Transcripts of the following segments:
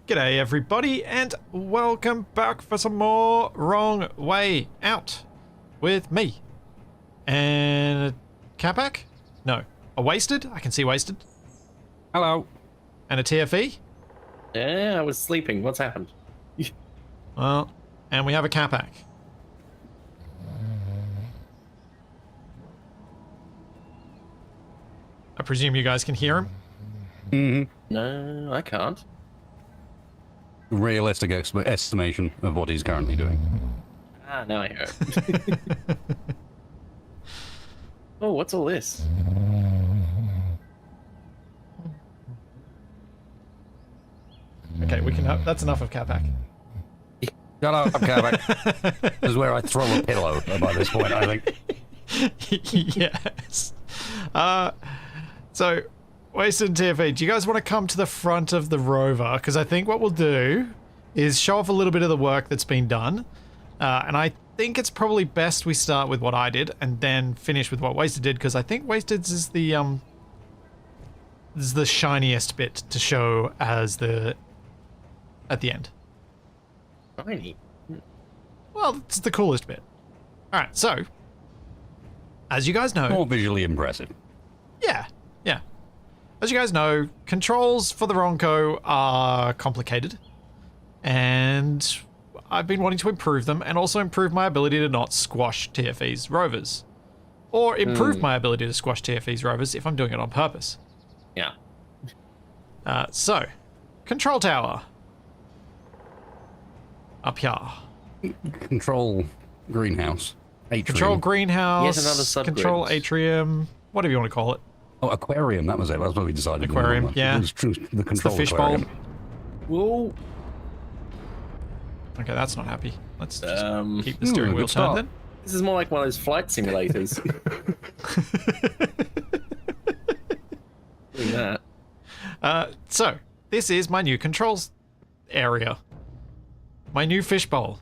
G'day everybody, and welcome back for some more Wrong Way Out with me. And Capac? No. A Wasted? I can see Wasted. Hello. And a TFE? Yeah, I was sleeping. What's happened? Well, and we have a Capac. I presume you guys can hear him? Mm-hmm. No, I can't. Realistic estimation of what he's currently doing. Ah, now I hear it. Oh, what's all this? Okay, we can have, that's enough of Capac. Shut up, Capac. This is where I throw a pillow by this point, I think. Yes. So, Wasted and TFE, do you guys want to come to the front of the rover? Because I think what we'll do is show off a little bit of the work that's been done. And I think it's probably best we start with what I did and then finish with what Wasted did, because I think Wasted's is the shiniest bit to show as the at the end. Shiny. Well, it's the coolest bit. Alright, so as you guys know, More visually impressive. Yeah. As you guys know, controls for the Ronco are complicated, and I've been wanting to improve them and also improve my ability to not squash TFE's rovers. Or improve my ability to squash TFE's rovers if I'm doing it on purpose. Yeah. So, control tower. Up here. Control greenhouse. Atrium. Control greenhouse. Yet another subgrid. Control atrium. Whatever you want to call it. Oh, aquarium, that was it. That's what we decided. Aquarium, yeah. It was true, the control It's the aquarium. fishbowl. Whoa. Okay, that's not happy. Let's just keep the good steering wheel turned start. then. This is more like one of those flight simulators. Doing that. So, this is my new controls area. My new fishbowl.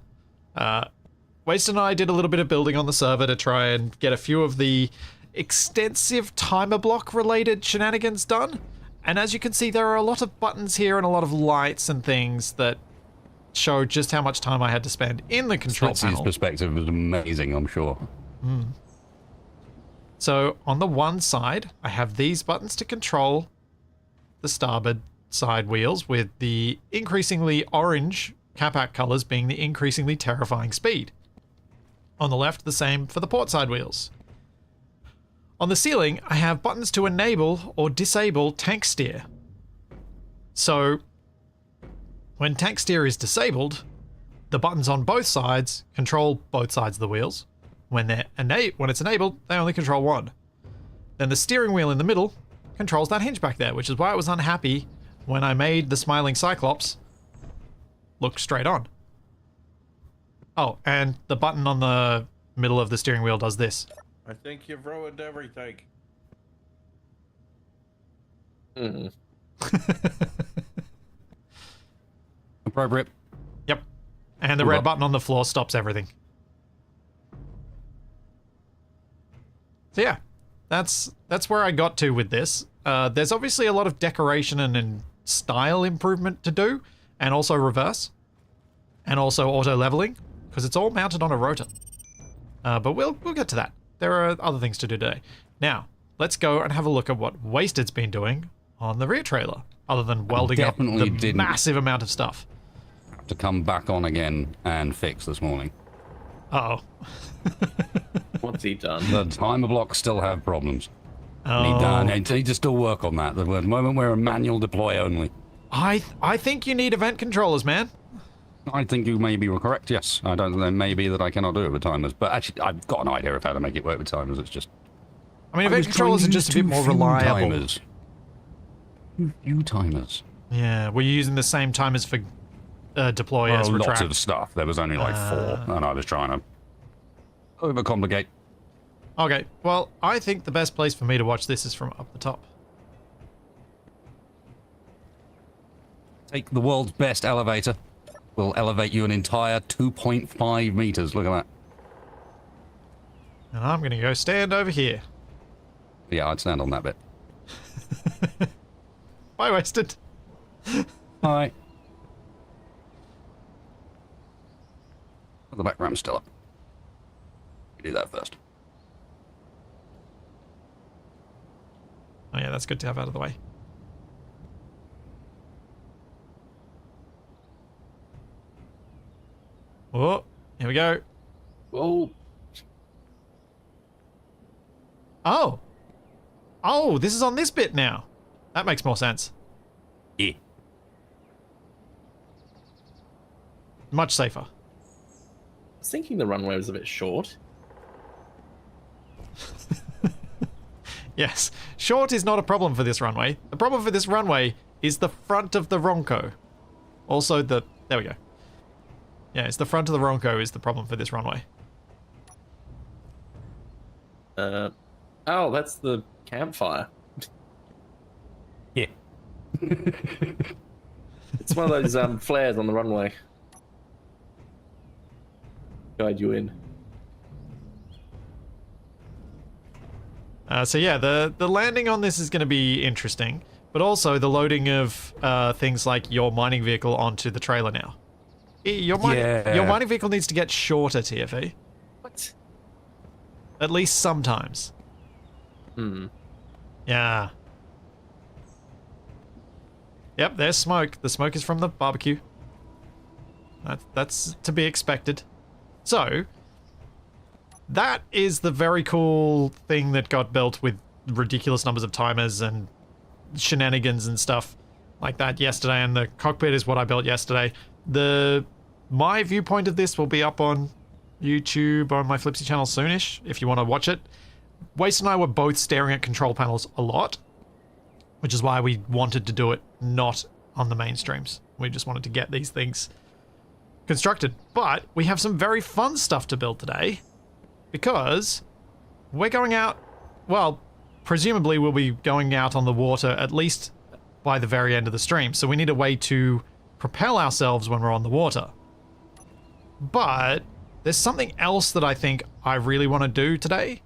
Waste and I did a little bit of building on the server to try and get a few of the extensive timer block related shenanigans done. And as you can see, there are a lot of buttons here and a lot of lights and things that show just how much time I had to spend in the control Slitzy's panel. perspective was amazing, I'm sure. So on the one side, I have these buttons to control the starboard side wheels, with the increasingly orange Capac colors being the increasingly terrifying speed. On the left, the same for the port side wheels. On the ceiling, I have buttons to enable or disable tank steer. So when tank steer is disabled, the buttons on both sides control both sides of the wheels. When it's enabled, they only control one. Then the steering wheel in the middle controls that hinge back there, which is why I was unhappy when I made the smiling Cyclops look straight on. Oh, and the button on the middle of the steering wheel does this. I think you've ruined everything. Appropriate. Yep. And the Cool. red button on the floor stops everything. So yeah, that's where I got to with this. There's obviously a lot of decoration and style improvement to do, and also reverse, and also auto leveling, because it's all mounted on a rotor. But we'll get to that. There are other things to do today. Now, let's go and have a look at what Wasted's been doing on the rear trailer, other than welding up definitely the didn't. massive amount of stuff. To come back on again and fix this morning. Uh-oh. What's he done? The timer blocks still have problems. Oh. Need to still work on that. At the moment we're a manual deploy only. I think you need event controllers, man. I think you may be correct, yes. I don't know, maybe that I cannot do it with timers, but actually I've got an idea of how to make it work with timers. It's just... I mean, event controllers are just a bit more reliable. Timers. Few timers. Yeah, were you using the same timers for deploy as Lots retract? of stuff. There was only like 4, and I was trying to overcomplicate. Okay, well, I think the best place for me to watch this is from up the top. Take the world's best elevator. Will elevate you an entire 2.5 meters. Look at that. And I'm going to go stand over here. Yeah, I'd stand on that bit. Bye, Wasted. Hi. The back ramp's still up. Do that first. Oh yeah, that's good to have out of the way. Oh, here we go. Whoa. Oh. Oh, this is on this bit now. That makes more sense. Yeah. Much safer. I was thinking the runway was a bit short. Yes, short is not a problem for this runway. The problem for this runway is the front of the Ronco. Also the... There we go. Yeah, it's the front of the Ronco is the problem for this runway. Oh, that's the campfire. Yeah. It's one of those flares on the runway. Guide you in. So yeah, the landing on this is going to be interesting, but also the loading of things like your mining vehicle onto the trailer now. Your mining vehicle needs to get shorter, TFE. What? At least sometimes. Hmm. Yeah. Yep, there's smoke. The smoke is from the barbecue. That's to be expected. So, that is the very cool thing that got built with ridiculous numbers of timers and shenanigans and stuff like that yesterday, and the cockpit is what I built yesterday. My viewpoint of this will be up on YouTube on my Flipsy channel soonish, if you want to watch it. Waste and I were both staring at control panels a lot, which is why we wanted to do it not on the mainstreams. We just wanted to get these things constructed. But we have some very fun stuff to build today, because we're going out, well, presumably we'll be going out on the water at least by the very end of the stream, so we need a way to propel ourselves when we're on the water. But there's something else that I think I really want to do today,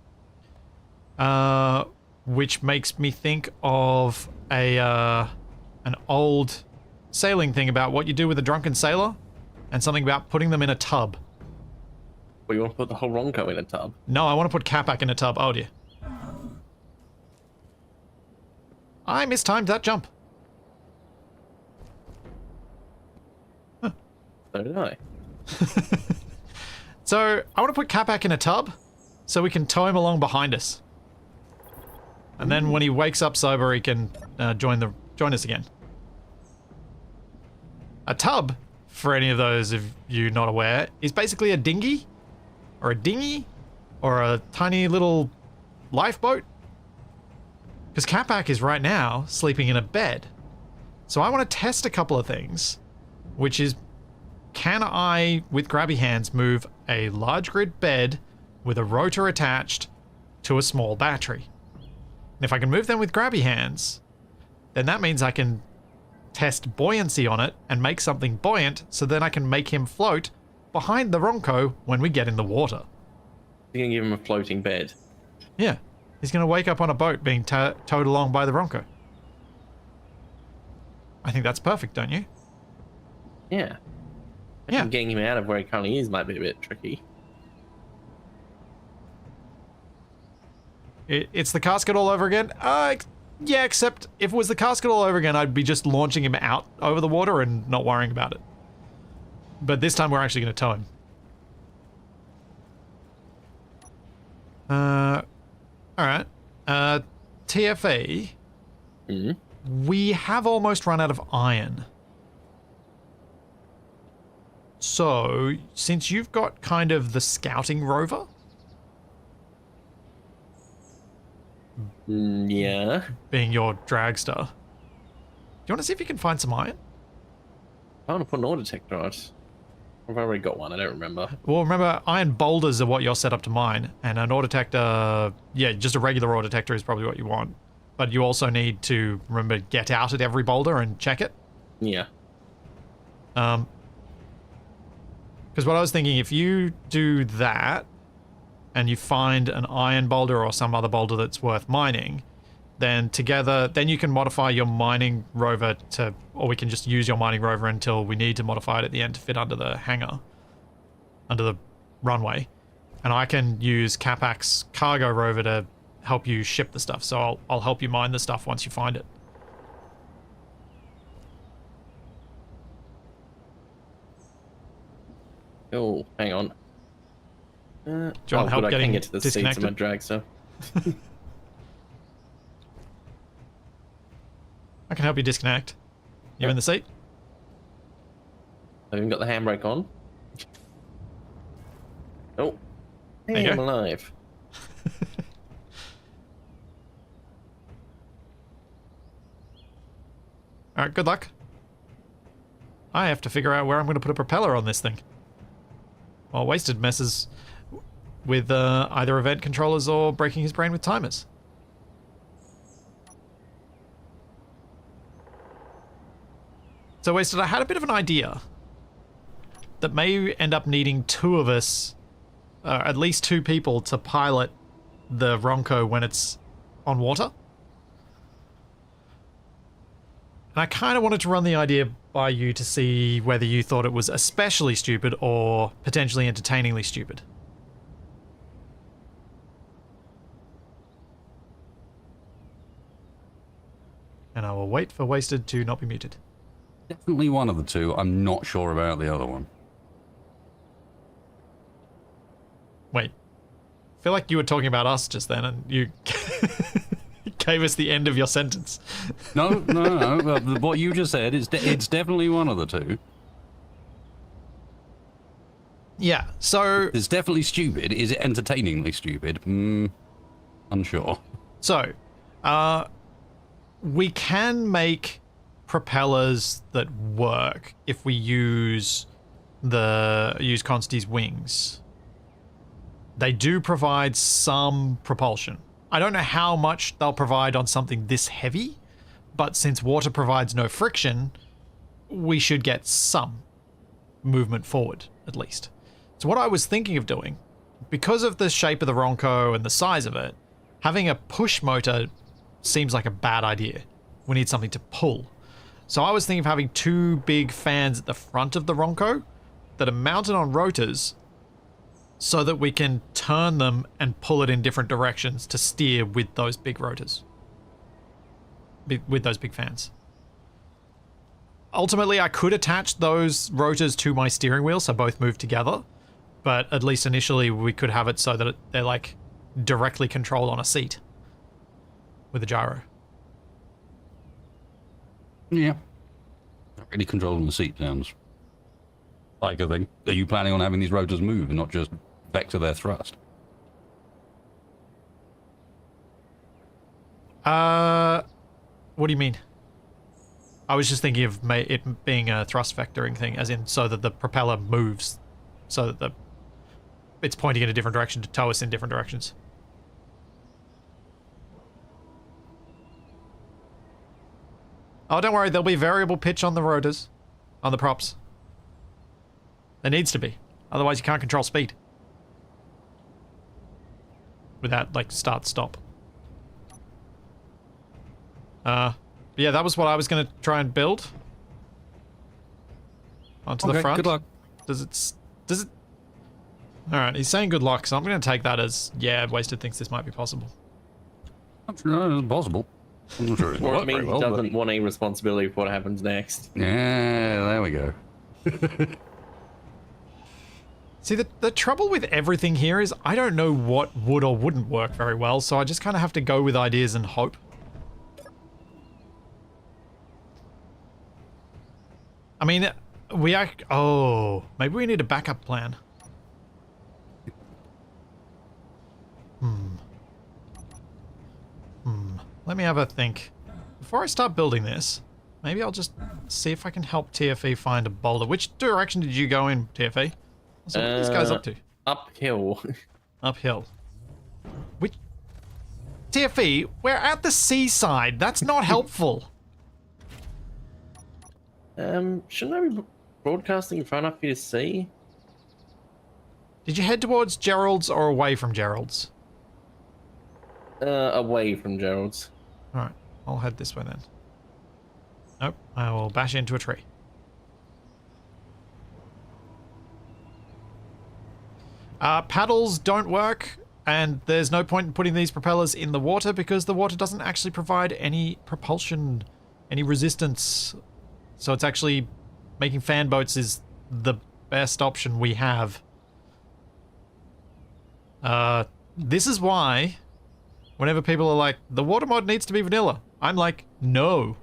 which makes me think of an old sailing thing about what you do with a drunken sailor, and something about putting them in a tub. Well, you want to put the whole Ronco in a tub? No, I want to put Capac in a tub. Oh dear. I mistimed that jump. So did I. So, I want to put Capac in a tub so we can tow him along behind us. And then when he wakes up sober, he can join us again. A tub, for any of those of you not aware, is basically a dinghy, or a dinghy, or a tiny little lifeboat. Because Capac is right now sleeping in a bed. So I want to test a couple of things, which is, can I, with grabby hands, move a large grid bed with a rotor attached to a small battery? And if I can move them with grabby hands, then that means I can test buoyancy on it and make something buoyant, so then I can make him float behind the Ronco when we get in the water. You're going to give him a floating bed. Yeah. He's going to wake up on a boat being towed along by the Ronco. I think that's perfect, don't you? Yeah. Yeah. Getting him out of where he currently is might be a bit tricky. It's the casket all over again? Yeah, except if it was the casket all over again, I'd be just launching him out over the water and not worrying about it. But this time we're actually going to tow him. Alright. TFE. We have almost run out of iron. So, since you've got kind of the scouting rover... Yeah. being your dragster, do you want to see if you can find some iron? I want to put an ore detector on it. I've already got one, I don't remember. Well, remember, iron boulders are what you're set up to mine, and an ore detector, yeah, just a regular ore detector is probably what you want. But you also need to, remember, get out at every boulder and check it. Yeah. Because what I was thinking, if you do that, and you find an iron boulder or some other boulder that's worth mining, then together, then you can modify your mining rover to, or we can just use your mining rover until we need to modify it at the end to fit under the hangar. under the runway, and I can use Capac's cargo rover to help you ship the stuff. So I'll help you mine the stuff once you find it. Oh, hang on. Do you want help I getting can get to the seats disconnected? of my drag, so. I can help you disconnect. You in the seat? I've even got the handbrake on. Oh, There hey, you I'm go. alive. All right, good luck. I have to figure out where I'm going to put a propeller on this thing. Well, Wasted messes with either event controllers or breaking his brain with timers. So, Wasted, I had a bit of an idea that may end up needing two of us, at least two people, to pilot the Ronco when it's on water. And I kind of wanted to run the idea by you to see whether you thought it was especially stupid or potentially entertainingly stupid. And I will wait for Wasted to not be muted. Definitely one of the two. I'm not sure about the other one. Wait. I feel like you were talking about us just then and you gave us the end of your sentence. No. What you just said, it's definitely one of the two. Yeah, so... It's definitely stupid. Is it entertainingly stupid? Unsure. So, we can make propellers that work if we use Consti's wings. They do provide some propulsion. I don't know how much they'll provide on something this heavy, but since water provides no friction, we should get some movement forward, at least. So what I was thinking of doing, because of the shape of the Ronco and the size of it, having a push motor seems like a bad idea. We need something to pull. So I was thinking of having two big fans at the front of the Ronco that are mounted on rotors so that we can turn them and pull it in different directions to steer with those big rotors. With those big fans. Ultimately, I could attach those rotors to my steering wheel so both move together, but at least initially we could have it so that they're like directly controlled on a seat with a gyro. Yeah. Not really controlling the seat sounds like a thing. Are you planning on having these rotors move and not just vector their thrust? What do you mean? I was just thinking of it being a thrust vectoring thing, as in so that the propeller moves, so that it's pointing in a different direction to tow us in different directions. Oh, don't worry, there'll be variable pitch on the rotors, on the props. There needs to be, otherwise you can't control speed. Without, like, start-stop. Yeah, that was what I was going to try and build. Onto the front. Good luck. Does it... Alright, he's saying good luck, so I'm going to take that as, yeah, Wasted thinks this might be possible. I'm sure it's possible. I'm not sure it's Or worked it means very he well, but- doesn't want any responsibility for what happens next. Yeah, there we go. See, the trouble with everything here is I don't know what would or wouldn't work very well, so I just kind of have to go with ideas and hope. I mean, maybe we need a backup plan. Let me have a think. Before I start building this, maybe I'll just see if I can help TFE find a boulder. Which direction did you go in, TFE? So what are these guys up to? Uphill. Uphill. Which... TFE, we're at the seaside. That's not helpful. Shouldn't I be broadcasting far enough for you to see? Did you head towards Gerald's or away from Gerald's? Away from Gerald's. Alright, I'll head this way then. Nope, I will bash into a tree. Paddles don't work, and there's no point in putting these propellers in the water because the water doesn't actually provide any propulsion, any resistance. So it's actually making fan boats is the best option we have. This is why whenever people are like, the water mod needs to be vanilla, I'm like, no.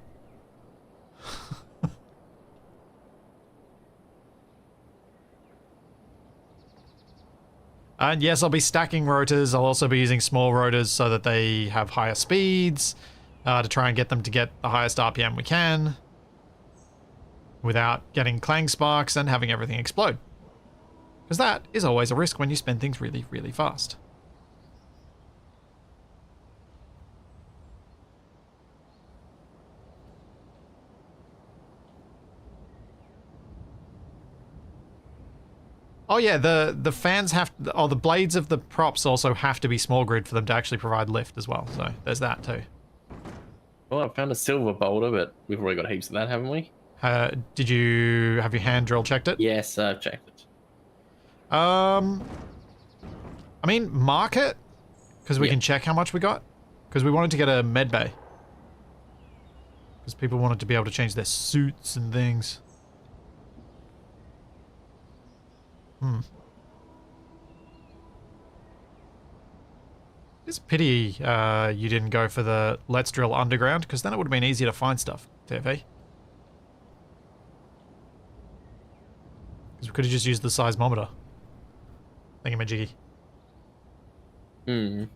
And yes, I'll be stacking rotors. I'll also be using small rotors so that they have higher speeds to try and get them to get the highest RPM we can without getting clang sparks and having everything explode. Because that is always a risk when you spin things really, really fast. Oh yeah, the fans have, the blades of the props also have to be small grid for them to actually provide lift as well. So there's that too. Well, I found a silver boulder, but we've already got heaps of that, haven't we? Have your hand drill checked it? Yes, I've checked it. I mean, mark it, because we can check how much we got. Because we wanted to get a med bay. Because people wanted to be able to change their suits and things. It's a pity you didn't go for the let's drill underground, because then it would have been easier to find stuff, TFA. Because we could have just used the seismometer. Thingamajiggy. I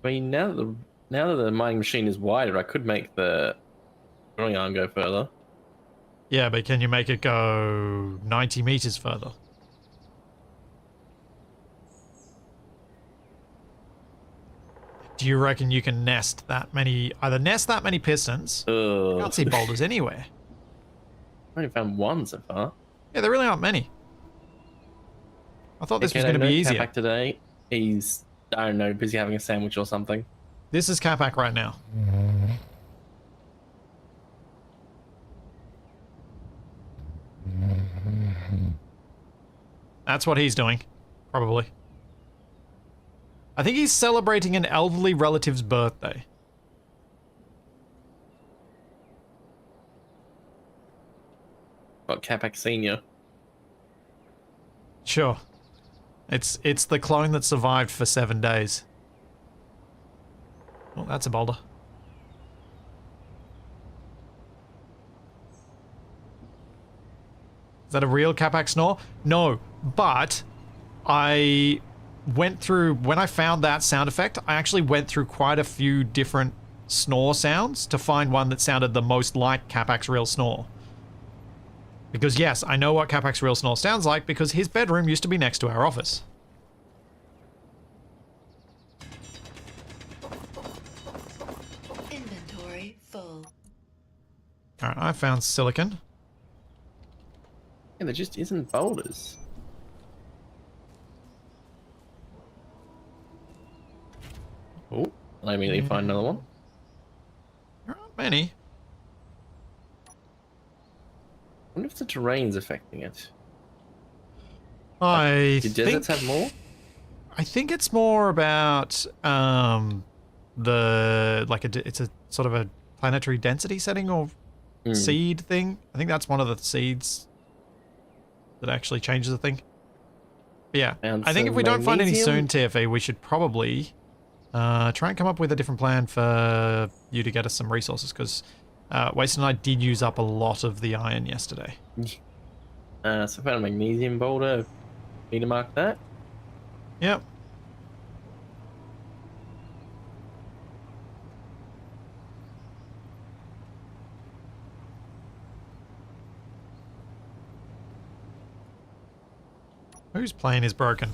mean, now that the mining machine is wider, I could make the drawing arm go further. Yeah, but can you make it go 90 meters further? Do you reckon you can nest that many, either nest that many pistons? I can't see boulders anywhere. I only found one so far. Yeah, there really aren't many. I thought this was going to be easier. Capac today, he's, I don't know, busy having a sandwich or something. This is Capac right now. That's what he's doing, probably. I think he's celebrating an elderly relative's birthday. Got Capac Senior. Sure. It's the clone that survived for 7 days. Oh, that's a boulder. Is that a real Capac snore? No, but I went through, when I found that sound effect, I actually went through quite a few different snore sounds to find one that sounded the most like Capac's real snore. Because yes, I know what Capac's real snore sounds like because his bedroom used to be next to our office. Inventory full. Alright, I found silicon. Yeah, there just isn't boulders. Oh, I immediately find another one. There aren't many. I wonder if the terrain's affecting it. I Do deserts have more? I think it's more about the it's a sort of a planetary density setting or seed thing. I think that's one of the seeds that actually changes the thing. But yeah, I think if we don't find any soon, TFA, we should probably try and come up with a different plan for you to get us some resources, because Waste and I did use up a lot of the iron yesterday. So I found a magnesium boulder. Need to mark that? Yep. Whose plane is broken?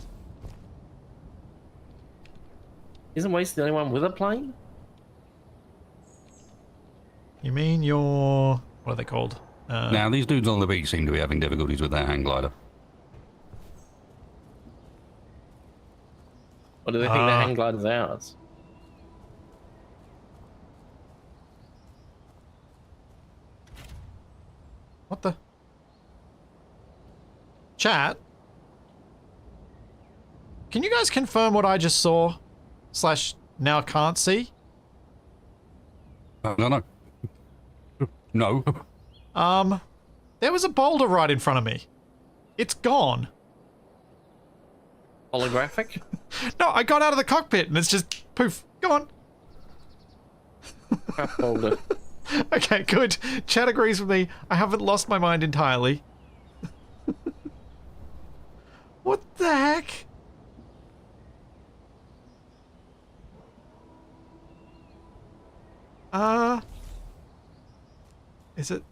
Isn't Waste the only one with a plane? You mean your... what are they called? Now, these dudes on the beach seem to be having difficulties with their hang glider. Or do they think the hang glider's ours? What the... Chat. Can you guys confirm what I just saw? / now can't see? No. No. There was a boulder right in front of me. It's gone. Holographic? No, I got out of the cockpit and it's just poof, gone. Crap boulder. Okay, good. Chat agrees with me. I haven't lost my mind entirely. What the heck? Is it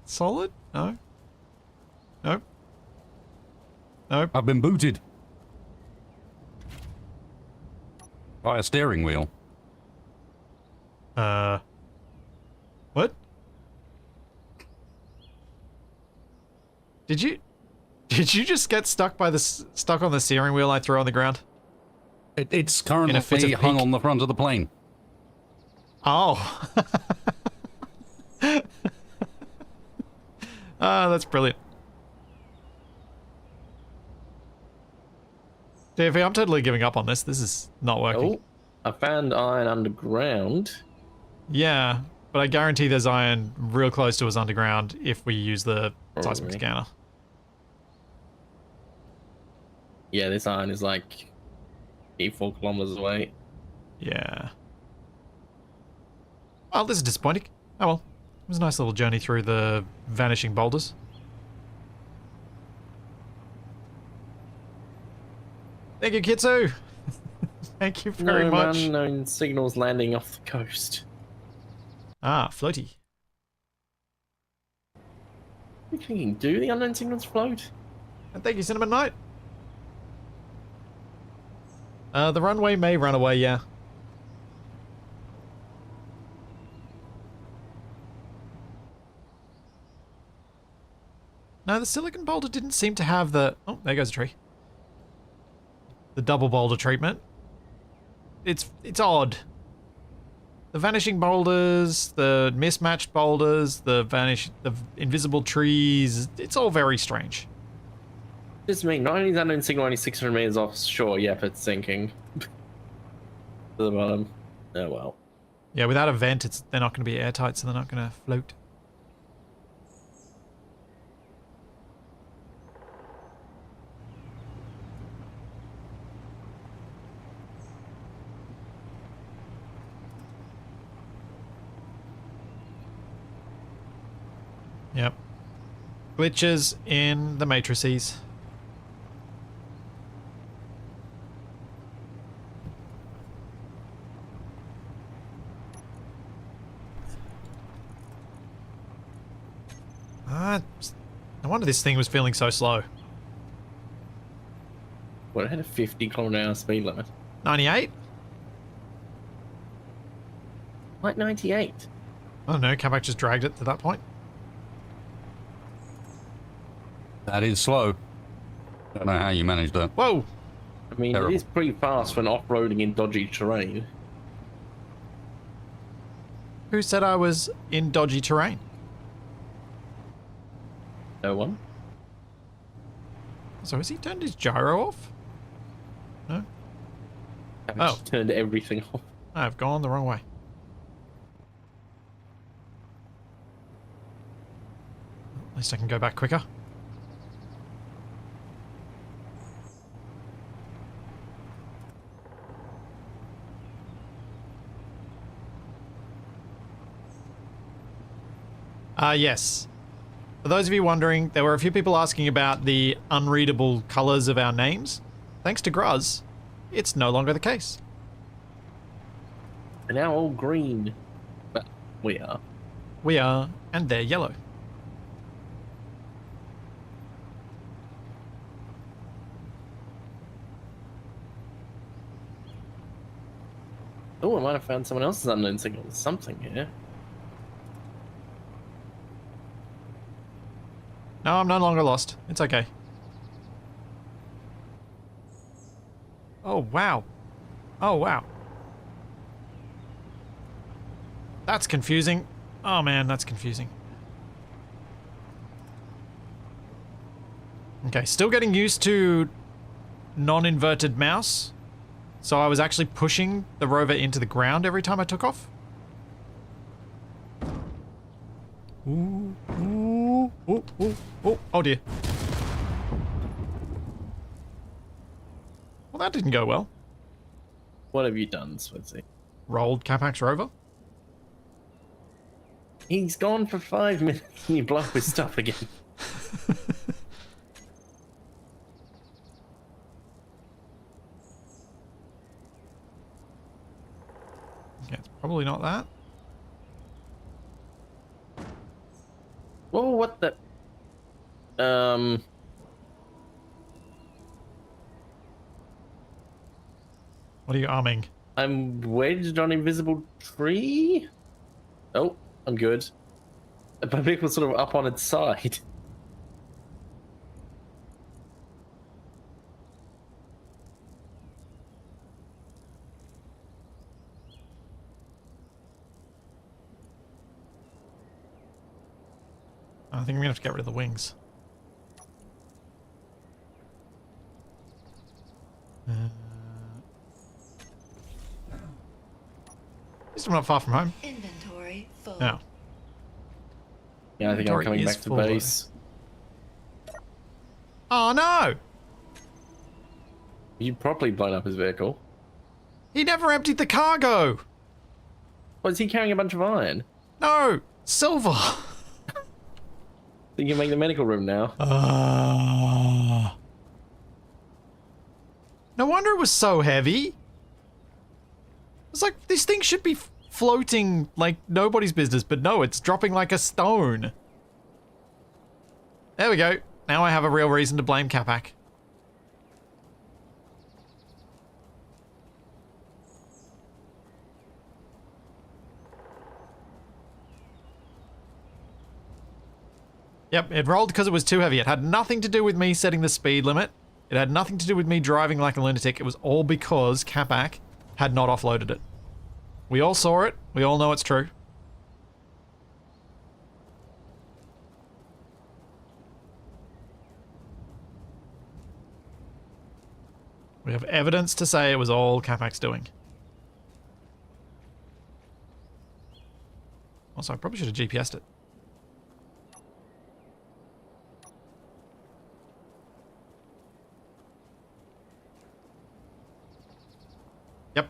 solid? No. Nope. Nope. I've been booted. By a steering wheel. What? Did you just get stuck on the steering wheel I threw on the ground? It's In a currently fit of hung pique? on the front of the plane. Oh. That's brilliant. DFE, I'm totally giving up on this. This is not working. Oh, I found iron underground. Yeah, but I guarantee there's iron real close to us underground if we use the seismic Probably. scanner. Yeah, this iron is like 84 kilometers away. Yeah. Well, this is disappointing. Oh well. It was a nice little journey through the vanishing boulders. Thank you, Kitsu! Thank you very No much. unknown signals landing off the coast. Ah, floaty. What are you thinking? Do the unknown signals float? And thank you, Cinnamon Knight. The runway may run away, yeah. No, the silicon boulder didn't seem to have the... Oh, there goes a tree. The double boulder treatment. It's odd. The vanishing boulders, the mismatched boulders, the invisible trees, it's all very strange. Just me. Not only is unknown signal only 600 meters offshore, yep, it's sinking. To the bottom. Oh well. Yeah, without a vent, they're not going to be airtight, so they're not going to float. Yep. Glitches in the matrices. No wonder this thing was feeling so slow. What, it had a 50 kilometer/hour speed limit? 98? Like 98. I don't know, Capac just dragged it to that point. That is slow. Don't know how you managed that. Whoa! I mean, Terrible. it is pretty fast when off-roading in dodgy terrain. Who said I was in dodgy terrain? No one? So has he turned his gyro off? No? I've Oh. just turned everything off. I've gone the wrong way. At least I can go back quicker. Yes. For those of you wondering, there were a few people asking about the unreadable colors of our names. Thanks to Gruzz, it's no longer the case. They're now all green. But we are. We are, and they're yellow. Oh, I might have found someone else's unknown signal. There's something here. No, I'm no longer lost. It's okay. Oh, wow. Oh, wow. That's confusing. Oh, man, that's confusing. Okay, still getting used to non-inverted mouse. So I was actually pushing the rover into the ground every time I took off. Ooh, ooh, ooh, ooh, ooh. Oh dear. Well, that didn't go well. What have you done, Switzy? Rolled Capac's rover. He's gone for 5 minutes and you blow up his stuff again. Okay, it's probably not that. Oh, what the? What are you arming? I'm wedged on invisible tree. Oh, I'm good. My vehicle's sort of up on its side. I think I'm gonna have to get rid of the wings. At least I'm not far from home. Inventory full. No. Yeah, I think I'm Inventory coming is back to full, though. base. Oh no! You properly blown up his vehicle. He never emptied the cargo! Was he carrying a bunch of iron? No! Silver! So you can make the medical room now. No wonder it was so heavy. It's like, this thing should be floating like nobody's business, but no, it's dropping like a stone. There we go. Now I have a real reason to blame Capac. Yep, it rolled because it was too heavy. It had nothing to do with me setting the speed limit. It had nothing to do with me driving like a lunatic. It was all because Capac had not offloaded it. We all saw it. We all know it's true. We have evidence to say it was all Capac's doing. Also, I probably should have GPS'd it. Yep.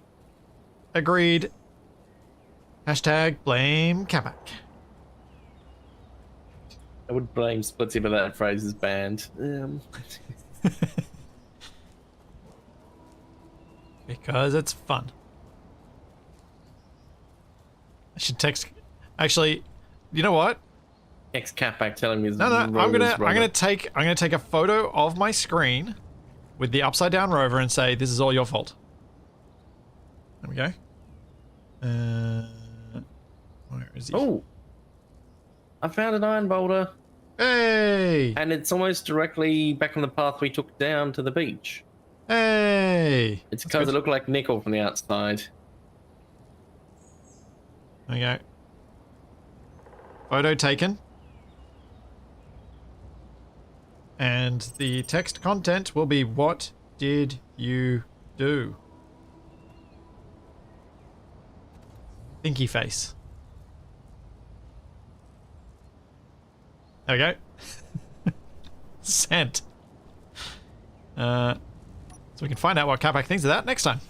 Agreed. Hashtag blame Capac. I would blame Splitsy, but that phrase is banned. Because it's fun. I should text. Actually, you know what? Ex-Capac telling me. No, I'm gonna take a photo of my screen with the upside down rover and say this is all your fault. There we go. Where is he? Oh, I found an iron boulder, Hey! and it's almost directly back on the path we took down to the beach. Hey! It's That's because good. it looked like nickel from the outside. There we go. Photo taken. And the text content will be, what did you do? Thinky face. There we go. Sent. So we can find out what Capac thinks of that next time.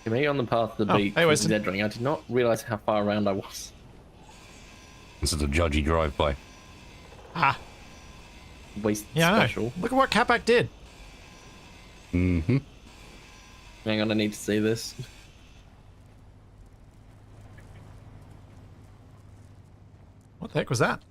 Me on the path to the Oh, beach hey, with Winston. dead ring. I did not realize how far around I was. This is a judgy drive-by. Ah. Waste Yeah, I special. know. Look at what Capac did. Mm-hmm. Hang on, I need to see this. What the heck was that?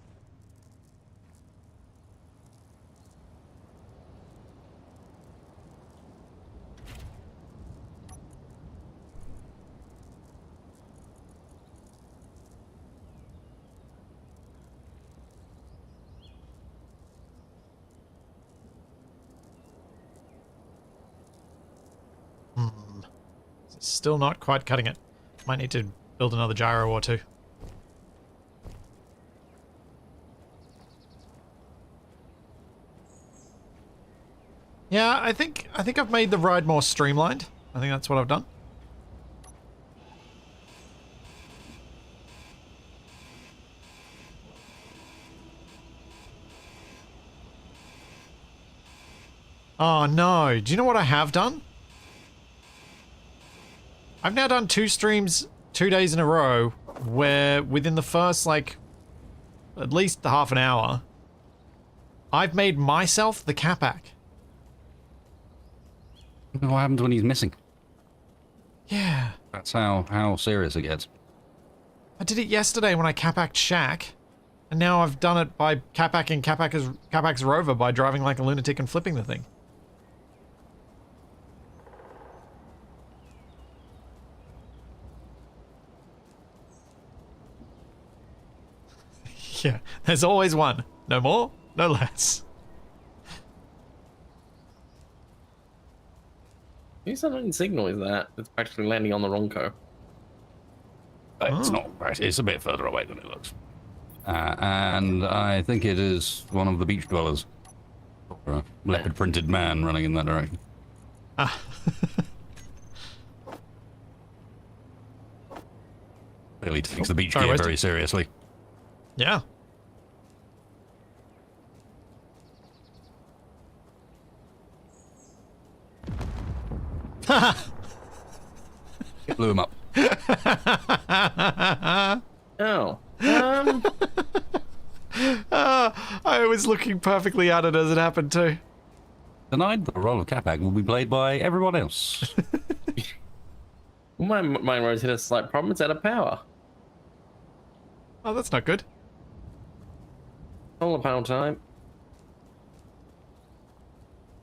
Still not quite cutting it. Might need to build another gyro or two. Yeah, I think I've made the ride more streamlined. I think that's what I've done. Oh no, do you know what I have done? I've now done 2 streams 2 days in a row where within the first, like, at least half an hour, I've made myself the Capac. What happens when he's missing? Yeah. That's how serious it gets. I did it yesterday when I Capac'd Shack, and now I've done it by Capac'ing Capac's rover by driving like a lunatic and flipping the thing. Yeah, there's always one. No more, no less. Whose unknown signal is that? It's practically landing on the Ronco. It's not right. It's a bit further away than it looks. And I think it is one of the beach dwellers. Or a leopard-printed man running in that direction. Ah. Clearly takes the beach Sorry, gear where's very seriously. Yeah. It blew him up. Oh. I was looking perfectly at it as it happened too. Tonight, the role of Capac will be played by everyone else. My road's hit a slight problem. It's out of power. Oh, that's not good. Solar panel time.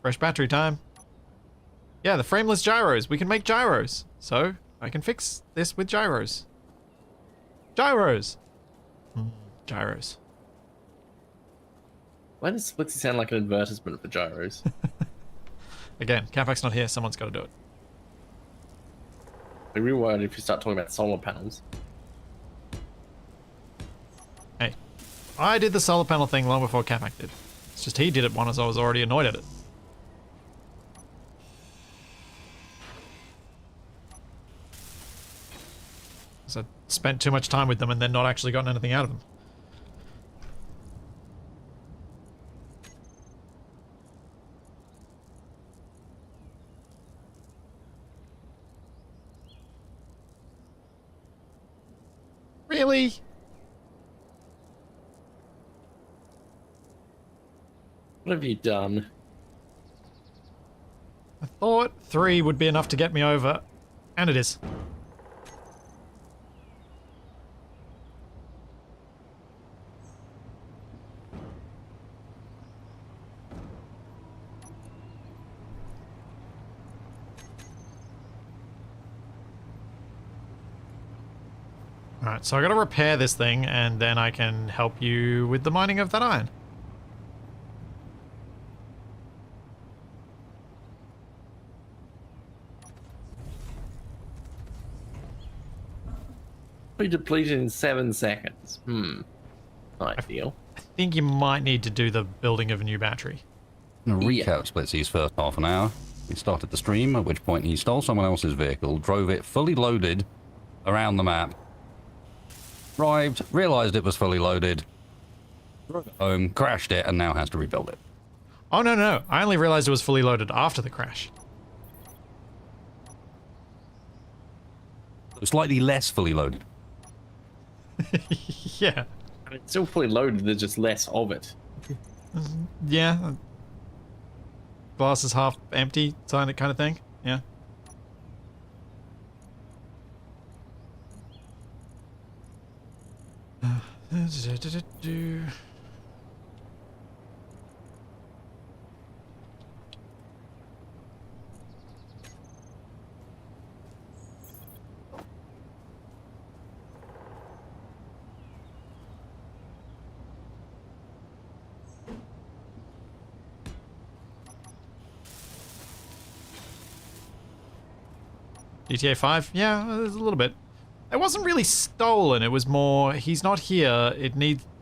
Fresh battery time. Yeah, the frameless gyros. We can make gyros. So, I can fix this with gyros. Gyros! Gyros. Why does Splitsy sound like an advertisement for gyros? Again, Capac's not here. Someone's got to do it. Be real worried if you start talking about solar panels. Hey, I did the solar panel thing long before Capac did. It's just he did it once I was already annoyed at it. So I spent too much time with them and then not actually gotten anything out of them. Really? What have you done? I thought 3 would be enough to get me over, and it is. Alright, so I gotta repair this thing, and then I can help you with the mining of that iron. We depleted in 7 seconds. Ideal. I think you might need to do the building of a new battery. A recap Splitsy's first half an hour. He started the stream, at which point he stole someone else's vehicle, drove it fully loaded around the map, arrived, realized it was fully loaded, drove it home, crashed it, and now has to rebuild it. Oh, no, no. I only realized it was fully loaded after the crash. So slightly less fully loaded. Yeah. And it's still fully loaded, there's just less of it. Yeah. Glass is half empty, kind of thing. Yeah. GTA 5? Yeah, there's a little bit. It wasn't really stolen. It was more, he's not here.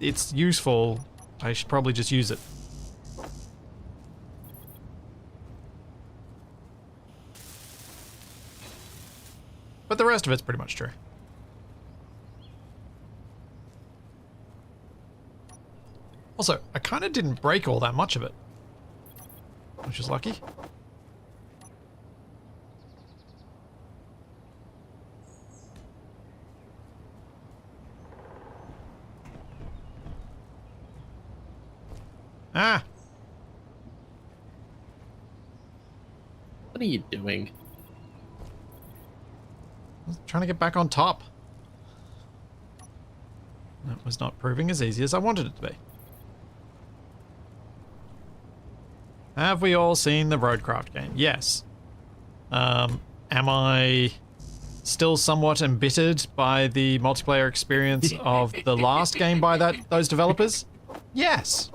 It's useful. I should probably just use it. But the rest of it's pretty much true. Also, I kind of didn't break all that much of it, which is lucky. Ah! What are you doing? I was trying to get back on top. That was not proving as easy as I wanted it to be. Have we all seen the Roadcraft game? Yes. Am I still somewhat embittered by the multiplayer experience of the last game by those developers? Yes.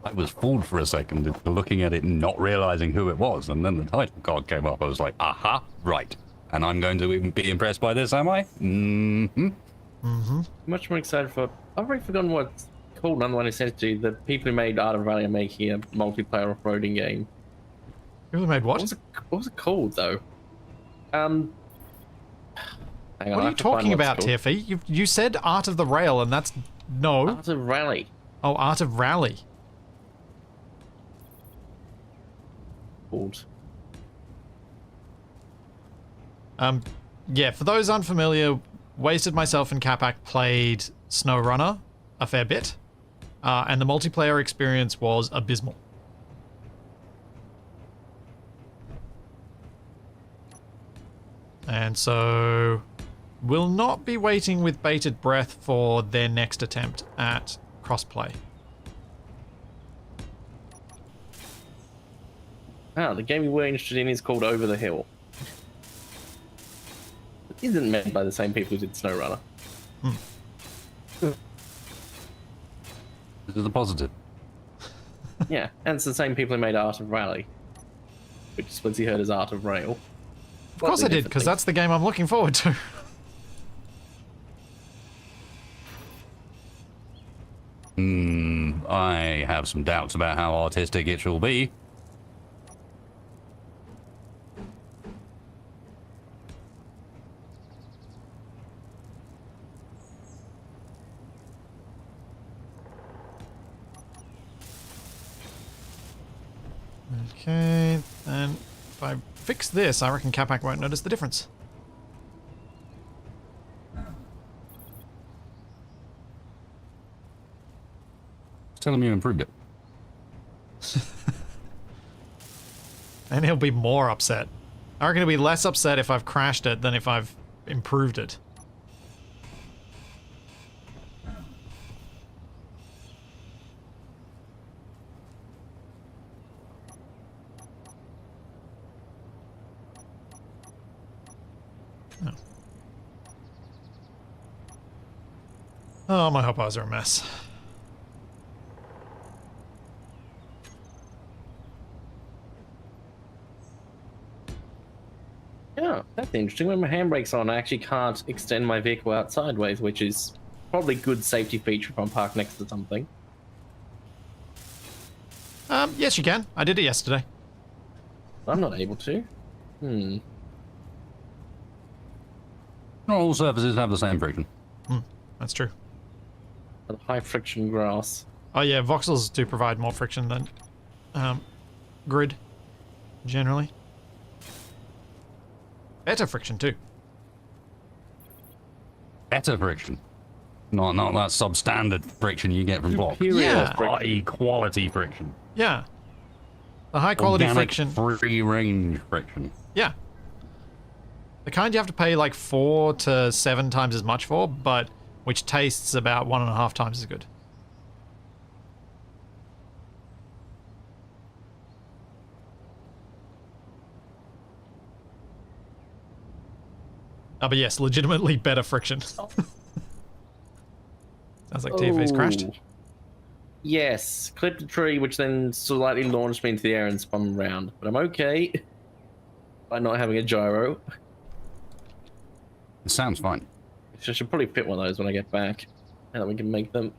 I was fooled for a second into looking at it and not realizing who it was, and then the title card came up. I was like, aha, right. And I'm going to be impressed by this, am I? Mm-hmm. Mm-hmm. Much more excited for... I've already forgotten what it's called. Another one I sent to you. The people who made Art of Rally are making a multiplayer off-roading game. People made what? What was it called, though? Hang on, What I are you have to find talking what it's about, called. Tiffy? You said Art of the Rail, and that's... No. Art of Rally. Oh, Art of Rally. Called. Yeah, for those unfamiliar, Wasted Myself and Capac played SnowRunner a fair bit, and the multiplayer experience was abysmal. And so we'll not be waiting with bated breath for their next attempt at crossplay. The game we're interested in is called Over the Hill. It isn't made by the same people who did SnowRunner. This is a positive. Yeah, and it's the same people who made Art of Rally, which Splitsy heard as Art of Rail. Of course I did, because that's the game I'm looking forward to. I have some doubts about how artistic it shall be. Okay, and if I fix this, I reckon Capac won't notice the difference. Tell him you improved it. And he'll be more upset. I reckon he'll be less upset if I've crashed it than if I've improved it. Oh, my hot bars are a mess. Yeah, that's interesting. When my handbrake's on, I actually can't extend my vehicle out sideways, which is probably a good safety feature if I'm parked next to something. Yes, you can. I did it yesterday. I'm not able to. Not all surfaces have the same friction. That's true. High friction grass. Oh yeah, voxels do provide more friction than grid, generally. Better friction too. Better friction. Not that substandard friction you get from blocks. Yeah. High quality friction. Yeah. The high quality Organic, friction. free range friction. Yeah. The kind you have to pay like 4 to 7 times as much for, but which tastes about 1.5 times as good. But yes, legitimately better friction. Sounds like TFA's crashed. Oh. Yes, clipped a tree, which then slightly launched me into the air and spun around. But I'm okay. by not having a gyro. It sounds fine. I should probably fit one of those when I get back. And then we can make them.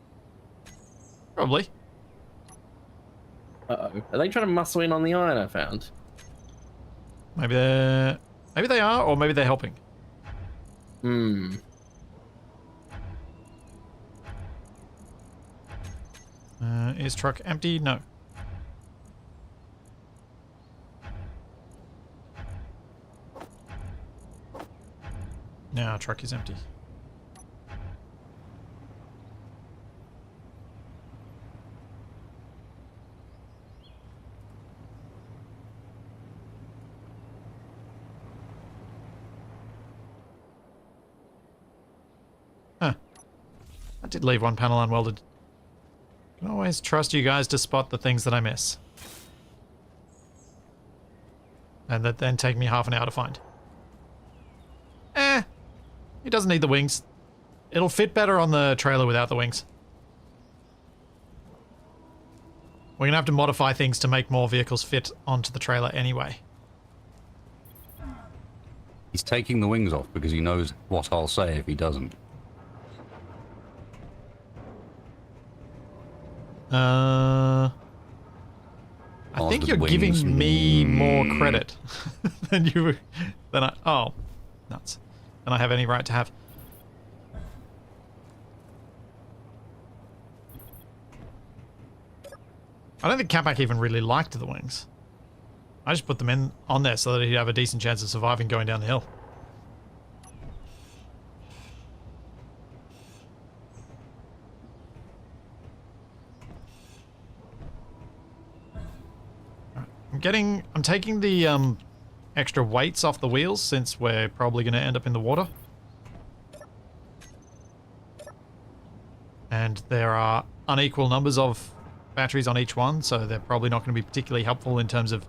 Probably. Uh-oh. Are they trying to muscle in on the iron I found? Maybe they are, or maybe they're helping. Hmm. Is truck empty? No. Now truck is empty. Huh. I did leave one panel unwelded. I can always trust you guys to spot the things that I miss. And that then take me half an hour to find. It doesn't need the wings. It'll fit better on the trailer without the wings. We're gonna have to modify things to make more vehicles fit onto the trailer anyway. He's taking the wings off because he knows what I'll say if he doesn't. I think you're giving me more credit than I nuts. Than I have any right to have. I don't think Capac even really liked the wings. I just put them on there so that he'd have a decent chance of surviving going down the hill. I'm taking the extra weights off the wheels since we're probably going to end up in the water. And there are unequal numbers of batteries on each one, so they're probably not going to be particularly helpful in terms of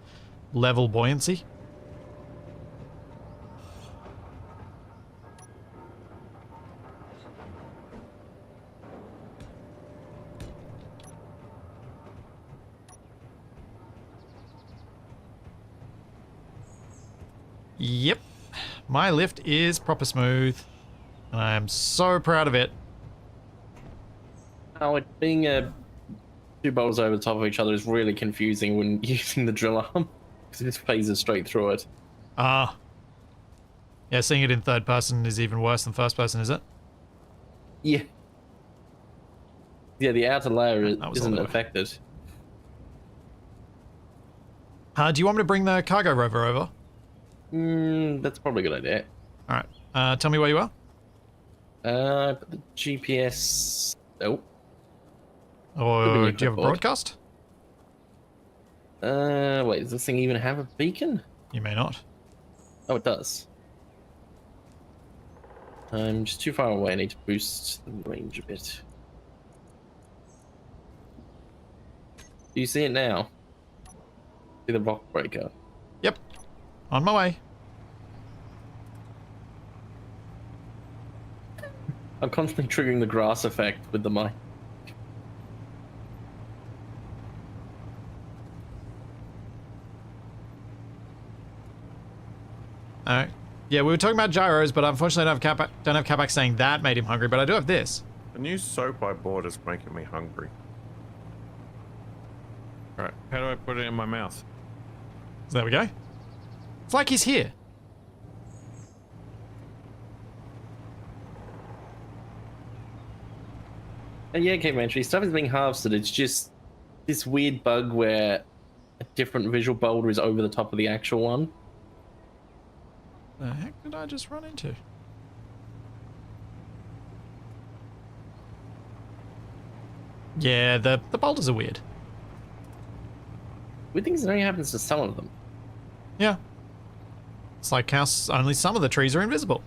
level buoyancy. Yep, my lift is proper smooth, and I am so proud of it. Oh, it being two bolts over the top of each other is really confusing when using the drill arm, because it phases straight through it. Yeah, seeing it in third person is even worse than first person, is it? Yeah. Yeah, the outer layer isn't all affected. Do you want me to bring the cargo rover over? That's probably a good idea. Alright, tell me where you are. Put the GPS... Oh. Or do you have a broadcast? Wait, does this thing even have a beacon? You may not. Oh, it does. I'm just too far away. I need to boost the range a bit. Do you see it now? See the rock breaker? Yep. On my way. I'm constantly triggering the grass effect with the mic. Alright. Yeah, we were talking about gyros, but unfortunately I don't have Capac saying that made him hungry, but I do have this. The new soap I bought is making me hungry. Alright, how do I put it in my mouth? So there we go. It's like he's here. And yeah, Cape Entry, stuff is being harvested. It's just this weird bug where a different visual boulder is over the top of the actual one. The heck did I just run into? Yeah, the boulders are weird. Weird things that only happens to some of them. Yeah. It's like how only some of the trees are invisible.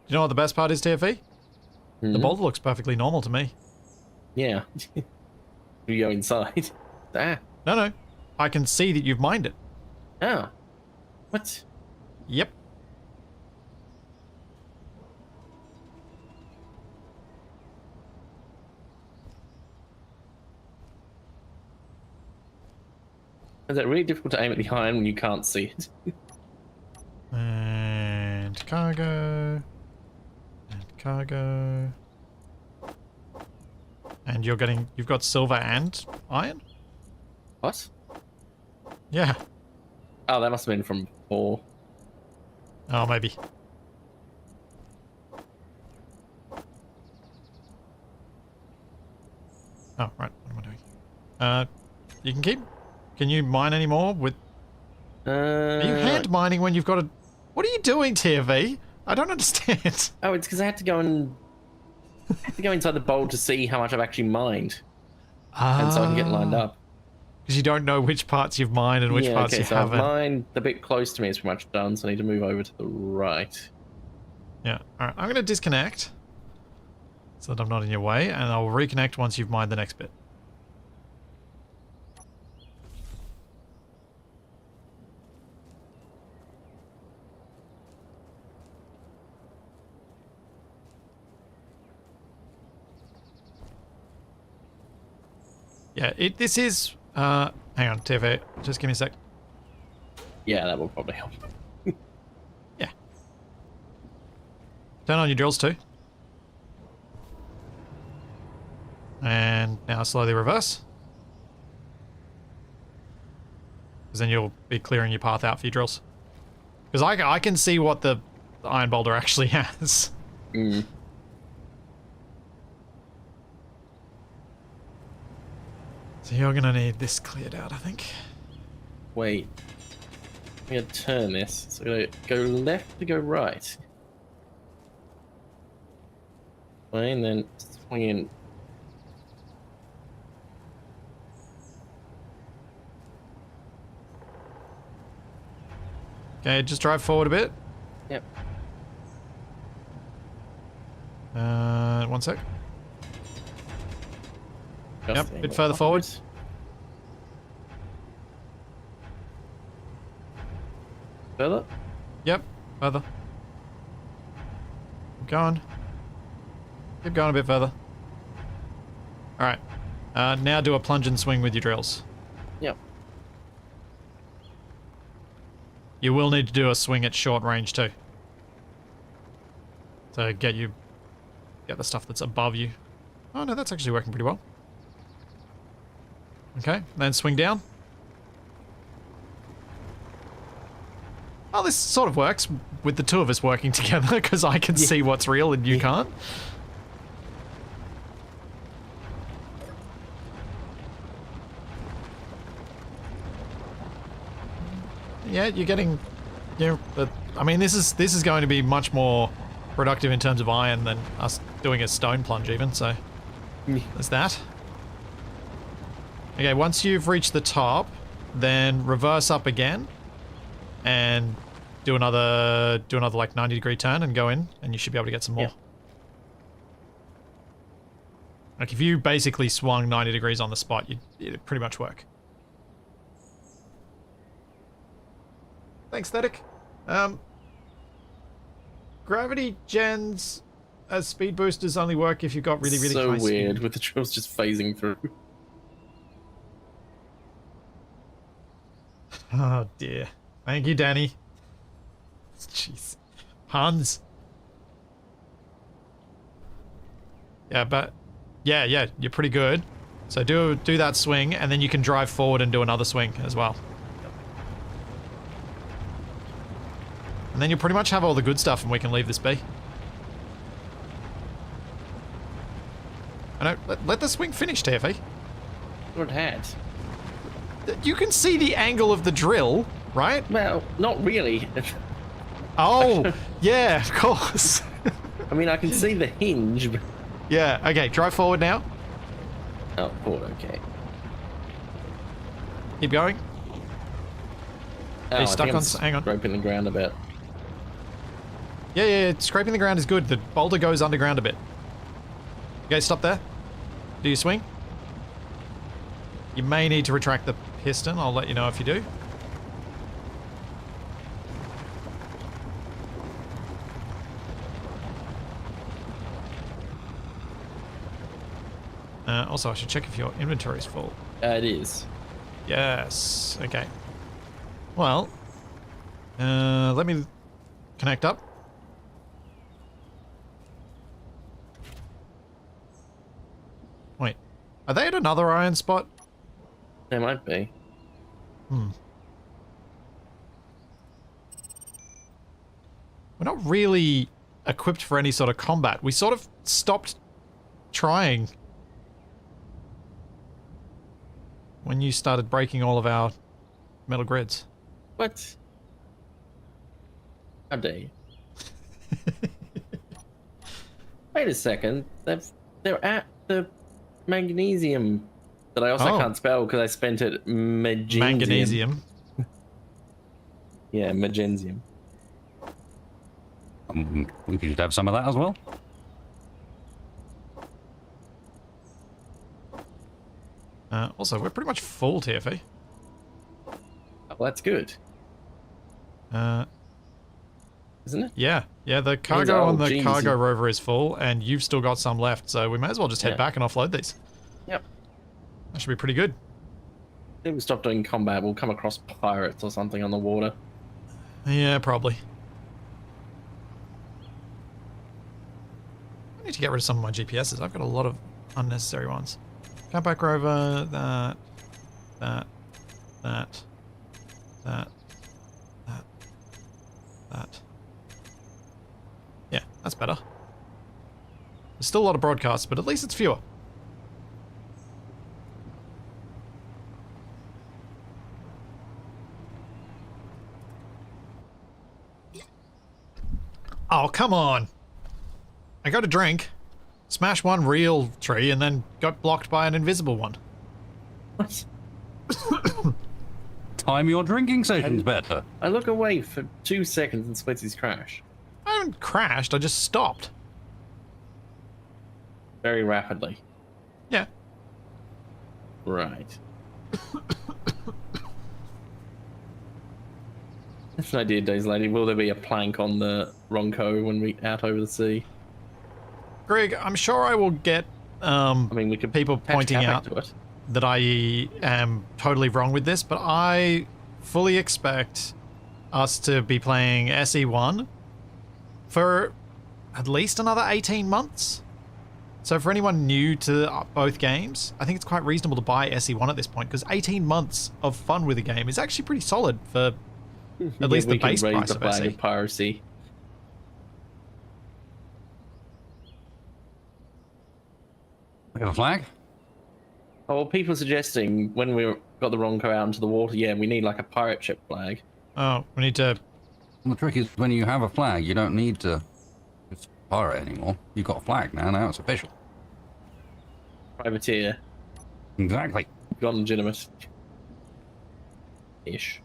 You know what the best part is, TFE? The boulder looks perfectly normal to me. Yeah. You go inside. Ah. No. I can see that you've mined it. Oh. What? Yep. Is it really difficult to aim at the iron when you can't see it? And cargo. And cargo. And you've got silver and iron? What? Yeah. Oh, that must have been from before. Oh, maybe. Oh, right. What am I doing? You can keep... Can you mine any more with... Are you hand mining when you've got a... What are you doing, TFV? I don't understand. Oh, it's because I had to go inside the bowl to see how much I've actually mined. And so I can get lined up. Because you don't know which parts you've mined and which parts you so haven't. Mine, the bit close to me is pretty much done, so I need to move over to the right. Yeah. Alright, I'm going to disconnect. So that I'm not in your way, and I'll reconnect once you've mined the next bit. Yeah, this is... hang on, TV. Just give me a sec. Yeah, that will probably help. Yeah. Turn on your drills too. And now slowly reverse. Because then you'll be clearing your path out for your drills. Because I can see what the iron boulder actually has. Mm. So you're going to need this cleared out, I think. Wait. I'm going to turn this. So I'm going to go left to go right. And then swing in. Okay, just drive forward a bit. Yep. 1 sec. Just Yep, a bit further forward. Further? Yep, further. Keep going. Keep going a bit further. Alright. Now do a plunge and swing with your drills. Yep. You will need to do a swing at short range too. To get the stuff that's above you. Oh no, that's actually working pretty well. Okay, then swing down. Oh, this sort of works with the two of us working together because I can see what's real and you can't. Yeah, you're getting... I mean, this is going to be much more productive in terms of iron than us doing a stone plunge even, so... There's that. Okay, once you've reached the top, then reverse up again and do another like 90-degree turn and go in, and you should be able to get some more. Yeah. Like if you basically swung 90 degrees on the spot, it'd pretty much work. Thanks, Static. Gravity gens as speed boosters only work if you've got really high So speed. weird with the drills just phasing through. Oh dear. Thank you, Danny. Jeez. Puns. Yeah, but... Yeah, you're pretty good. So do that swing, and then you can drive forward and do another swing as well. And then you'll pretty much have all the good stuff, and we can leave this be. I know, let the swing finish, TFE. Good had. You can see the angle of the drill, right? Well, not really. Oh, yeah, of course. I mean, I can see the hinge, but... Yeah, okay, drive forward now. Oh, forward, okay. Keep going. Oh, you I stuck think I'm on- hang on. Scraping the ground a bit. Yeah, scraping the ground is good. The boulder goes underground a bit. Okay, stop there. Do you swing? You may need to retract the piston. I'll let you know if you do. Also, I should check if your inventory is full. It is. Yes. Okay. Well, let me connect up. Wait, are they at another iron spot? There might be. Hmm. We're not really equipped for any sort of combat. We sort of stopped trying when you started breaking all of our metal grids. What? How dare you? Wait a second. They're at the magnesium that I also Oh. can't spell because I spent it Manganesium. Yeah, magensium. We could have some of that as well. Also, we're pretty much full, TFE. Oh, that's good, isn't it? Yeah, the cargo oh, on the geez, cargo rover is full, and you've still got some left, so we may as well just head Yeah. back and offload these. Yep. That should be pretty good. If we stop doing combat, we'll come across pirates or something on the water. Yeah, probably. I need to get rid of some of my GPSs. I've got a lot of unnecessary ones. Capac rover, that. Yeah, that's better. There's still a lot of broadcasts, but at least it's fewer. Oh, come on. I got a drink, smash one real tree, and then got blocked by an invisible one. What? Time your drinking sessions better. I look away for 2 seconds and Splitsy's crash. I haven't crashed, I just stopped. Very rapidly. Yeah. Right. That's an idea, Days Lady. Will there be a plank on the Ronco when we out over the sea? Greg, I'm sure I will get I mean, we could people patch pointing Capac out to it. that I am totally wrong with this, but I fully expect us to be playing SE1 for at least another 18 months. So for anyone new to both games, I think it's quite reasonable to buy SE1 at this point, because 18 months of fun with a game is actually pretty solid for at least the base price of flag SE. of piracy. We have a flag. Oh, well, people suggesting when we got the Ronco out into the water, yeah, we need like a pirate ship flag. Oh, we need to... And the trick is, when you have a flag, you don't need to just pirate anymore. You've got a flag now. Now it's official. Privateer. Exactly. Got legitimate. Ish.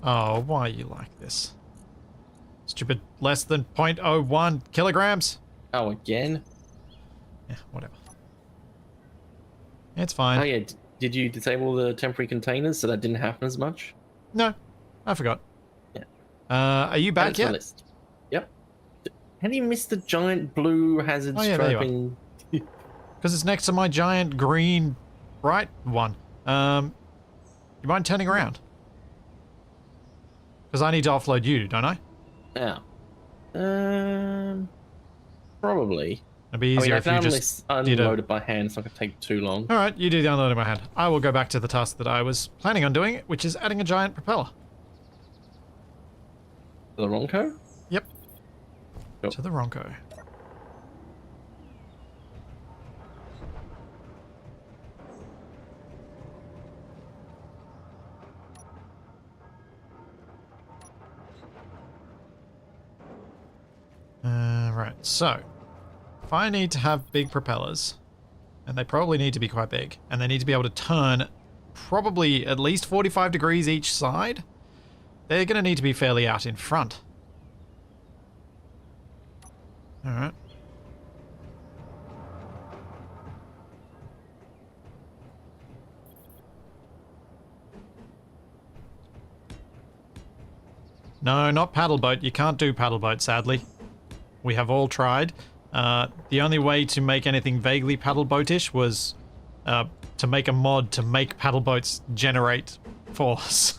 Oh, why are you like this? Stupid less than 0.01 kilograms? Oh, again? Yeah, whatever. It's fine. Oh, yeah. Did you disable the temporary containers so that didn't happen as much? No, I forgot. Yeah. Are you back Add it to the yet? list. Yep. How do you miss the giant blue hazard Oh, yeah, there you are. striping? Because it's next to my giant green bright one. You mind turning around? Because I need to offload you, don't I? Yeah. Probably. It'd be I mean, easier I if can you only just unload did a... it by hand. It's not going to take too long. Alright, you do the unloading by hand. I will go back to the task that I was planning on doing, which is adding a giant propeller. The Ronco? Yep. Cool. To the Ronco. Right, so if I need to have big propellers, and they probably need to be quite big, and they need to be able to turn probably at least 45 degrees each side, they're going to need to be fairly out in front. Alright. No, not paddle boat. You can't do paddle boat, sadly. We have all tried. The only way to make anything vaguely paddle boatish was to make a mod to make paddle boats generate force.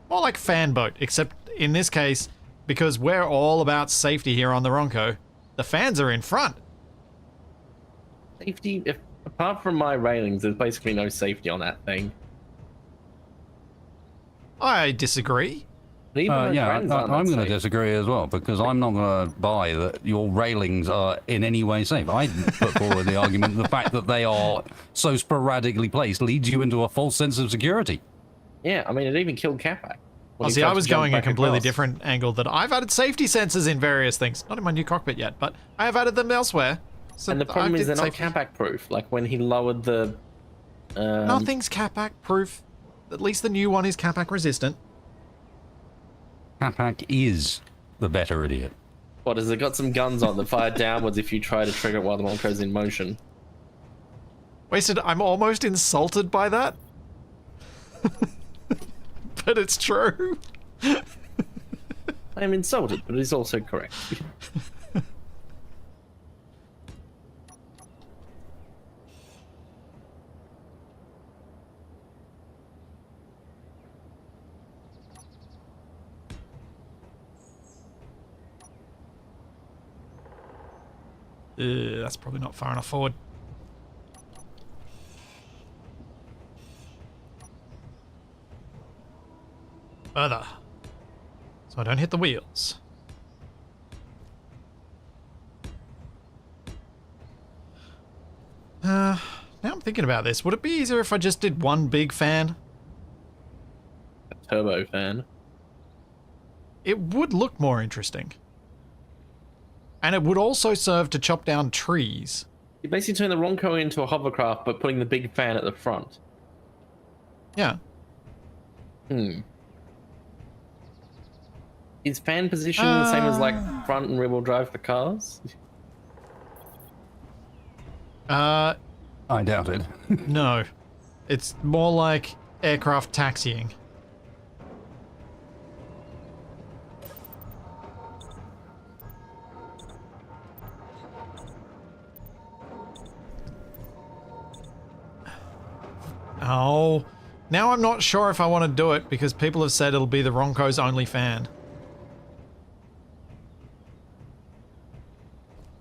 More like fan boat, except in this case, because we're all about safety here on the Ronco, the fans are in front. Safety, apart from my railings, there's basically no safety on that thing. I disagree. Yeah, I'm going to disagree as well, because I'm not going to buy that your railings are in any way safe. I put forward the argument the fact that they are so sporadically placed leads you into a false sense of security. Yeah, I mean, it even killed Capac. Oh, see, I was going a completely different angle that I've added safety sensors in various things. Not in my new cockpit yet, but I have added them elsewhere. So and the problem is they're not Capac proof. Like when he lowered the... Nothing's Capac proof. At least the new one is Capac resistant. Capac is the better idiot. What, has it got some guns on that fire downwards if you try to trigger it while the Ronco's in motion? Wasted, I'm almost insulted by that. But it's true. I am insulted, but it is also correct. That's probably not far enough forward. Further. So I don't hit the wheels. Now I'm thinking about this. Would it be easier if I just did one big fan? A turbo fan. It would look more interesting. And it would also serve to chop down trees. You basically turn the Ronco into a hovercraft, but putting the big fan at the front. Yeah. Is fan position the same as like front and rear wheel drive for cars? I doubt it. No. It's more like aircraft taxiing. Oh, now I'm not sure if I want to do it because people have said it'll be the Ronco's only fan.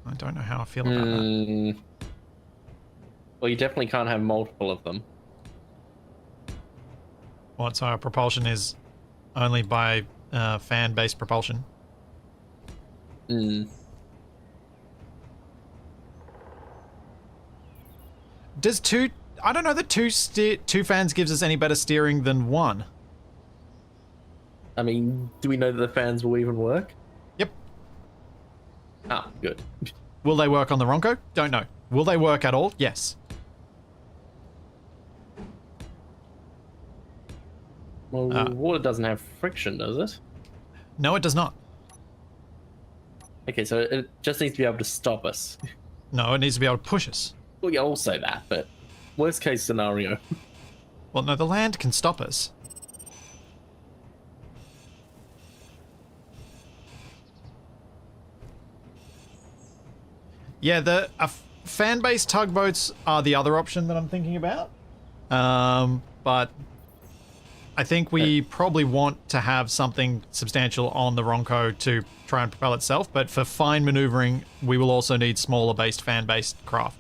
I don't know how I feel about that. Well, you definitely can't have multiple of them. What, so our propulsion is only by fan-based propulsion? Does two... I don't know that two fans gives us any better steering than one. I mean, do we know that the fans will even work? Yep. Ah, good. Will they work on the Ronco? Don't know. Will they work at all? Yes. Well, water doesn't have friction, does it? No, it does not. Okay, so it just needs to be able to stop us. No, it needs to be able to push us. Well, yeah, also that, but worst case scenario. Well, no, the land can stop us. Yeah, the fan-based tugboats are the other option that I'm thinking about. But I think we probably want to have something substantial on the Ronco to try and propel itself. But for fine maneuvering, we will also need smaller fan-based craft.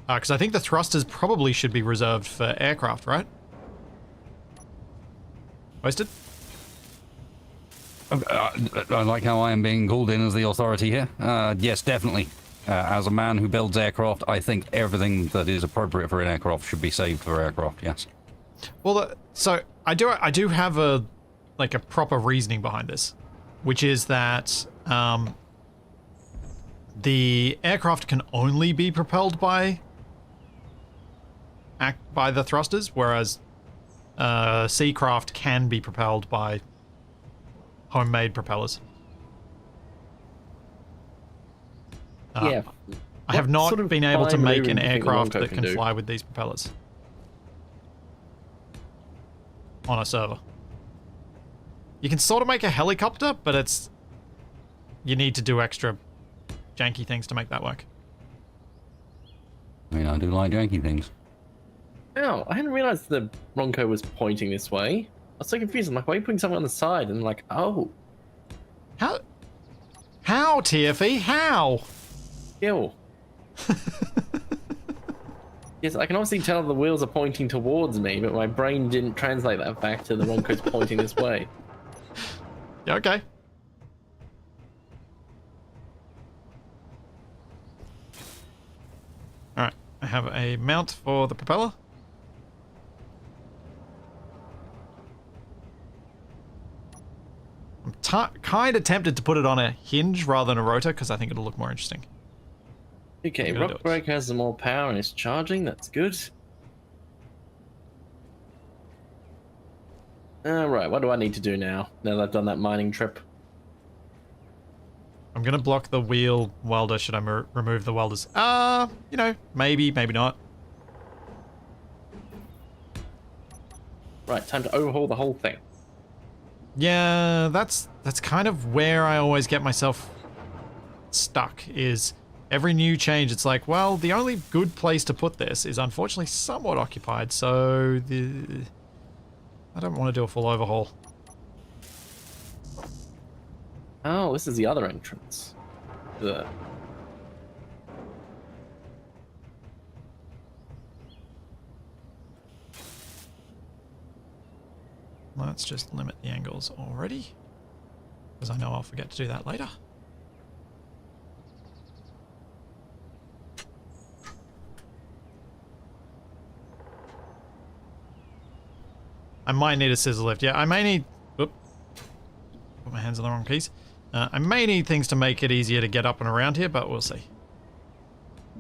Because I think the thrusters probably should be reserved for aircraft, right? Wasted? I like how I am being called in as the authority here. Yes, definitely. As a man who builds aircraft, I think everything that is appropriate for an aircraft should be saved for aircraft, yes. Well, so I do have a proper reasoning behind this, which is that the aircraft can only be propelled by the thrusters, whereas Seacraft can be propelled by homemade propellers. Yeah. I have not been able to make an aircraft that can fly with these propellers. on a server. You can sort of make a helicopter, but you need to do extra janky things to make that work. I mean, I do like janky things. Oh, I hadn't realized the Ronco was pointing this way. I was so confused. I'm like, why are you putting something on the side? And like, oh, How, TFE? How? skill. Yes, I can obviously tell the wheels are pointing towards me, but my brain didn't translate that back to the Ronco's pointing this way. Yeah, okay. Alright, I have a mount for the propeller. I'm kind of tempted to put it on a hinge rather than a rotor because I think it'll look more interesting. Okay, I'm gonna do Rock it. Brake has some more power and it's charging. That's good. Alright, what do I need to do now that I've done that mining trip? I'm going to block the wheel welder. Should I remove the welders? You know, maybe, maybe not. Right, time to overhaul the whole thing. Yeah, that's kind of where I always get myself stuck, is every new change, it's like, well, the only good place to put this is unfortunately somewhat occupied, so I don't want to do a full overhaul. Oh, this is the other entrance. Ugh. Let's just limit the angles already, because I know I'll forget to do that later. I might need a scissor lift. Yeah, I may need... Oop. Put my hands on the wrong keys. I may need things to make it easier to get up and around here, but we'll see.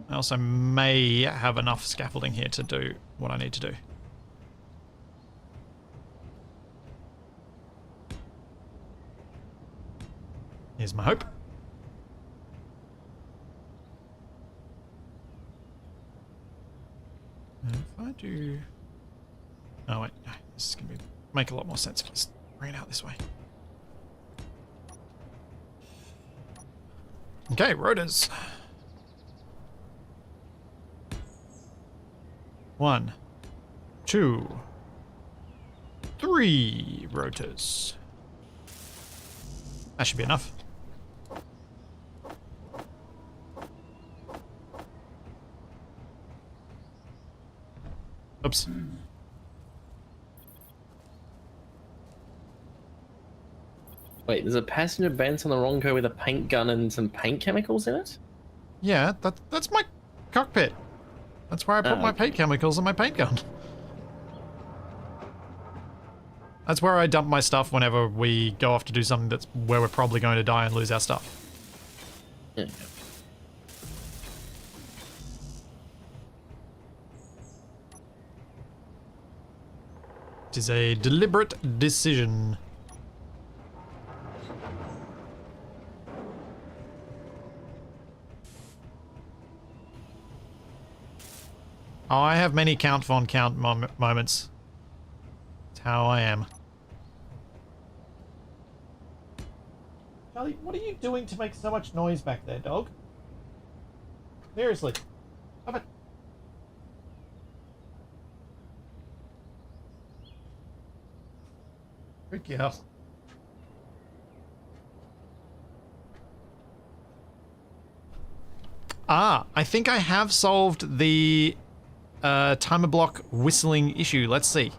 I also may have enough scaffolding here to do what I need to do. Here's my hope. If I do... Oh wait, no, this is going to make a lot more sense if I just bring it out this way. Okay, rotors. 1, 2, 3 rotors. That should be enough. Oops. Wait, there's a passenger bench on the Ronco with a paint gun and some paint chemicals in it? Yeah, that's my cockpit. That's where I put my paint chemicals and my paint gun. That's where I dump my stuff whenever we go off to do something that's where we're probably going to die and lose our stuff. Yeah. It is a deliberate decision. Oh, I have many Count Von Count moments. It's how I am. Charlie, what are you doing to make so much noise back there, dog? Seriously. Stop it. Good girl. Ah, I think I have solved the timer block whistling issue. Let's see.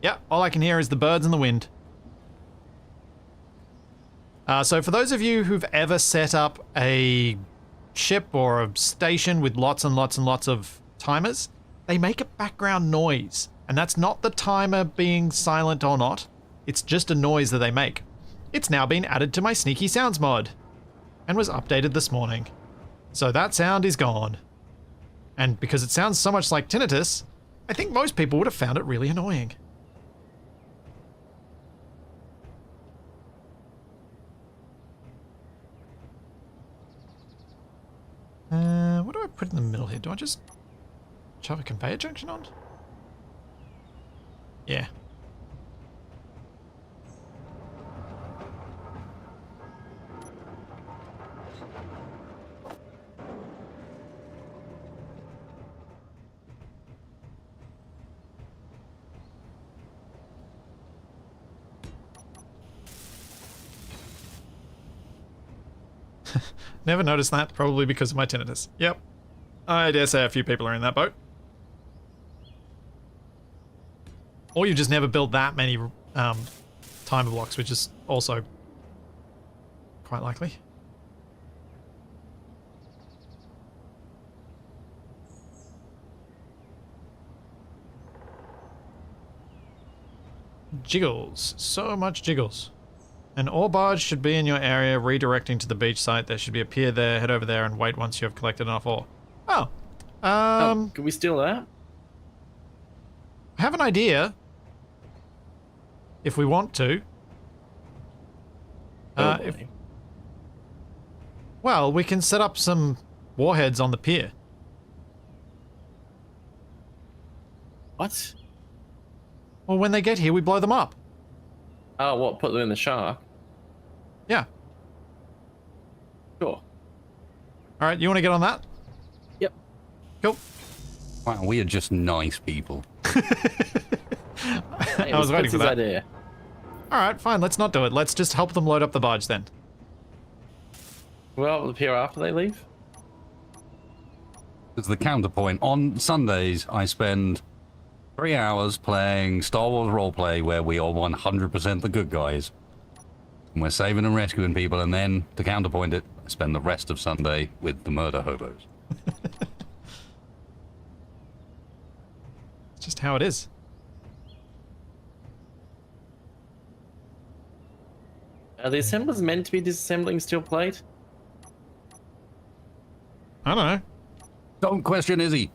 Yeah, all I can hear is the birds and the wind. So for those of you who've ever set up a ship or a station with lots and lots and lots of timers, they make a background noise. And that's not the timer being silent or not. It's just a noise that they make. It's now been added to my Sneaky Sounds mod and was updated this morning. So that sound is gone. And because it sounds so much like tinnitus, I think most people would have found it really annoying. What do I put in the middle here? Do I just... Shove a conveyor junction on? Yeah. Never noticed that, probably because of my tinnitus. Yep. I dare say a few people are in that boat. Or you just never built that many timer blocks, which is also quite likely. Jiggles. So much jiggles. An ore barge should be in your area redirecting to the beach site. There should be a pier there. Head over there and wait once you have collected enough ore. Oh. Can we steal that? I have an idea. If we want to. Oh, Well, we can set up some warheads on the pier. what? Well, when they get here, we blow them up. Oh, what? Put them in the shark? Yeah. Sure. Alright, you want to get on that? Yep. Cool. Wow, we are just nice people. Hey, I was waiting for that. Idea. Alright, fine, let's not do it. Let's just help them load up the barge then. Well, the pier after they leave. It's the counterpoint. On Sundays, I spend 3 hours playing Star Wars roleplay where we are 100% the good guys. And we're saving and rescuing people, and then, to counterpoint it, I spend the rest of Sunday with the murder hobos. It's just how it is. Are the assemblers meant to be disassembling steel plate? I don't know. Don't question Izzy.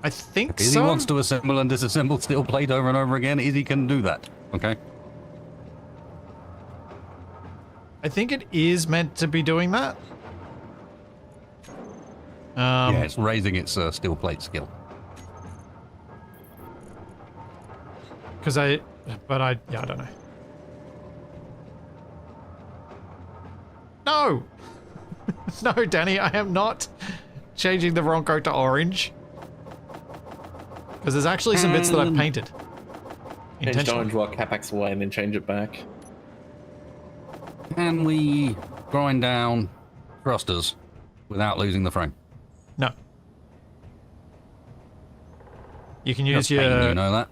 I think Izzy so. wants to assemble and disassemble steel plate over and over again. Izzy can do that. Okay? I think it is meant to be doing that. Yeah, it's raising its steel plate skill. Because yeah, I don't know. No! No, Danny, I am not changing the Ronco to orange. Because there's actually some bits that I've painted. Change Intentionally. orange while Capac's away and then change it back. Can we grind down thrusters without losing the frame? No. You can That's use your... pain, you know that?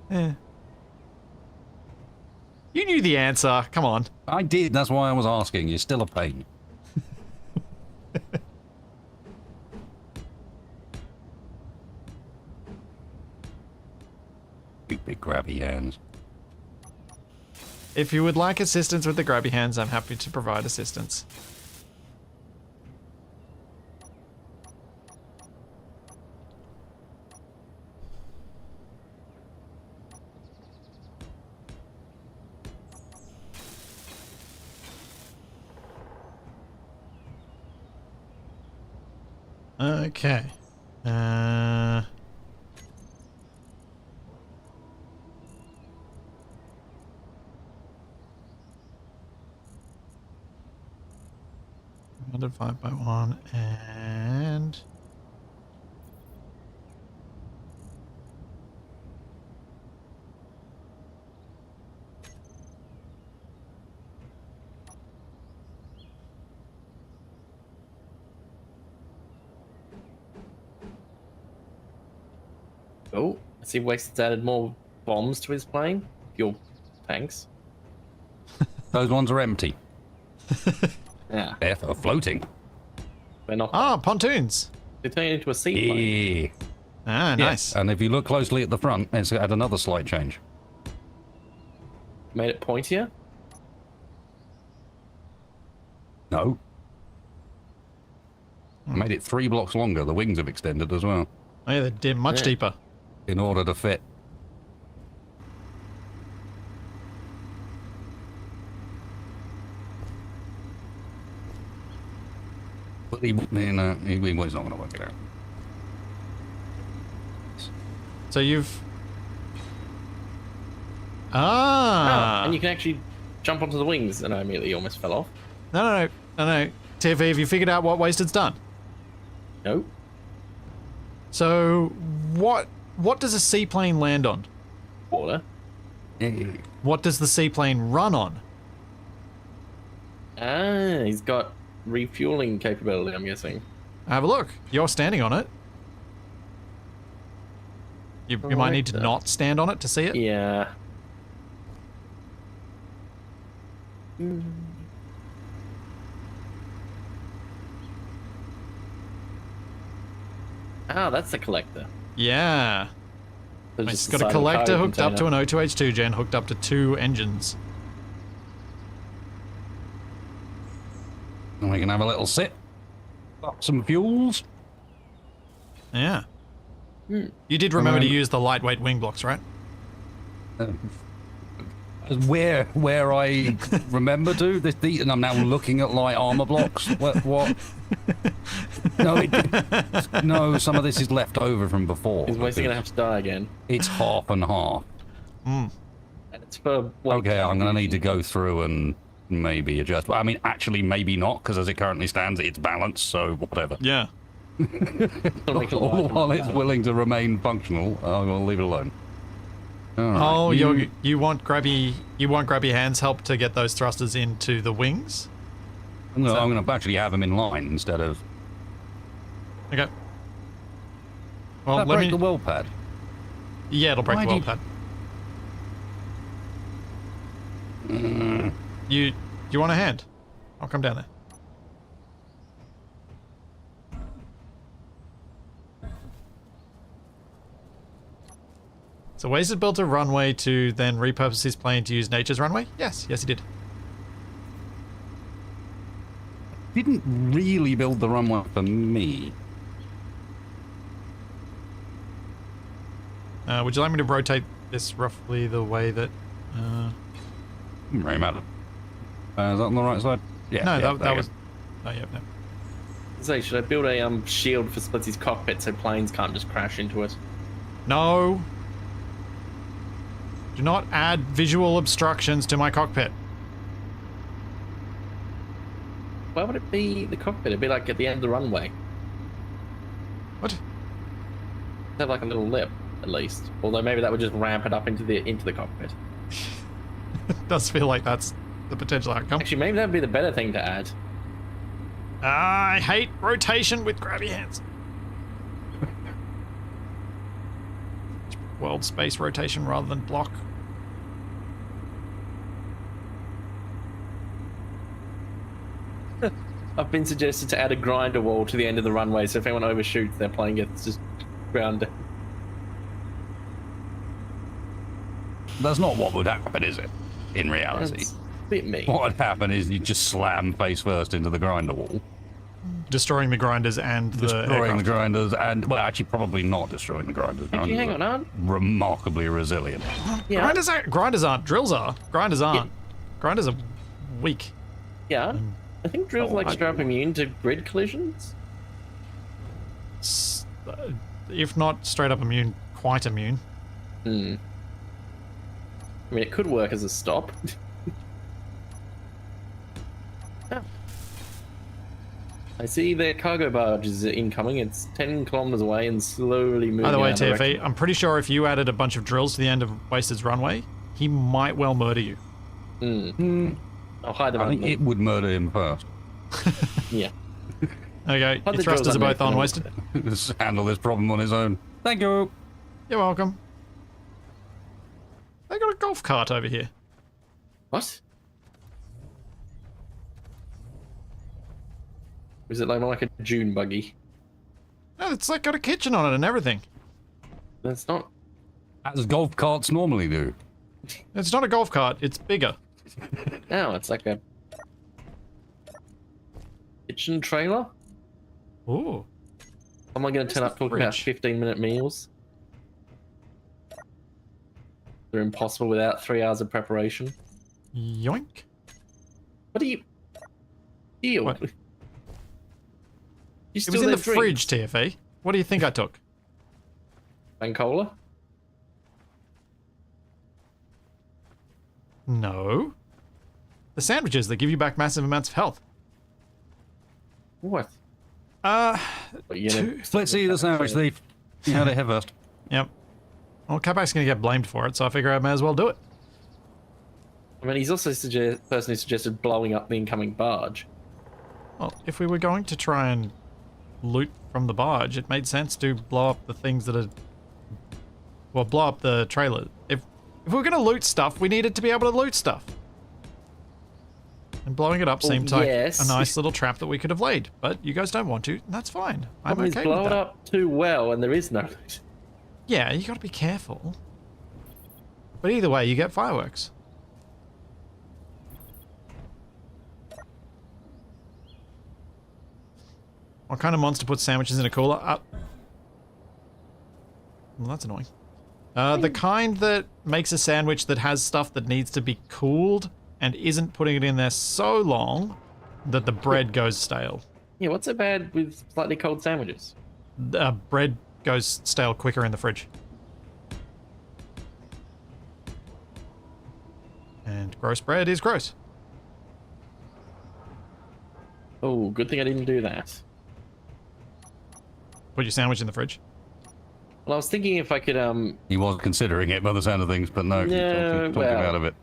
Yeah. You knew the answer. Come on. I did, that's why I was asking. You're still a pain. You big grabby hands. If you would like assistance with the grabby hands, I'm happy to provide assistance. Okay. Another 5x1 and... Oh, I see Wex's added more bombs to his plane. Fuel tanks. Those ones are empty. Yeah. They're floating. They're not. Ah, pontoons. They turn into a seaplane. Yeah. Ah, nice. And if you look closely at the front, it's had another slight change. Made it pointier. No. Made it 3 blocks longer. The wings have extended as well. Oh, yeah, they're much Yeah. deeper. In order to fit But he's not going to work it out. So you've... Oh, Ah! and you can actually jump onto the wings, and I immediately almost fell off. No. TFE, have you figured out what Wasted's done? No. So, what does a seaplane land on? Water. What does the seaplane run on? Ah, he's got refueling capability, I'm guessing. Have a look. You're standing on it. You might need to not stand on it to see it. Yeah. Ah, that's the collector. Yeah. So It's just got a inside collector cargo hooked up to container. an O2H2 gen, hooked up to 2 engines. And we can have a little sit. Got some fuels. Yeah. You did remember to use the lightweight wing blocks, right? Where I remember to, and I'm now looking at light armor blocks. What? No, some of this is left over from before. He's mostly gonna have to die again. It's half and half. And it's for Okay, I'm gonna need to go through and maybe adjust. I mean, actually, maybe not, because as it currently stands, it's balanced. So whatever. Yeah. While it's willing to remain functional, I will leave it alone. All right, Oh, you want grabby hands help to get those thrusters into the wings? I'm gonna actually have them in line instead of. Okay. Well, That let break me. the wheel pad. Yeah, it'll break Why the do wheel pad. You want a hand? I'll come down there. So Wasted built a runway to then repurpose his plane to use nature's runway? Yes, he did. Didn't really build the runway for me. Would you like me to rotate this roughly the way that... Doesn't really matter. Is that on the right side? Yeah. no, yeah, that was... Oh, yeah, no. So should I build a shield for Splitsy's cockpit so planes can't just crash into it? No! Do not add visual obstructions to my cockpit. Why would it be the cockpit? It'd be like at the end of the runway. What? It'd have like a little lip, at least. Although maybe that would just ramp it up into the cockpit. It does feel like that's the potential outcome. Actually, maybe that would be the better thing to add. I hate rotation with grabby hands. World space rotation rather than block. I've been suggested to add a grinder wall to the end of the runway, so if anyone overshoots, their plane gets just grounded. That's not what would happen, is it? In reality. That's a bit mean. What would happen is you just slam face first into the grinder wall. Destroying the grinders and the Destroying the aircraft. grinders and, well, actually probably not destroying the grinders. Actually, hang on, aren't? Remarkably resilient. Yeah. Grinders aren't. Drills are. Grinders aren't. Yeah. Grinders are weak. Yeah. I think drills like straight up immune to grid collisions. If not straight up immune, quite immune. I mean, it could work as a stop. Oh. I see their cargo barge is incoming. It's 10 kilometers away and slowly moving. By the way, in our TFE, direction. I'm pretty sure if you added a bunch of drills to the end of Wasted's runway, he might well murder you. I'll hide them. I think it would murder him first. Yeah. Okay, Hide your the thrusters drills are both on underneath Wasted. Just handle this problem on his own. Thank you. You're welcome. They got a golf cart over here. What? Is it like a June buggy? No, it's like got a kitchen on it and everything. That's not. As golf carts normally do. It's not a golf cart, it's bigger. No, it's like a kitchen trailer. Ooh. Someone going to turn up talking about fridge? 15-minute meals. They're impossible without 3 hours of preparation. Yoink. What do you... Ew. What? You It still was in the there drinks? fridge, TFE. What do you think I took? Bancola? No. The sandwiches that give you back massive amounts of health. What? Uh, What, you gonna- Let's see the sandwich thief. You had it here first. yep. Well, Capac's gonna get blamed for it, so I figure I may as well do it. I mean, he's also the person who suggested blowing up the incoming barge. Well, if we were going to try and loot from the barge, it made sense to blow up the things that are... Well, blow up the trailer. If we were gonna loot stuff, we needed to be able to loot stuff. And blowing it up Well, seemed like yes. a nice little trap that we could have laid. But you guys don't want to, and that's fine. I'm He's okay with blow it that. up too well, and there is no loot. Yeah, you gotta be careful. But either way, you get fireworks. What kind of monster puts sandwiches in a cooler? Well, that's annoying. The kind that makes a sandwich that has stuff that needs to be cooled and isn't putting it in there so long that the bread goes stale. Yeah, what's so bad with slightly cold sandwiches? Bread goes stale quicker in the fridge. And gross bread is gross. Oh, good thing I didn't do that. Put your sandwich in the fridge. Well, I was thinking if I could, He was considering it by the sound of things, but no, No, talked him well. out of it.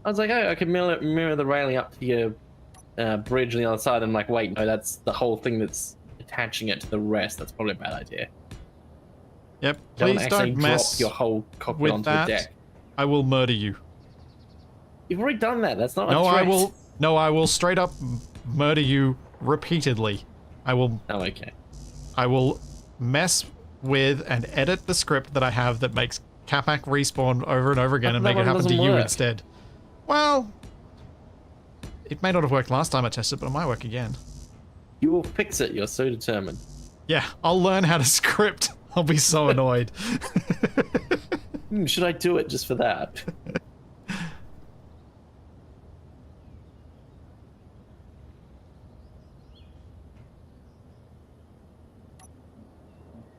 I was like, oh, I could mirror the railing up to your bridge on the other side, and like, wait, no, that's the whole thing that's attaching it to the rest. That's probably a bad idea. Yep, Don't please actually don't mess drop your whole cockpit with onto that. the deck. I will murder you. You've already done that. That's not No, a threat. I will. No, I will straight up murder you repeatedly. I will. Oh, okay. I will mess with and edit the script that I have that makes Capac respawn over and over again and That make it one happen to doesn't you work. instead. Well, it may not have worked last time I tested, but it might work again. You will fix it. You're so determined. Yeah, I'll learn how to script. I'll be so annoyed. Should I do it just for that?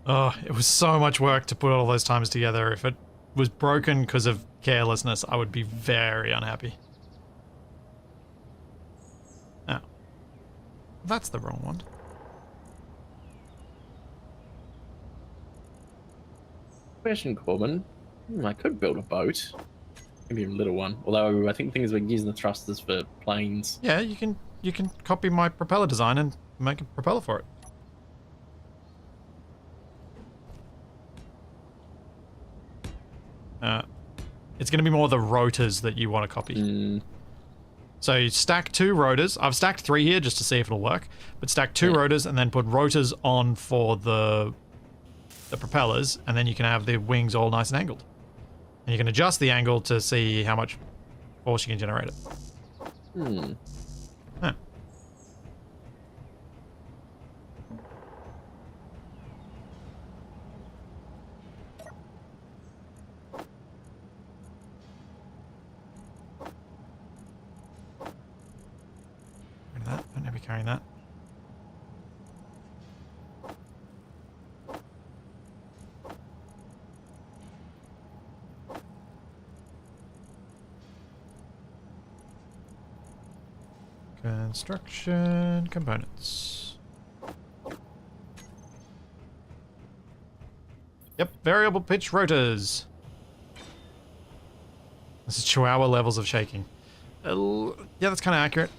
Oh, it was so much work to put all those times together. If it was broken because of carelessness, I would be very unhappy. Oh. That's the wrong one. Question, Corbin. I could build a boat. Maybe a little one. Although I think things we're using the thrusters for planes. Yeah, you can copy my propeller design and make a propeller for it. It's going to be more the rotors that you want to copy. So you stack 2 rotors. I've stacked 3 here just to see if it'll work. But stack 2 rotors and then put rotors on for the propellers, and then you can have the wings all nice and angled. And you can adjust the angle to see how much force you can generate it. Huh. Rid of that. Don't ever be carrying that. Construction components. Yep, variable pitch rotors. This is Chihuahua levels of shaking. Yeah, that's kind of accurate.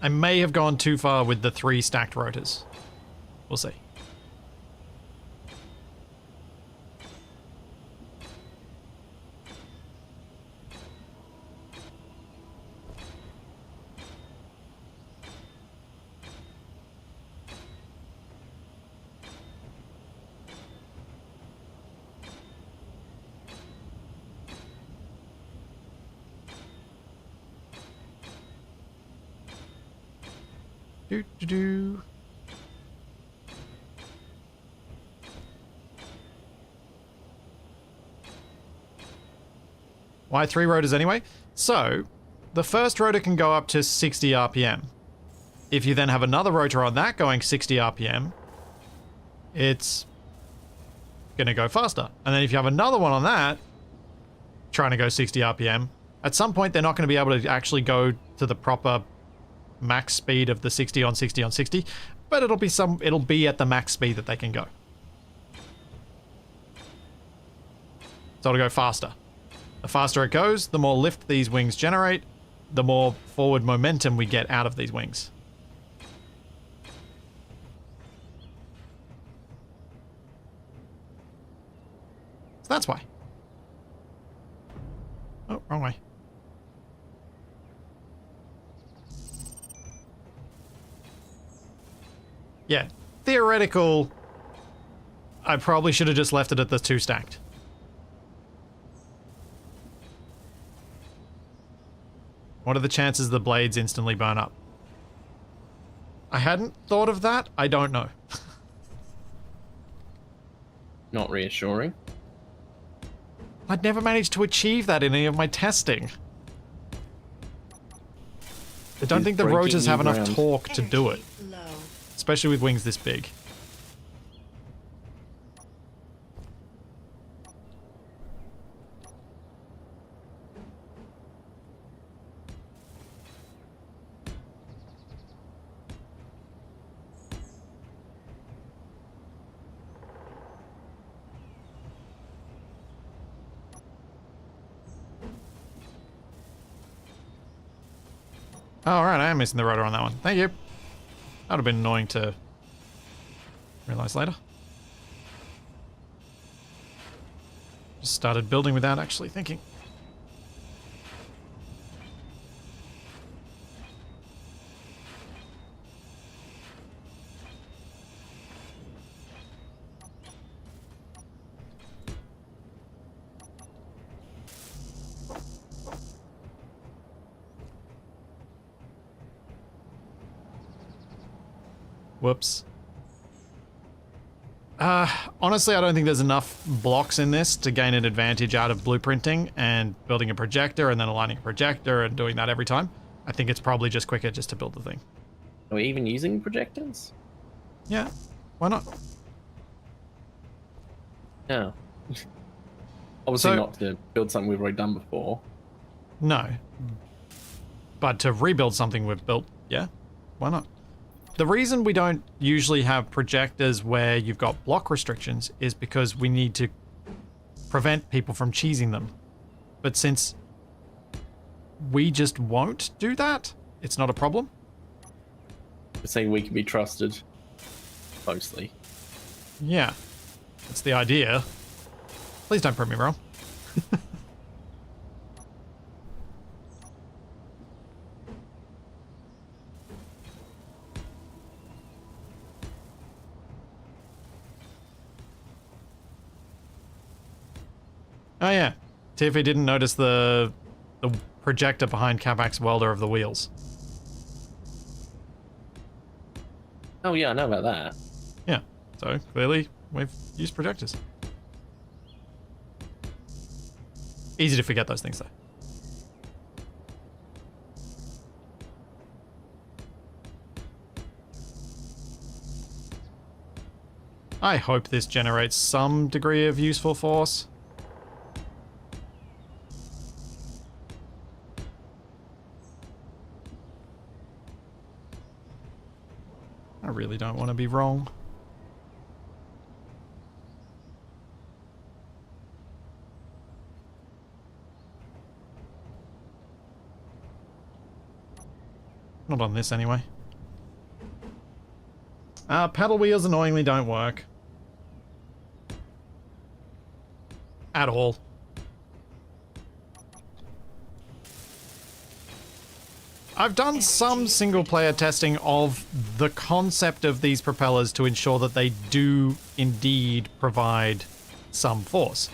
I may have gone too far with the 3 stacked rotors. We'll see. Do. Why 3 rotors anyway? So, the first rotor can go up to 60 RPM. if you then have another rotor on that going 60 RPM, it's going to go faster. And then if you have another one on that trying to go 60 RPM, at some point they're not going to be able to actually go to the proper max speed of the 60 on 60 on 60, but it'll be at the max speed that they can go. So it'll go faster. The faster it goes, the more lift these wings generate, the more forward momentum we get out of these wings. So that's why. Oh, wrong way. Yeah, theoretical. I probably should have just left it at the 2 stacked. What are the chances the blades instantly burn up? I hadn't thought of that. I don't know. Not reassuring. I'd never managed to achieve that in any of my testing. I don't think the rotors have enough torque to do it. Especially with wings this big. Oh, alright, I am missing the rotor on that one. Thank you. That would have been annoying to realize later. Just started building without actually thinking. Whoops. Honestly, I don't think there's enough blocks in this to gain an advantage out of blueprinting and building a projector and then aligning a projector and doing that every time. I think it's probably just quicker just to build the thing. Are we even using projectors? Yeah, why not? No. Obviously So- not to build something we've already done before. No. But to rebuild something we've built, yeah, why not? The reason we don't usually have projectors where you've got block restrictions is because we need to prevent people from cheesing them. But since we just won't do that, it's not a problem. We're saying we can be trusted. Mostly. Yeah, that's the idea. Please don't prove me wrong. Oh yeah, Tiffy didn't notice the projector behind Capac's welder of the wheels. Oh yeah, I know about that. Yeah, so clearly we've used projectors. Easy to forget those things though. I hope this generates some degree of useful force. I really don't want to be wrong. Not on this anyway. Paddle wheels annoyingly don't work. At all. I've done some single-player testing of the concept of these propellers to ensure that they do indeed provide some force.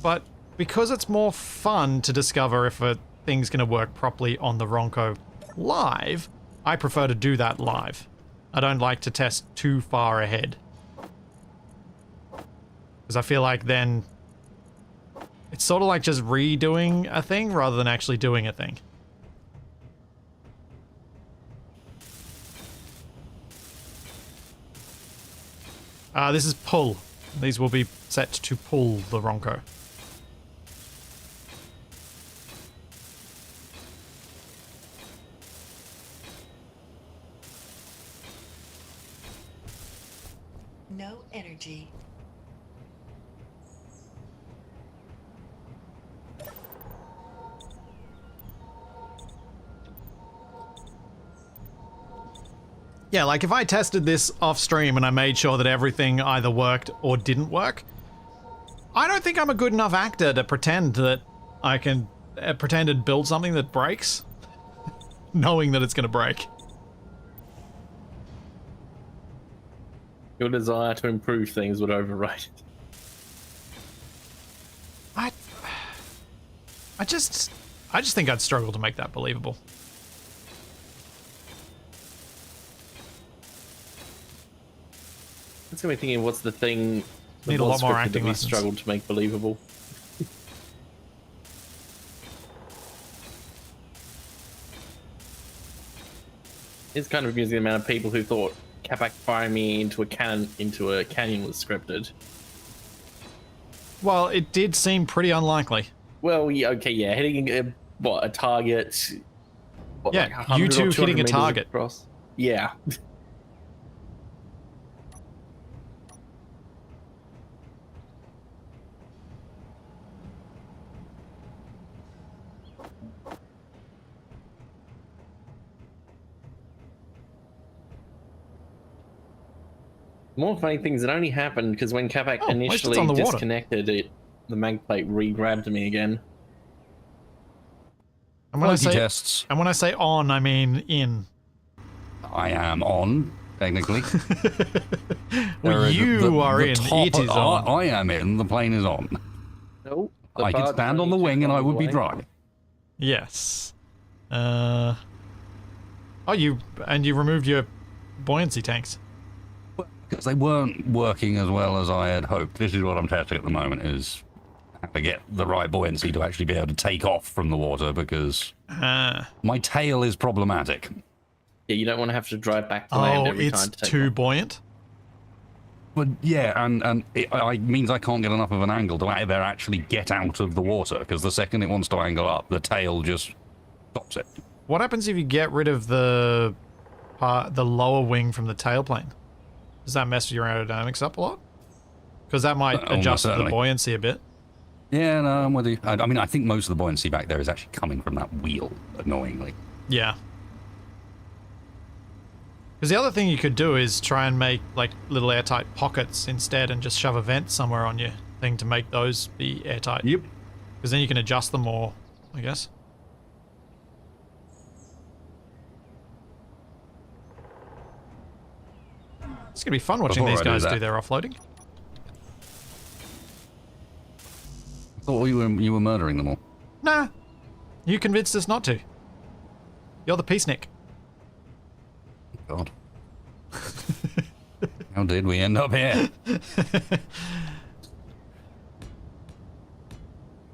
But because it's more fun to discover if a thing's going to work properly on the Ronco live, I prefer to do that live. I don't like to test too far ahead. Because I feel like then it's sort of like just redoing a thing rather than actually doing a thing. This is pull. These will be set to pull the Ronco. No energy. Yeah, like if I tested this off stream and I made sure that everything either worked or didn't work, I don't think I'm a good enough actor to pretend that I can pretend and build something that breaks, knowing that it's going to break. Your desire to improve things would override it. I just think I'd struggle to make that believable. It's got me thinking, what's the thing that Need a was lot more scripted acting that we lessons. struggled to make believable? It's kind of amusing the amount of people who thought Capac firing me into a canyon was scripted. Well, it did seem pretty unlikely. Well, yeah, okay, yeah, hitting a target. What, Yeah, like 100 you or two 200 hitting a meters target. across? Yeah. More funny things that only happened because when Capac Oh, at least it's initially on the water. disconnected it, the mag plate re-grabbed me again. And when I Quality say tests. and when I say on, I mean in. I am on, technically. Well, There is you are the in. top- It is on. I am in. The plane is on. No, I could stand on the wing and I would be dry. Yes. Oh, you removed your buoyancy tanks. Because they weren't working as well as I had hoped. This is what I'm testing at the moment, is how to get the right buoyancy to actually be able to take off from the water, because my tail is problematic. Yeah, you don't want to have to drive back to land Oh, every it's time to take too off. buoyant. But yeah, and it means I can't get enough of an angle to ever actually get out of the water, because the second it wants to angle up, the tail just stops it. What happens if you get rid of the lower wing from the tailplane? Does that mess your aerodynamics up a lot? Because that might Almost adjust the certainly. buoyancy a bit. Yeah, no, I'm with you. I mean, I think most of the buoyancy back there is actually coming from that wheel, annoyingly. Yeah. Because the other thing you could do is try and make like little airtight pockets instead and just shove a vent somewhere on your thing to make those be airtight. Yep. Because then you can adjust them more, I guess. It's going to be fun watching Before these I do guys that- do their offloading. I thought you were murdering them all. Nah. You convinced us not to. You're the peacenik. God. How did we end up here?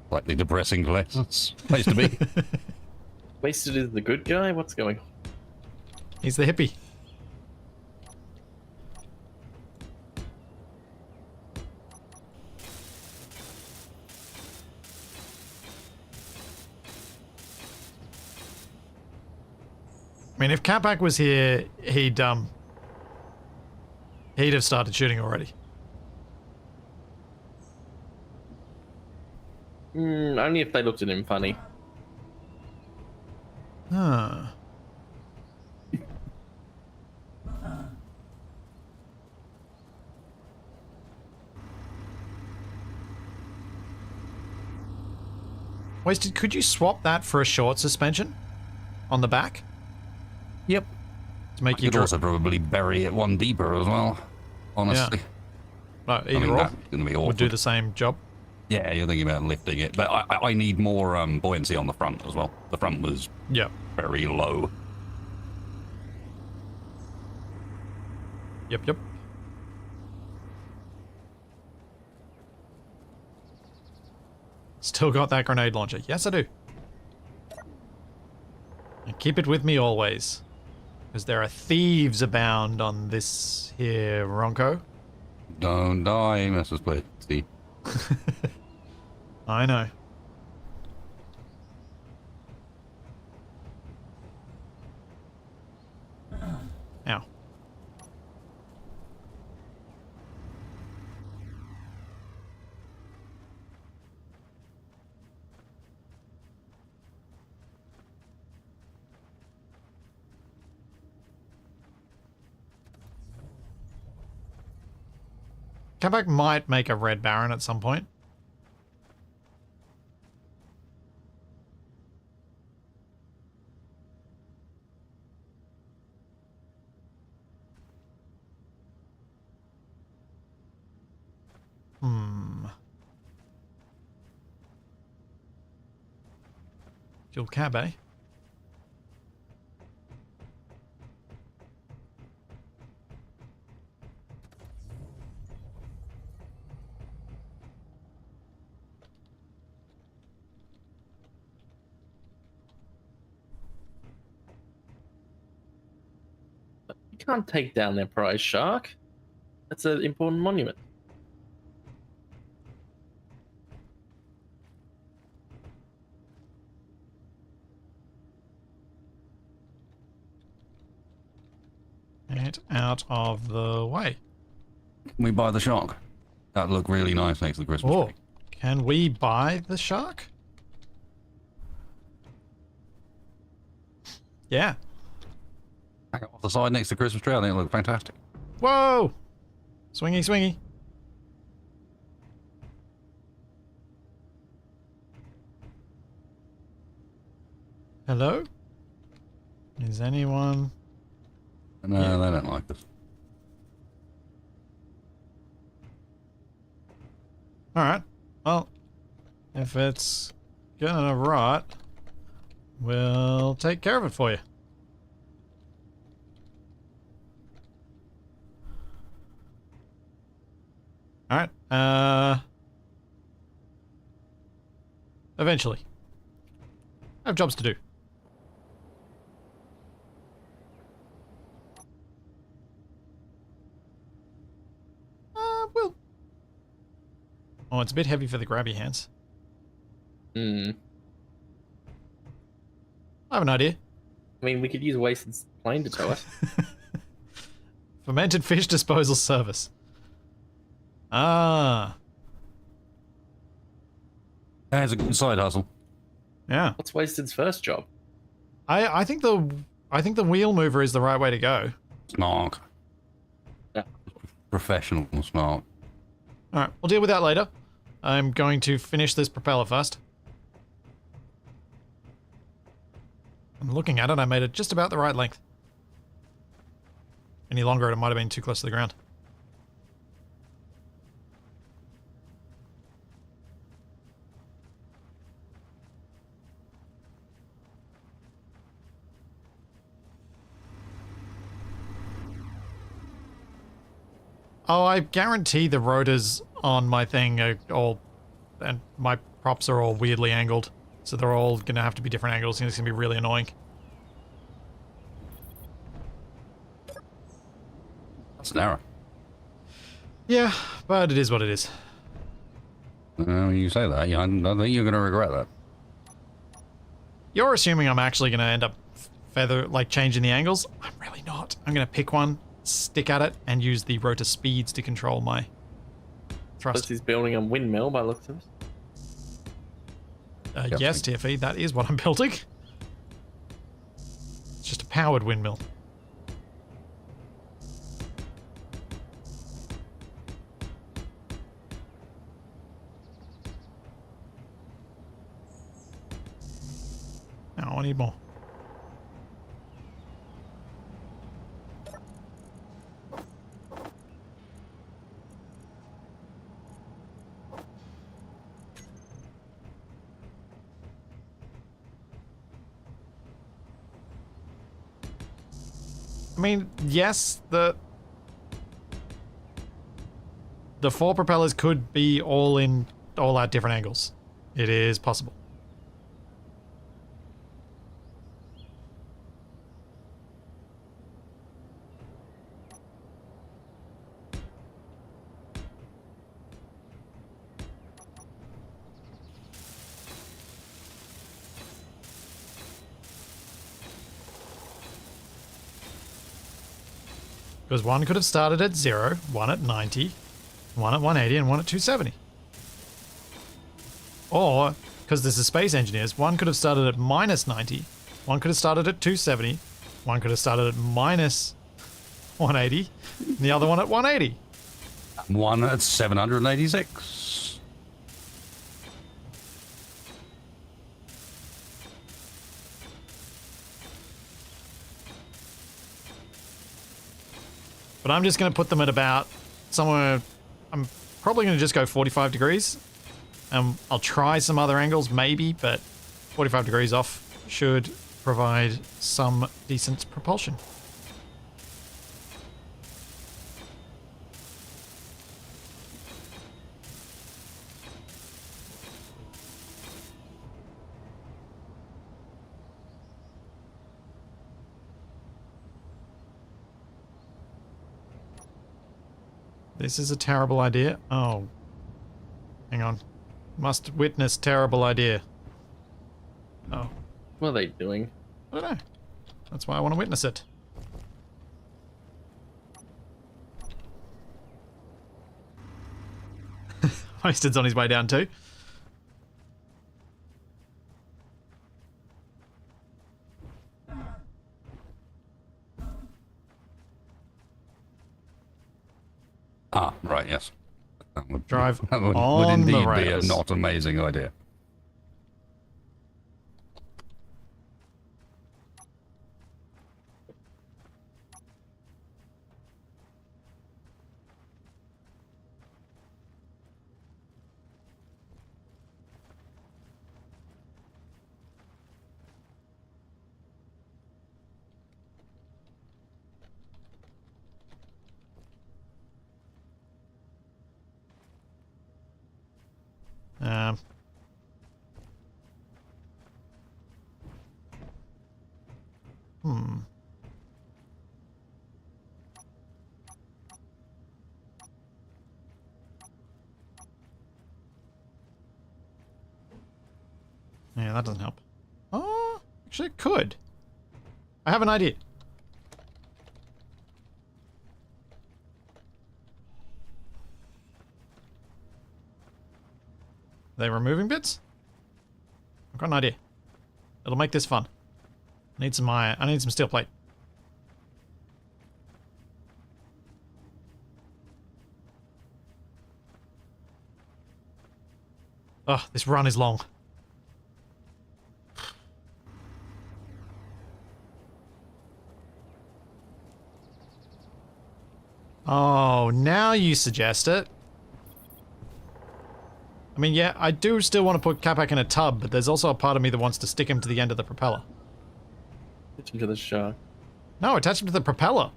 Slightly depressing place to be. Wasted is the good guy? What's going on? He's the hippie. I mean, if Capac was here, he'd have started shooting already. Only if they looked at him funny. Huh. Wasted, could you swap that for a short suspension on the back Yep. to make I you could also probably bury it one deeper as well, honestly. No, I either mean, or that's going to be awkward. would do the same job. Yeah, you're thinking about lifting it. But I need more buoyancy on the front as well. The front was Yeah. very low. Yep, yep. Still got that grenade launcher. Yes, I do. And keep it with me always. Because there are thieves abound on this here Ronco. Don't die, Mrs. Blitzy. I know. Ow. Capac might make a red baron at some point. Fuel cab, eh? You can't take down their prize shark. That's an important monument. Get out of the way. Can we buy the shark? That'd look really nice next to the Christmas Oh, tree. can we buy the shark? Yeah. Hang it off the side next to the Christmas tree. I think it'll look fantastic. Whoa! Swingy, swingy. Hello? Is anyone... No, Yeah. they don't like us. Alright. Well, if it's gonna rot, we'll take care of it for you. Alright. Eventually. I have jobs to do. Well. Oh, it's a bit heavy for the grabby hands. Hmm. I have an idea. I mean, we could use wasted plane to tow it. Fermented fish disposal service. Ah. That's a good side hustle. Yeah. What's Wasted's first job? I think the wheel mover is the right way to go. Snark. Yeah. Professional snark. Alright, we'll deal with that later. I'm going to finish this propeller first. I'm looking at it, I made it just about the right length. Any longer, it might have been too close to the ground. Oh, I guarantee the rotors on my thing are all... and my props are all weirdly angled. So they're all going to have to be different angles, and it's going to be really annoying. That's an error. Yeah, but it is what it is. You say that, yeah, I think you're going to regret that. You're assuming I'm actually going to end up changing the angles. I'm really not. I'm going to pick one, stick at it, and use the rotor speeds to control my thrust. Plus he's building a windmill by the looks of it. Yep. Yes, TFE, that is what I'm building. It's just a powered windmill. Now I need more. I mean, yes, the 4 propellers could be all at different angles. It is possible. Because one could have started at 0, one at 90, one at 180, and one at 270. Or, because this is Space Engineers, one could have started at minus 90, one could have started at 270, one could have started at minus 180, and the other one at 180. One at 786. But I'm just going to put them at about somewhere. I'm probably going to just go 45 degrees. I'll try some other angles, maybe, but 45 degrees off should provide some decent propulsion. This is a terrible idea. Oh. Hang on. Must witness terrible idea. Oh. What are they doing? I don't know. That's why I want to witness it. Wasted's on his way down too. Ah, right, yes. That would, Drive that would on the indeed be a rails. not amazing idea. Um. Hmm. Yeah, that doesn't help. Oh, actually it could. I have an idea. Are they removing bits? I've got an idea. It'll make this fun. I need some iron. I need some steel plate. Oh, this run is long. Oh, now you suggest it. I mean, yeah, I do still want to put Capac in a tub, but there's also a part of me that wants to stick him to the end of the propeller. Attach him to the shark. No, attach him to the propeller.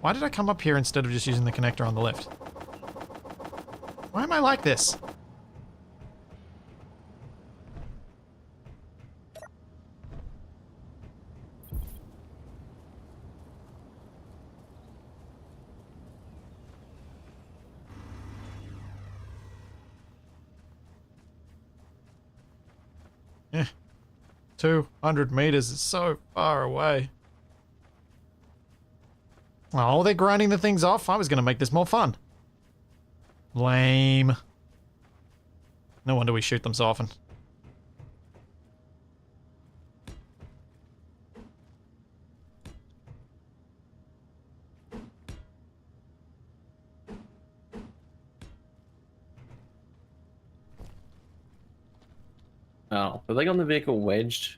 Why did I come up here instead of just using the connector on the lift? Why am I like this? Eh. 200 meters is so far away. Oh, they're grinding the things off? I was going to make this more fun. Lame. No wonder we shoot them so often. Oh, have they got the vehicle wedged?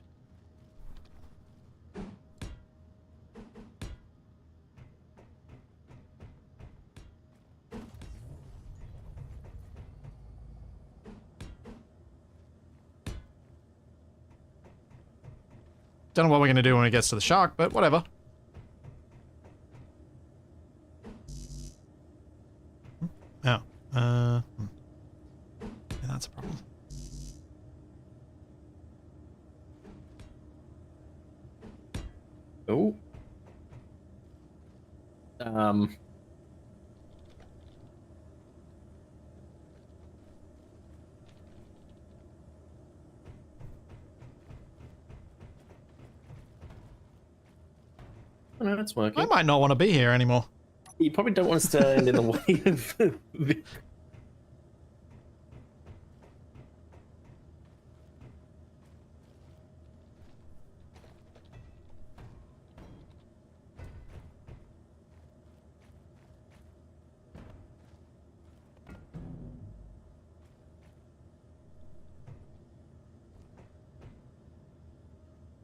Don't know what we're going to do when it gets to the shark, but whatever. Oh. Yeah, that's a problem. Oh. Oh, no, it's working. I might not want to be here anymore. You probably don't want to stand in the way of the...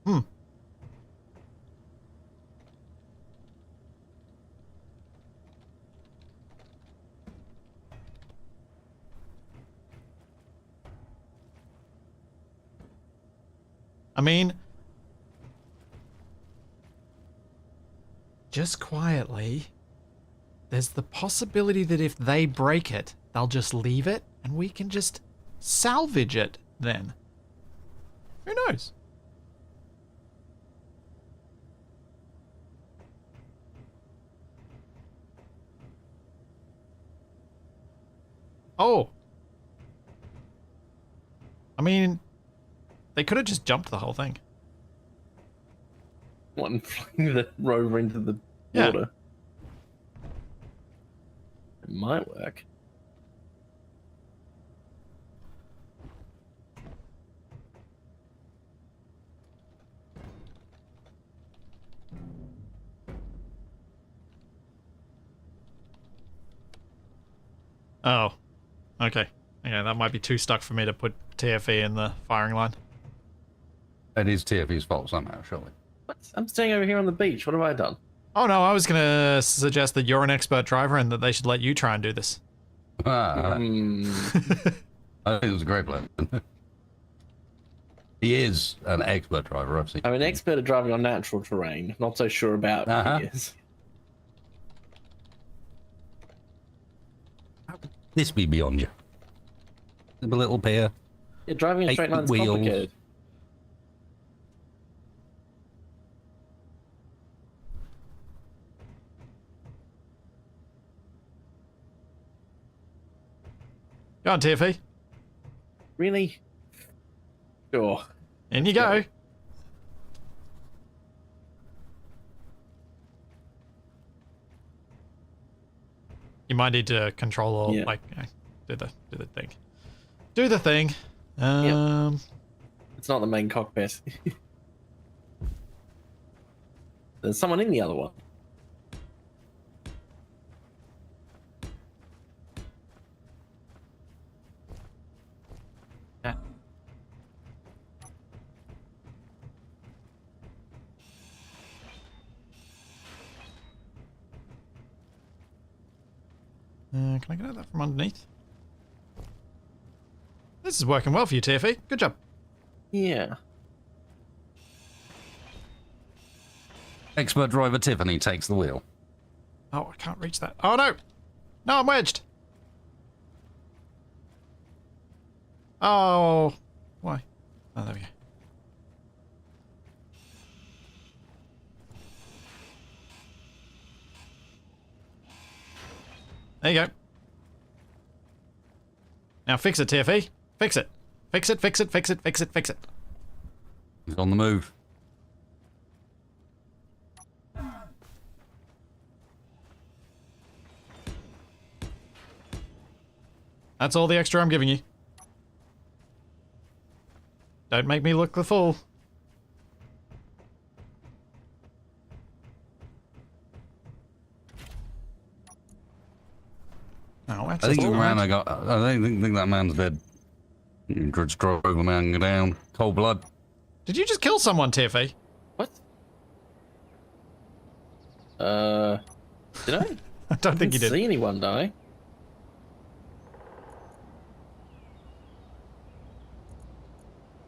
Hmm. I mean, just quietly, there's the possibility that if they break it, they'll just leave it and we can just salvage it then. Who knows? Oh. I mean, they could have just jumped the whole thing. One flying the rover into the Yeah. water. It might work. Oh. Okay. Yeah, that might be too stuck for me to put TFE in the firing line. It is TFE's fault somehow, surely. What? I'm staying over here on the beach. What have I done? Oh no, I was gonna suggest that you're an expert driver and that they should let you try and do this. Ah, Hmm. I think it was a great plan. He is an expert driver, I've seen. I'm an expert at driving on natural terrain. Not so sure about Uh-huh. piers. This be beyond you. The little pier. Yeah, driving in straight 8 lines is wheels. complicated. Go on, TFE. Really? Sure. In you go. You might need to control or Yeah. like do the thing. Do the thing. It's not the main cockpit. There's someone in the other one. Yeah. Can I get at that from underneath? This is working well for you, TFE. Good job. Yeah. Expert driver Tiffany takes the wheel. Oh, I can't reach that. Oh no! No, I'm wedged. Oh, why? Oh, there we go. There you go. Now fix it, TFE. Fix it. Fix it, fix it, fix it, fix it, fix it. He's on the move. That's all the extra I'm giving you. Don't make me look the fool. Oh, I think all right. I don't think that man's dead. You just drove the man down. Cold blood. Did you just kill someone, TFE? What? Did I? I don't think you Didn't did. see anyone die.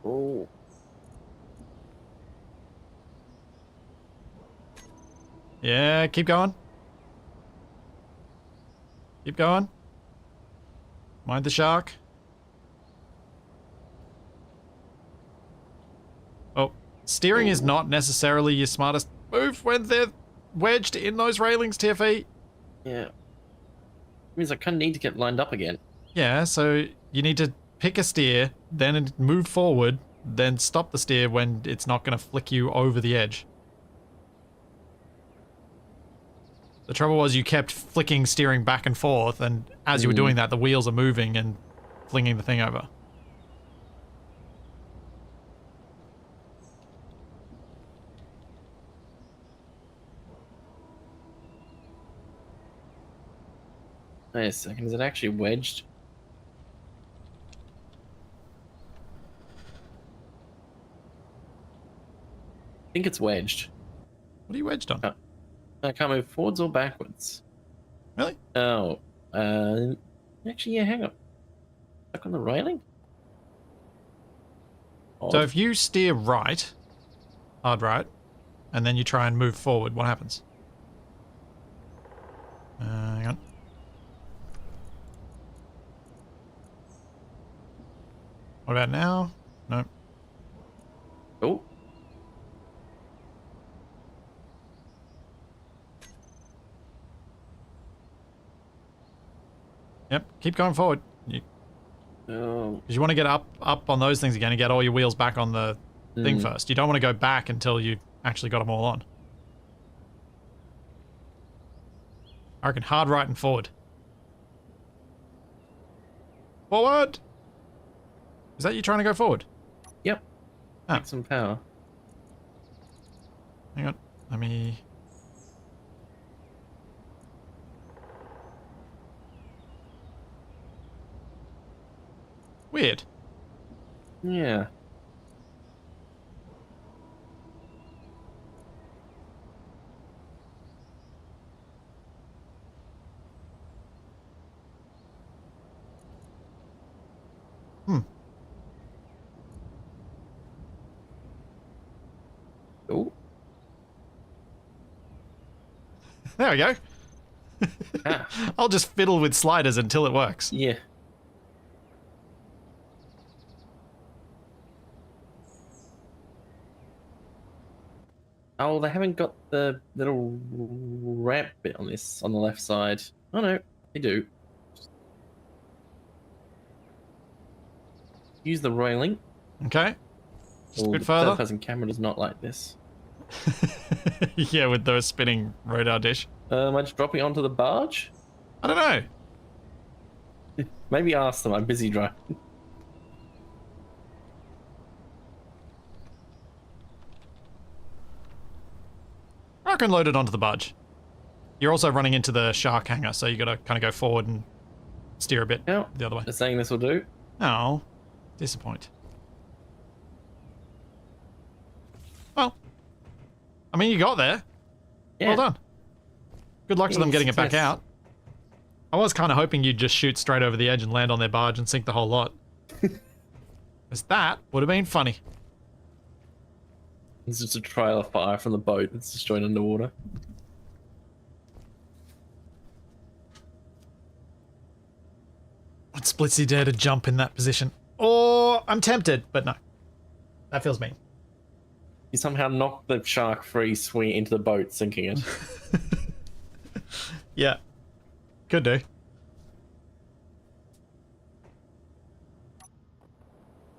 Oh. Yeah, keep going. Keep going. Mind the shark. Oh, steering is not necessarily your smartest move when they're wedged in those railings, TFE. Yeah. Means I kind of need to get lined up again. Yeah, so you need to pick a steer, then move forward, then stop the steer when it's not going to flick you over the edge. The trouble was you kept flicking steering back and forth, and as you were doing that, the wheels are moving and flinging the thing over. Wait a second, is it actually wedged? I think it's wedged. What are you wedged on? I can't move forwards or backwards. Really? Oh, actually, yeah, hang on. Stuck on the railing? Odd. So if you steer right, hard right, and then you try and move forward, what happens? Hang on. What about now? No. Oh. Yep, keep going forward. Oh. 'Cause you want to get up on those things again and get all your wheels back on the thing first. You don't want to go back until you actually got them all on. I reckon hard right and forward. Forward! Is that you trying to go forward? Yep. Ah. Take some power. Hang on. Let me... Weird. Yeah. Oh. There we go. Ah. I'll just fiddle with sliders until it works. Yeah. Oh, they haven't got the little ramp bit on this, on the left side. Oh no, they do. Use the railing. Okay. Just a Oh, bit the further. third-person camera does not like this. Yeah, with the spinning radar dish. Am I just dropping onto the barge? I don't know. Maybe ask them. I'm busy driving. I can load it onto the barge. You're also running into the shark hangar, so you gotta kind of go forward and steer a bit No, the other way. they're saying this will do. Oh, disappoint. Well, I mean, you got there. Yeah. Well done. Good luck to them Yes, getting it back yes. out. I was kind of hoping you'd just shoot straight over the edge and land on their barge and sink the whole lot. Because that would have been funny. It's just a trail of fire from the boat that's destroyed underwater. Would Splitsy dare to jump in that position? Or I'm tempted, but no. That feels mean. You somehow knock the shark free, swing it into the boat, sinking it. Yeah. Could do.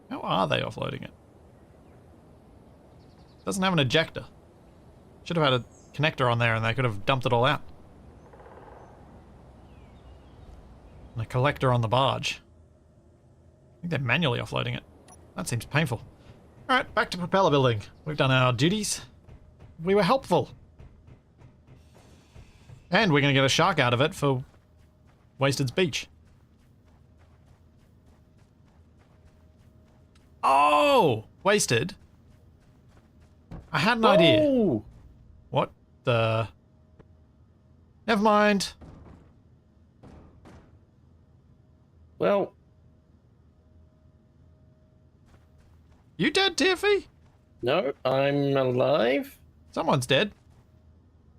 How are they offloading it? Doesn't have an ejector. Should have had a connector on there and they could have dumped it all out. And a collector on the barge. I think they're manually offloading it. That seems painful. Alright, back to propeller building. We've done our duties. We were helpful. And we're going to get a shark out of it for Wasted's Beach. Oh! Wasted. I had an idea. Oh! What the... Never mind. Well, You dead, Tiffy? no, I'm alive. Someone's dead.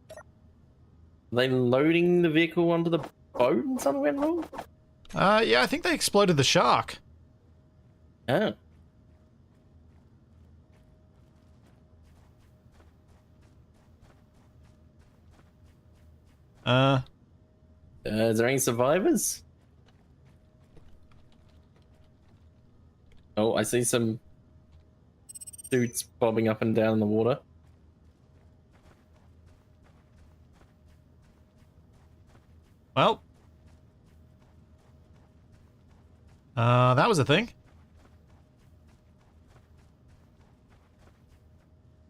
Are they loading the vehicle onto the boat and something went wrong? Yeah, I think they exploded the shark. Oh. Is there any survivors? Oh, I see some suits bobbing up and down in the water. That was a thing.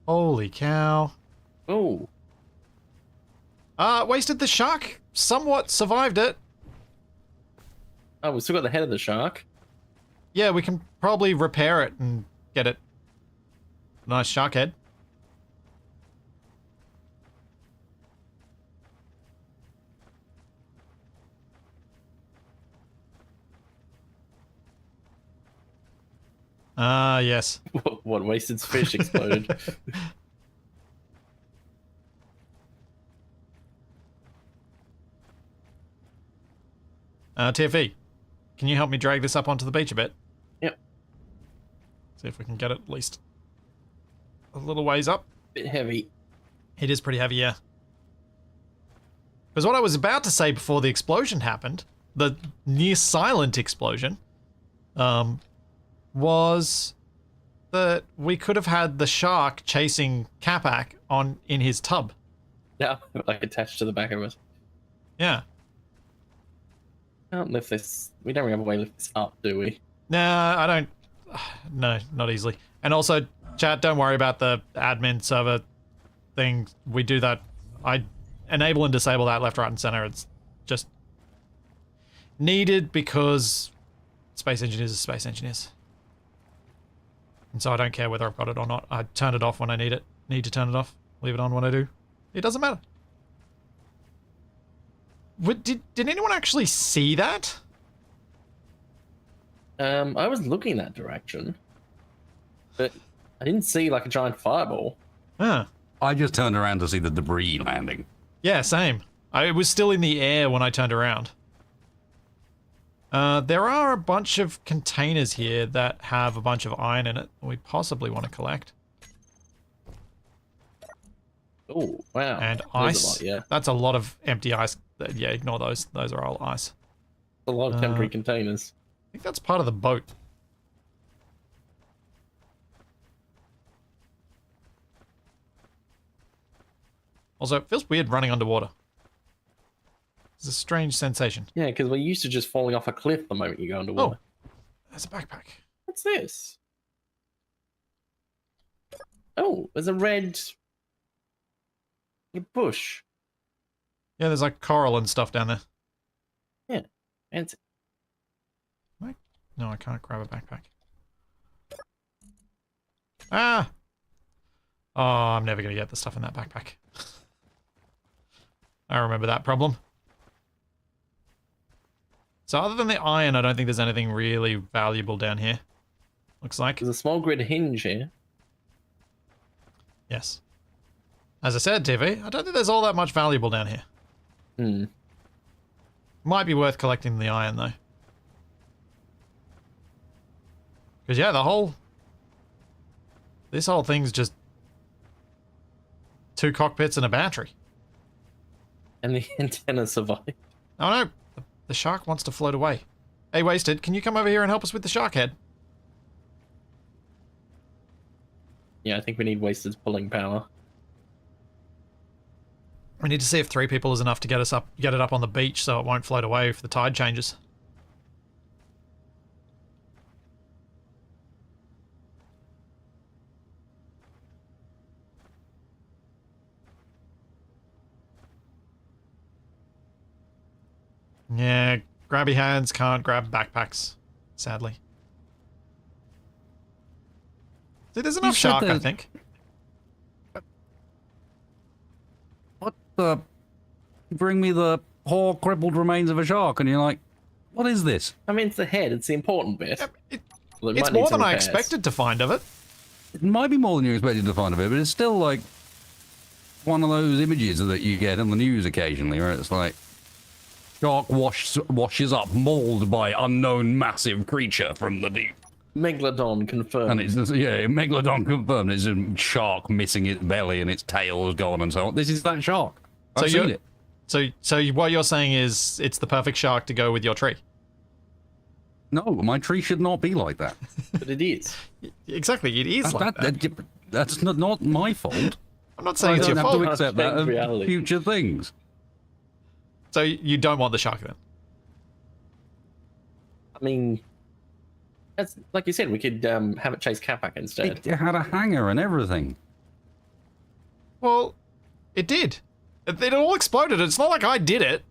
Holy cow. Oh. Wasted the shark. Somewhat survived it. Oh, we still got the head of the shark. Yeah, we can probably repair it and get it. Nice shark head. Yes. What wasted fish exploded? TFE, can you help me drag this up onto the beach a bit? Yep. See if we can get it at least a little ways up. Bit heavy. It is pretty heavy, yeah. Because what I was about to say before the explosion happened, the near silent explosion, was that we could have had the shark chasing Capac in his tub. Yeah, like attached to the back of it. Yeah. Can't lift this. We don't really have a way to lift this up, do we? Nah, I don't. No, not easily. And also, chat, don't worry about the admin server thing. We do that. I enable and disable that left, right, and center. It's just needed because space engineers are space engineers. And so I don't care whether I've got it or not. I turn it off when I need to turn it off. Leave it on when I do. It doesn't matter. Did anyone actually see that? I was looking that direction, but I didn't see like a giant fireball. Huh. I just turned around to see the debris landing. Yeah, same. It was still in the air when I turned around. There are a bunch of containers here that have a bunch of iron in it that we possibly want to collect. Oh, wow. And There's ice. a lot, yeah. That's a lot of empty ice. Yeah, ignore those. Those are all ice. A lot of temporary containers. I think that's part of the boat. Also, it feels weird running underwater. It's a strange sensation. Yeah, because we're used to just falling off a cliff the moment you go underwater. Oh, there's a backpack. What's this? Oh, there's a red bush. Yeah, there's like coral and stuff down there. Yeah, fancy. No, I can't grab a backpack. Ah! Oh, I'm never going to get the stuff in that backpack. I remember that problem. So other than the iron, I don't think there's anything really valuable down here. Looks like. There's a small grid hinge here. Yes. As I said, TV, I don't think there's all that much valuable down here. Hmm. Might be worth collecting the iron, though. Because, yeah, this whole thing's just 2 cockpits and a battery. And the antenna survived. Oh, no. The shark wants to float away. Hey, Wasted, can you come over here and help us with the shark head? Yeah, I think we need Wasted's pulling power. We need to see if 3 people is enough to get it up on the beach so it won't float away if the tide changes. Yeah, grabby hands can't grab backpacks, sadly. See, there's enough shark, I think. What the? You bring me the poor crippled remains of a shark and you're like, what is this? I mean, it's the head. It's the important bit. Well, it It's might need more some than I repairs. expected to find of it. It might be more than you expected to find of it, but it's still like one of those images that you get on the news occasionally where it's like, shark washes up mauled by unknown massive creature from the deep. Megalodon confirmed. And it's just, yeah, Megalodon confirmed. It's a shark missing its belly and its tail is gone and so on. This is that shark. I've seen it. So what you're saying is it's the perfect shark to go with your tree. No, my tree should not be like that. But it is. Exactly, it is like that. That's not my fault. I'm not I saying it's don't your have to fault. accept that Change of reality. future things. So you don't want the shark then? I mean, That's like you said. We could have it chase Capac instead. It had a hangar and everything. Well, it did. It all exploded. It's not like I did it.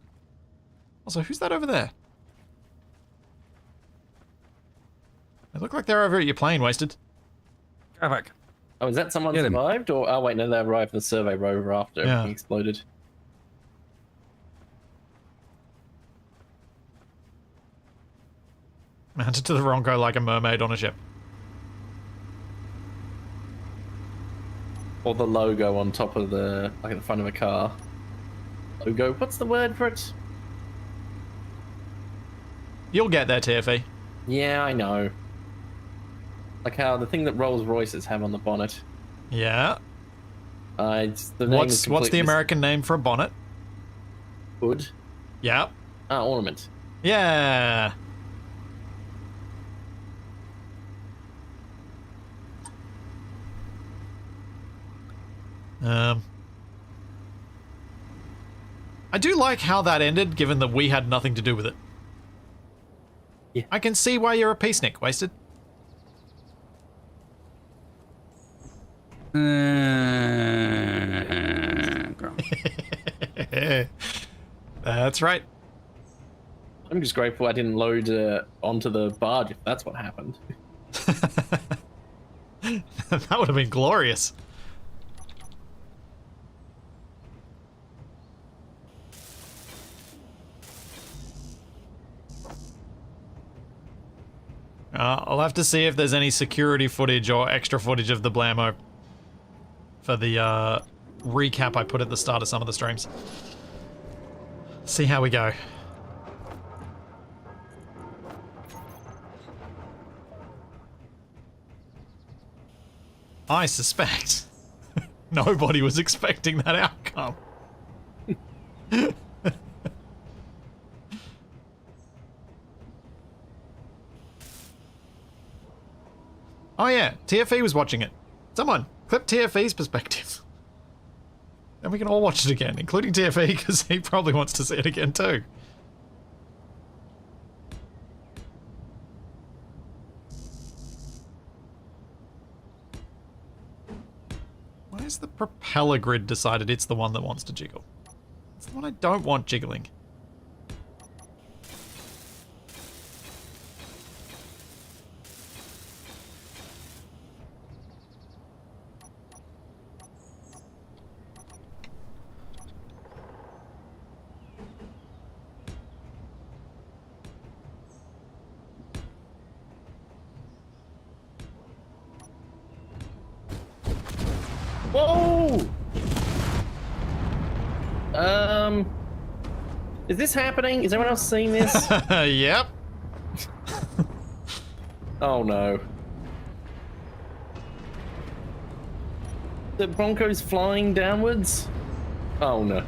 Also, who's that over there? They look like they're over at your plane, Wasted. Capac. Oh, is that someone Get him. survived? Or oh wait, no, they arrived in the survey rover after Yeah. everything exploded. Mounted to the Ronco like a mermaid on a ship. Or the logo on top of the, like, at the front of a car. Logo. What's the word for it? You'll get there, TFE. Yeah, I know. Like how the thing that Rolls Royces have on the bonnet. Yeah. It's the name What's is the completely American name for a bonnet? hood? Yeah. Ornament. Yeah. I do like how that ended, given that we had nothing to do with it. Yeah. I can see why you're a peacenik, Wasted. That's right. I'm just grateful I didn't load onto the barge if that's what happened. That would have been glorious. I'll have to see if there's any security footage or extra footage of the blammo for the recap I put at the start of some of the streams. See how we go. I suspect nobody was expecting that outcome. Oh yeah, TFE was watching it. Someone, clip TFE's perspective. And we can all watch it again, including TFE, because he probably wants to see it again too. Why has the propeller grid decided it's the one that wants to jiggle? It's the one I don't want jiggling. Whoa! Is this happening? Is everyone else seeing this? Yep. Oh no. The Bronco's flying downwards? Oh no.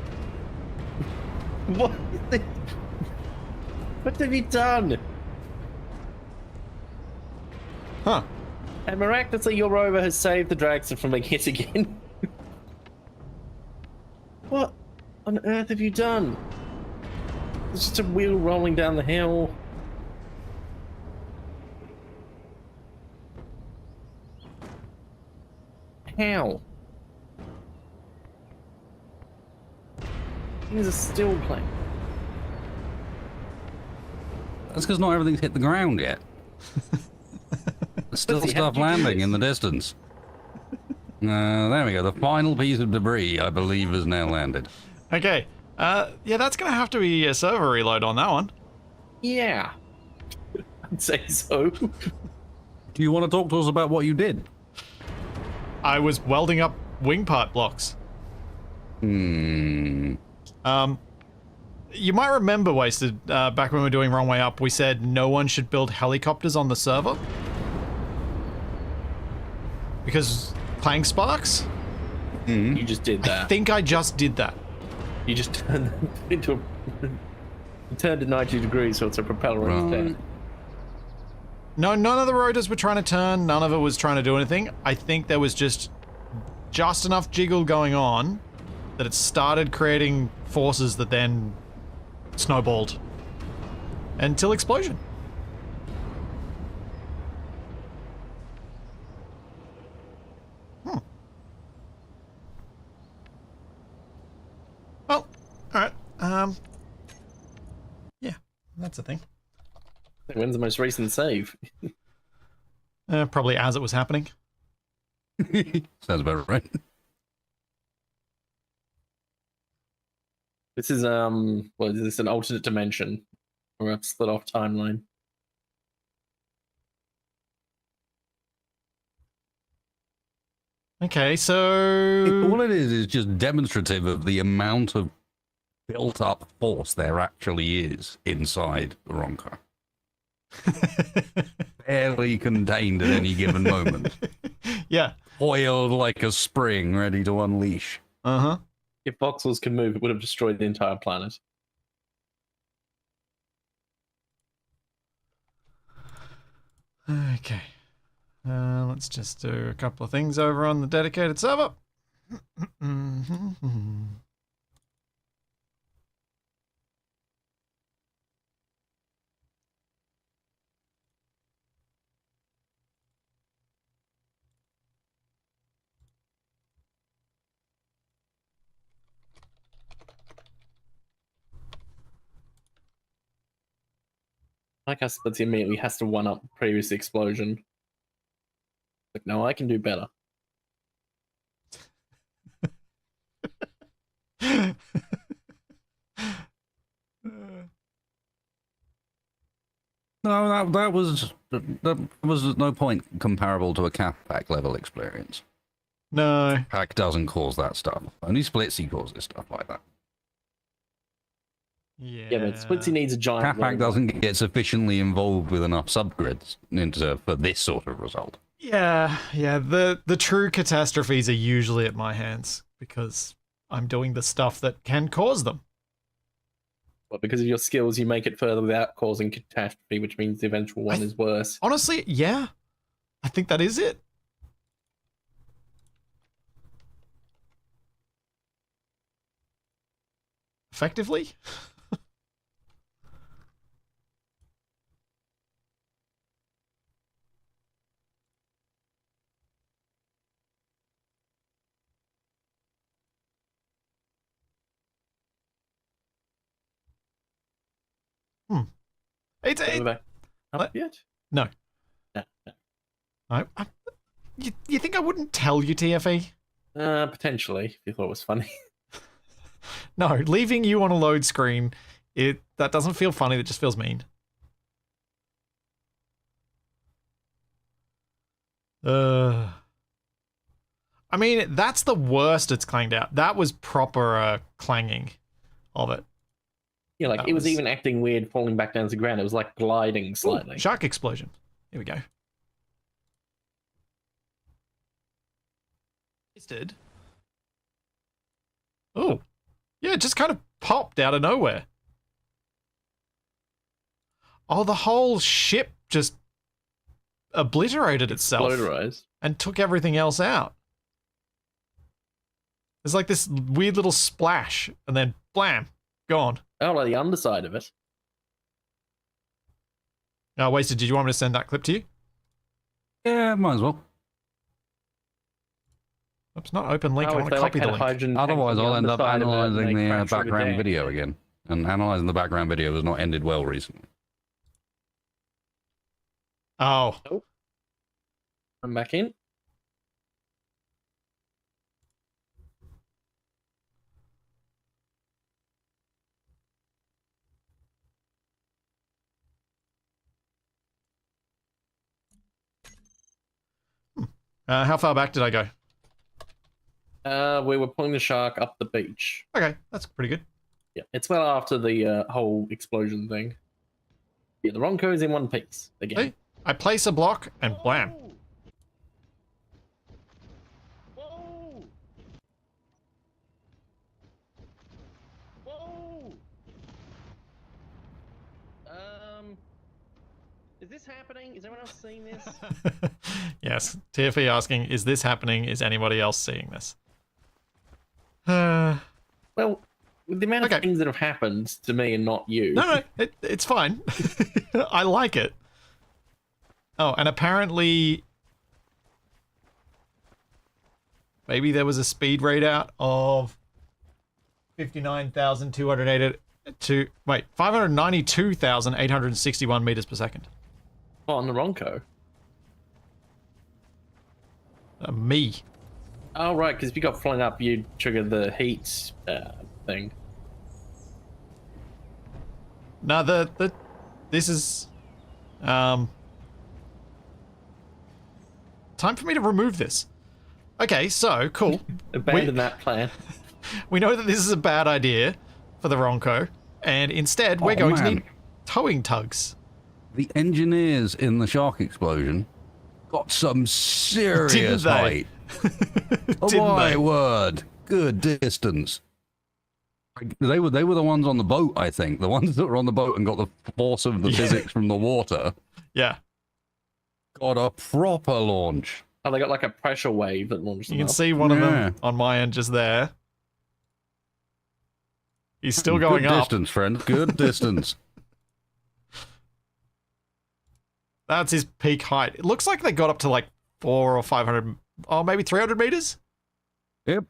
What? What have you done? Huh. And miraculously, your rover has saved the Dragster from being hit again. What on earth have you done? It's just a wheel rolling down the hill. How? Things are still playing. That's because not everything's hit the ground yet. There's still Pussy, how stuff did you do landing this? in the distance. There we go. The final piece of debris, I believe, has now landed. Okay. Yeah, that's gonna have to be a server reload on that one. Yeah. I'd say so. Do you want to talk to us about what you did? I was welding up wing part blocks. Hmm. You might remember, Wasted, back when we were doing Runway Up, we said no one should build helicopters on the server. Because Clang sparks? You just did I that. think I just did that. You just turned it into a... You turned it 90 degrees, so it's a propeller Right. instead. No, none of the rotors were trying to turn, none of it was trying to do anything. I think there was just enough jiggle going on that it started creating forces that then snowballed until explosion. Yeah, that's a thing. When's the most recent save? Probably as it was happening. Sounds about right. This is well, is this an alternate dimension or a split off timeline? Okay, so All it is just demonstrative of the amount of built-up force there actually is inside the Ronco. Barely contained at any given moment. Yeah. Oiled like a spring, ready to unleash. Uh-huh. If voxels could move, it would have destroyed the entire planet. Okay. Let's just do a couple of things over on the dedicated server. Like us, but he immediately has to one up previous explosion. Like, no, I can do better. No, that was no point comparable to a Capac level experience. No. Capac doesn't cause that stuff. Only Splitsy causes stuff like that. Yeah, but Splitsy needs a giant. Capac doesn't get sufficiently involved with enough subgrids for this sort of result. Yeah. The true catastrophes are usually at my hands because I'm doing the stuff that can cause them. But because of your skills, you make it further without causing catastrophe, which means the eventual one is worse. Honestly, yeah. I think that is it. Effectively. It's Up yet? No. You think I wouldn't tell you, TFE? Potentially, if you thought it was funny. No, leaving you on a load screen, that doesn't feel funny, that just feels mean. I mean, that's the worst it's clanged out. That was proper clanging of it. Yeah, like it was even acting weird, falling back down to the ground. It was like gliding slightly. Ooh, shark explosion. Here we go. It did. Oh, yeah, it just kind of popped out of nowhere. Oh, the whole ship just obliterated itself and took everything else out. There's like this weird little splash and then blam, gone. Oh, like the underside of it. Oh, Wasted, did you want me to send that clip to you? Yeah, might as well. Oops, not open link. I want to like copy the link. Otherwise, I'll end up analyzing the background the video again. And analyzing the background video has not ended well recently. Oh. Nope. I'm back in. How far back did I go? We were pulling the shark up the beach. Okay, that's pretty good. Yeah, it's well after the whole explosion thing. Yeah, the Ronco is in one piece again. Hey, I place a block and blam. Whoa! Whoa! Is this happening? Is anyone else seeing this? Yes, TFE asking, is this happening? Is anybody else seeing this? Well, with the amount of things that have happened to me and not you. No, it's fine. I like it. Oh, and apparently maybe there was a speed readout of 59,280 to wait 592,861 meters per second. Oh, on the Ronco. Me. Oh, right, because if you got flung up, you triggered the heat thing. No, this is time for me to remove this. Okay, so cool. Abandon that plan. We know that this is a bad idea for the Ronco, and instead we're going to need towing tugs. The engineers in the shark explosion got some serious height. Oh my word! Good distance. They were the ones on the boat, I think. The ones that were on the boat and got the force of the physics from the water. Yeah. Got a proper launch. Oh, they got like a pressure wave that launched them You can up. see one of them on my end just there. He's still going Good up. distance, friend. Good distance. That's his peak height. It looks like they got up to like 400 or 500, or maybe 300 meters. Yep.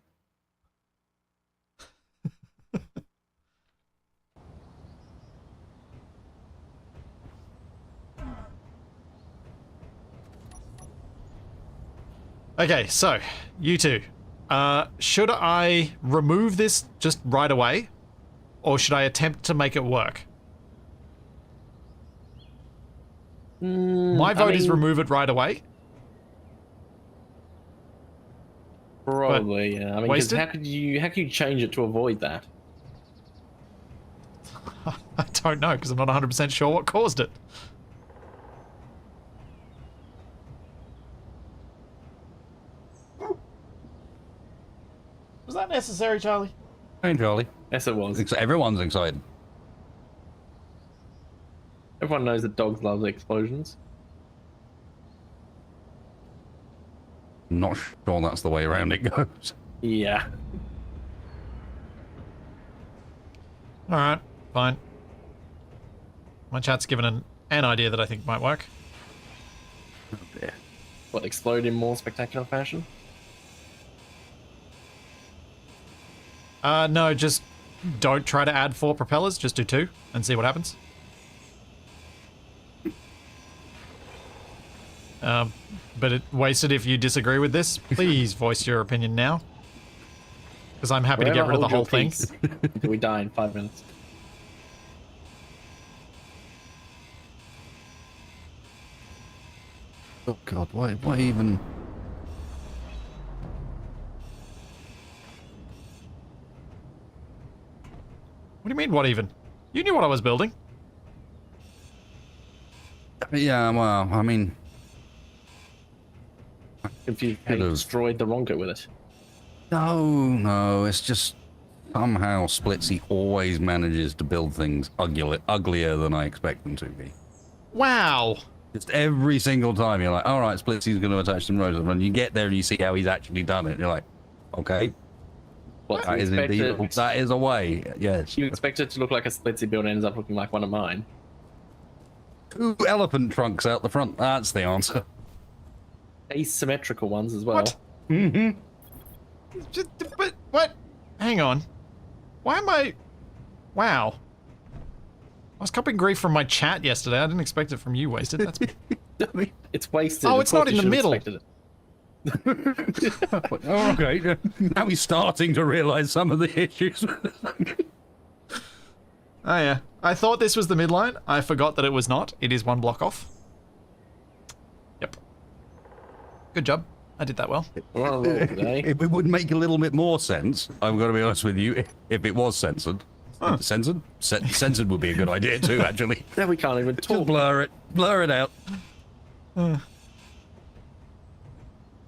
Okay, so you two, should I remove this just right away, or should I attempt to make it work? My vote is remove it right away. Probably, yeah. I mean, 'cause wasted? how could you change it to avoid that? I don't know, because I'm not 100% sure what caused it. Was that necessary, Charlie? Hey, Charlie. Yes, it was. Everyone's excited. Everyone knows that dogs love explosions. Not sure that's the way around it goes. Yeah. Alright, fine. My chat's given an idea that I think might work. Oh dear. What, explode in more spectacular fashion? No, just don't try to add 4 propellers, just do 2 and see what happens. But it wasted if you disagree with this. Please voice your opinion now. Because I'm happy to get rid of the whole thing. Until we die in 5 minutes. Oh God, why even? What do you mean, what even? You knew what I was building. Yeah, well, I mean, Confused how you destroyed the Ronco with it. no, it's just somehow Splitsy always manages to build things uglier than I expect them to be. Wow. Just every single time you're like, all right, Splitsy's going to attach some rotors, and you get there and you see how he's actually done it. You're like, okay, What, that is indeed, that is a way. Yes. You expect it to look like a Splitsy build and ends up looking like one of mine. 2 elephant trunks out the front. That's the answer. Asymmetrical ones as well. What? Mm-hmm. But what? Hang on. Why am I... Wow. I was copying grief from my chat yesterday. I didn't expect it from you, Wasted. That's... It's wasted. Oh, Of it's not course in you the should have middle. expected it. Oh, okay. Now he's starting to realize some of the issues. Oh, yeah. I thought this was the midline. I forgot that it was not. It is 1 block off. Yep. Good job. I did that well. Well, today. It would make a little bit more sense, I'm going to be honest with you, if it was censored. Huh. Censored? Censored would be a good idea too, actually. Now we can't even Just talk. blur it out.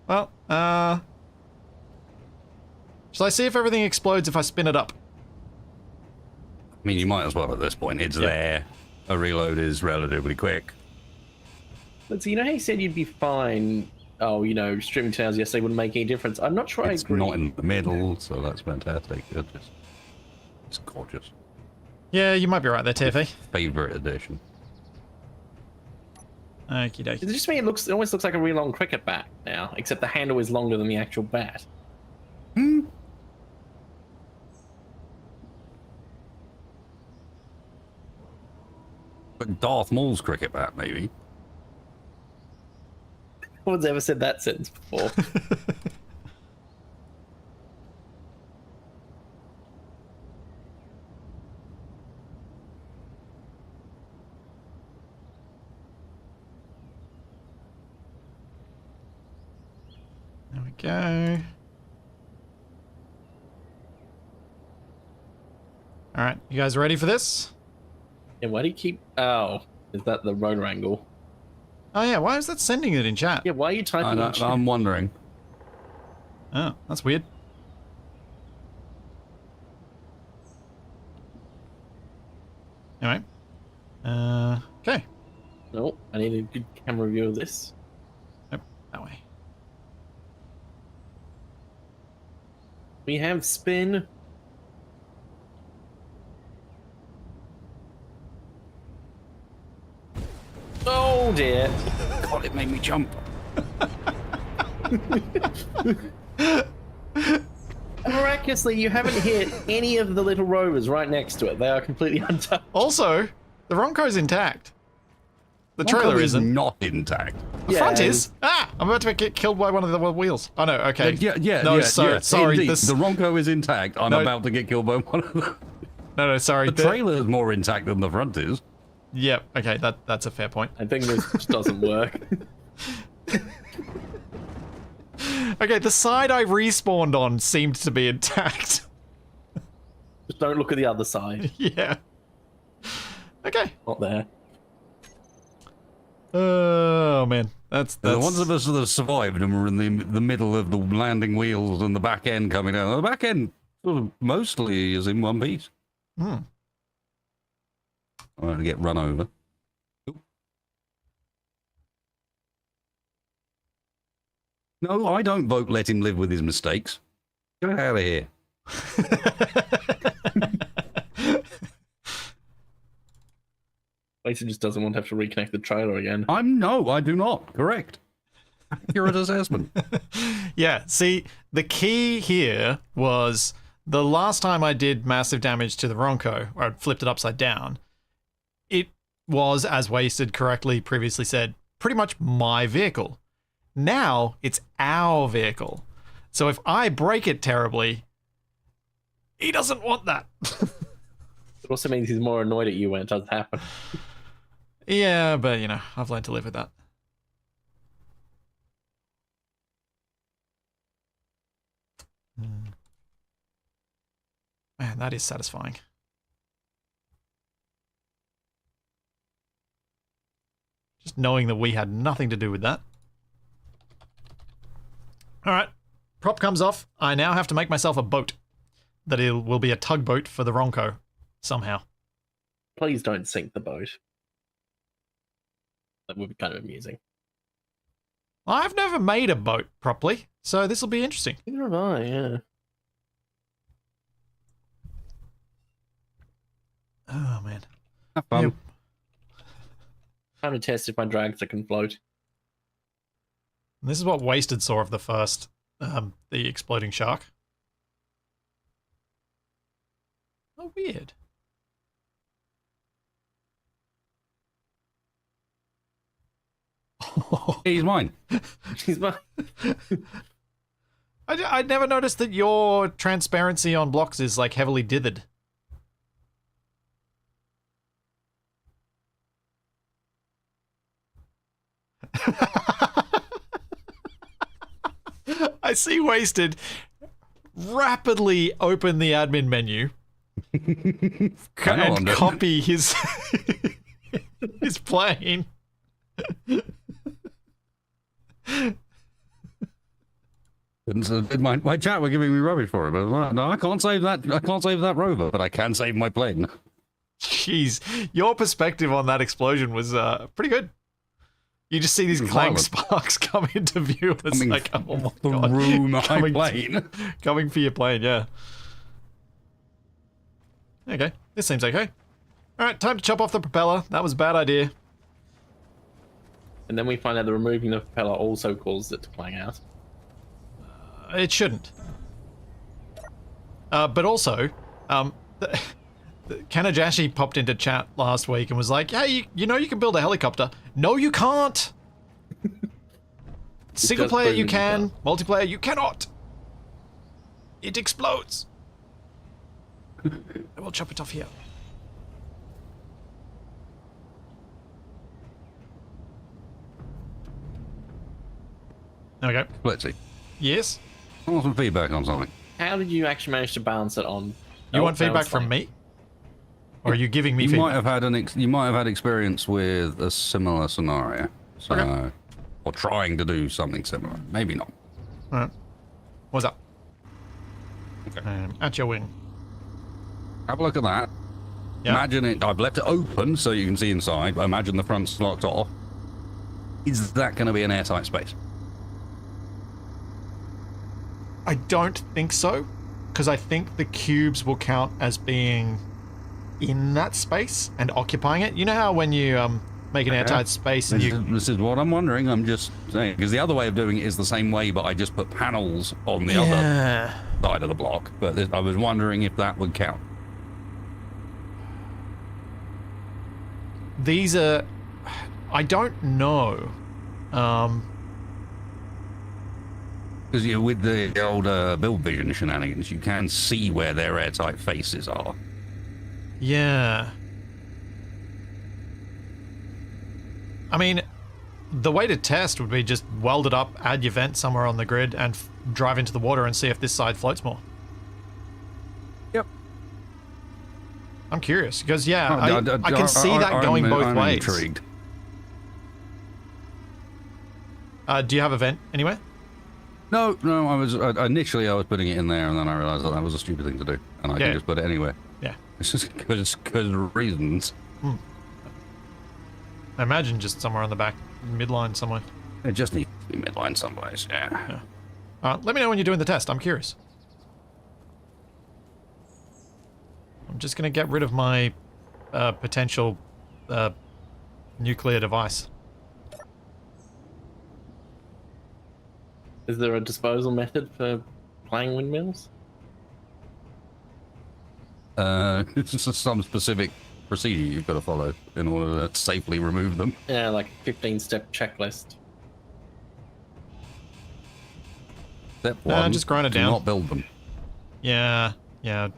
Well, shall I see if everything explodes if I spin it up? I mean, you might as well at this point. It's there. A reload is relatively quick. But you know how you said you'd be fine? Oh, you know, streaming 2 hours yesterday wouldn't make any difference. I'm not sure It's I agree. not in the middle, so that's fantastic. It's gorgeous. Yeah, you might be right there, TFA. Favorite edition. Okie dokie. Does it just mean it almost looks like a really long cricket bat now, except the handle is longer than the actual bat? Darth Maul's cricket bat, maybe. No one's ever said that sentence before. There we go. All right, you guys ready for this? Yeah, why do you keep... Oh, is that the rotor angle? Oh yeah, why is that sending it in chat? Yeah, why are you typing in chat? I'm wondering. Oh, that's weird. Anyway. Okay. No, I need a good camera view of this. Nope, that way. We have spin. Oh dear. God, it made me jump. Miraculously, you haven't hit any of the little rovers right next to it. They are completely untouched. Also, the Ronco's intact. The trailer Ronco is isn't. not intact. The front is. Ah! I'm about to get killed by one of the wheels. Oh no, okay. Yeah. Sorry. Indeed. This... The Ronco is intact. I'm No. about to get killed by one of them. No, sorry. The trailer is more intact than the front is. Yep, okay, that's a fair point. I think this just doesn't work. Okay, the side I respawned on seemed to be intact. Just don't look at the other side. Yeah. Okay. Not there. Oh man, that's The ones of us that have survived and were in the middle of the landing wheels and the back end coming down. The back end sort of mostly is in one piece. Hmm. I'm going to get run over. Oop. No, I don't vote let him live with his mistakes. Get out of here. Mason just doesn't want to have to reconnect the trailer again. No, I do not. Correct. Accurate assessment. Yeah, see, the key here was the last time I did massive damage to the Ronco, or I flipped it upside down, it was, as Wasted correctly previously said, pretty much my vehicle. Now, it's our vehicle. So if I break it terribly, he doesn't want that. It also means he's more annoyed at you when it does happen. Yeah, but, you know, I've learned to live with that. Man, that is satisfying. Just knowing that we had nothing to do with that. Alright, prop comes off. I now have to make myself a boat. That it will be a tugboat for the Ronco, somehow. Please don't sink the boat. That would be kind of amusing. I've never made a boat properly, so this will be interesting. Neither have I, yeah. Oh, man. Have fun. Yep. Time to test if my dragster can float. This is what Wasted saw of the first, the exploding shark. Oh, weird. He's mine. He's my... I never noticed that your transparency on blocks is, like, heavily dithered. I see Wasted rapidly open the admin menu and copy his his plane. My chat were giving me rubbish for it, but no, I can't save that. I can't save that rover, but I can save my plane. Jeez, your perspective on that explosion was pretty good. You just see these Clang sparks come into view. It's like, oh my god. Through my plane. Coming for your plane, yeah. Okay, this seems okay. Alright, time to chop off the propeller. That was a bad idea. And then we find out that removing the propeller also causes it to clang out. It shouldn't. But also, Kanajashi popped into chat last week and was like, hey, you know you can build a helicopter. No, you can't. Single player you can, multiplayer you cannot. It explodes. I will chop it off here. There we go. Glitchy. Yes? I want some feedback on something. How did you actually manage to balance it on? You want feedback from me? Or are you giving me You feedback? might have had you might have had experience with a similar scenario. So, Okay. or trying to do something similar. Maybe not. Alright. What's up? Okay. At your wing. Have a look at that. Yeah. Imagine it. I've left it open so you can see inside. But imagine the front's locked off. Is that going to be an airtight space? I don't think so, because I think the cubes will count as being in that space and occupying it. You know how when you make an airtight space and This is what I'm wondering. I'm just saying, because the other way of doing it is the same way, but I just put panels on the other side of the block. But I was wondering if that would count. These are... I don't know. Because with the old build vision shenanigans, you can see where their airtight faces are. Yeah. I mean, the way to test would be just weld it up, add your vent somewhere on the grid, and drive into the water and see if this side floats more. Yep. I'm curious, because, yeah, I can see that going both I'm ways. Intrigued. Do you have a vent anywhere? No, I was initially I was putting it in there, and then I realized that was a stupid thing to do, and I can just put it anywhere. Yeah. It's just because of reasons. I imagine just somewhere on the back midline somewhere. It just needs to be midline someplace. Yeah. Let me know when you're doing the test. I'm curious. I'm just going to get rid of my potential nuclear device. Is there a disposal method for Clang windmills? It's just some specific procedure you've got to follow in order to safely remove them. Yeah, like a 15-step checklist. Step one, just grind it do down. not build them. Yeah. No,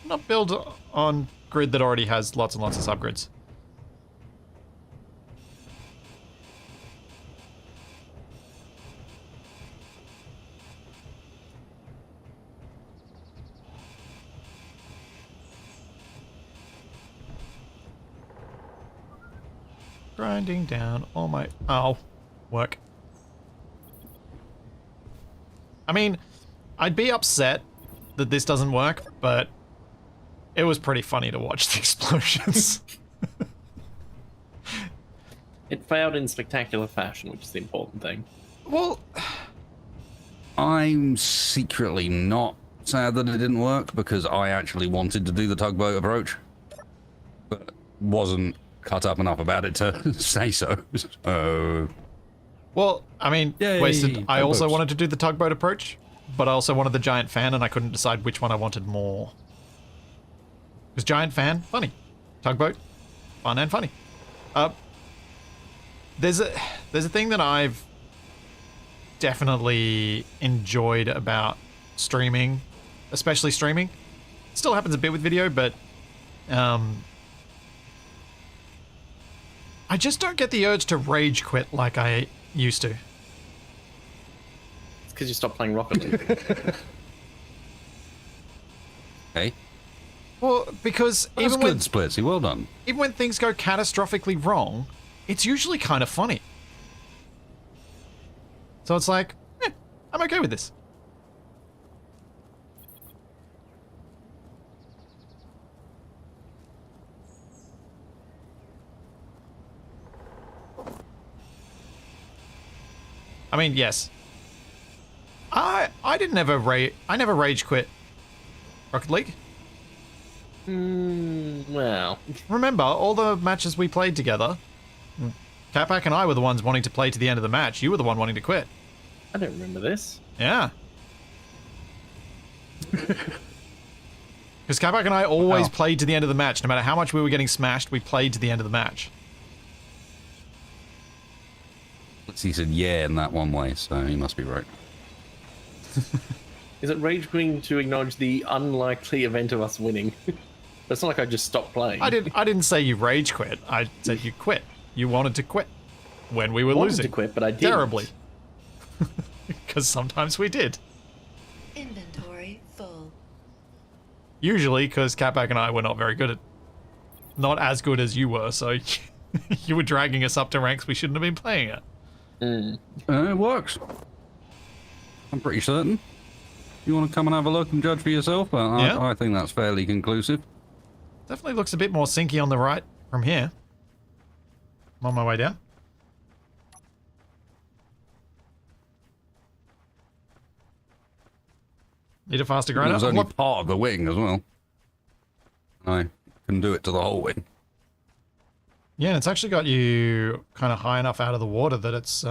not build on grid that already has lots and lots of subgrids. Grinding down all my... Oh, work. I mean, I'd be upset that this doesn't work, but it was pretty funny to watch the explosions. It failed in spectacular fashion, which is the important thing. Well, I'm secretly not sad that it didn't work because I actually wanted to do the tugboat approach, but wasn't cut up enough about it to say so. well, I mean, Yay, wasted. I also tugboats. wanted to do the tugboat approach, but I also wanted the giant fan, and I couldn't decide which one I wanted more. Because giant fan, funny. Tugboat, fun and funny. There's a thing that I've definitely enjoyed about streaming, especially streaming. Still happens a bit with video, but I just don't get the urge to rage quit like I used to. It's because you stopped playing Rocket League. Okay. Well, because That's even good, when Splitsy. Well done. even when things go catastrophically wrong, it's usually kind of funny. So it's like, I'm okay with this. I mean, yes. I never rage quit Rocket League. Well, Remember all the matches we played together? Capac and I were the ones wanting to play to the end of the match. You were the one wanting to quit. I don't remember this. Yeah. Because Capac and I always Oh. played to the end of the match. No matter how much we were getting smashed, we played to the end of the match. He said yeah in that one way, so he must be right. Is it rage quitting to acknowledge the unlikely event of us winning? It's not like I just stopped playing. I didn't say you rage quit. I said you quit. You wanted to quit when we were I wanted losing. to quit, but I didn't. Terribly. Because sometimes we did. Inventory full. Usually because Capac and I were not very good at... Not as good as you were, so you were dragging us up to ranks we shouldn't have been playing at. It works. I'm pretty certain. You want to come and have a look and judge for yourself? But Yeah. I think that's fairly conclusive. Definitely looks a bit more sinky on the right from here. I'm on my way down. Need a faster It grinder? was only What? part of the wing as well. I can do it to the whole wing. Yeah, and it's actually got you kind of high enough out of the water that it's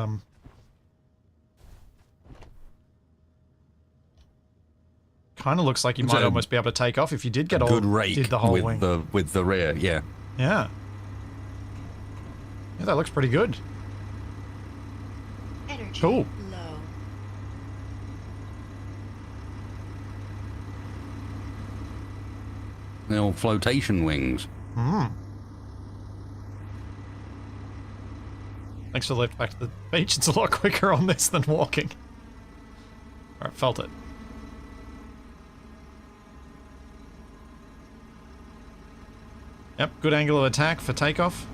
kind of looks like you It's might a almost be able to take off if you did get all Good rake did the whole with wing. the rear, yeah. Yeah. Yeah, that looks pretty good. Energy Cool. low. The old flotation wings. Thanks for the lift back to the beach. It's a lot quicker on this than walking. Alright, felt it. Yep, good angle of attack for takeoff.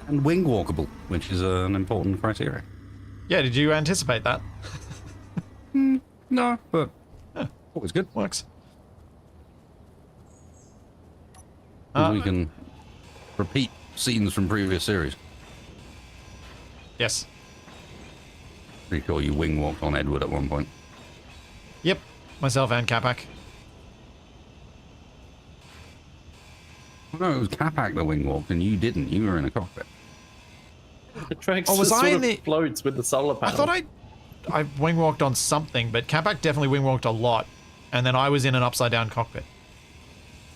And wing walkable, which is an important criteria. Yeah, did you anticipate that? No, but always good. Works. We can repeat scenes from previous series. Yes. Pretty sure you wing walked on Edward at one point. Yep, myself and Capac. No, it was Capac that wing walked, and you didn't. You were in a cockpit. The track Oh, was sort I in of the- floats with the solar I panel. thought I wing walked on something, but Capac definitely wing walked a lot, and then I was in an upside down cockpit.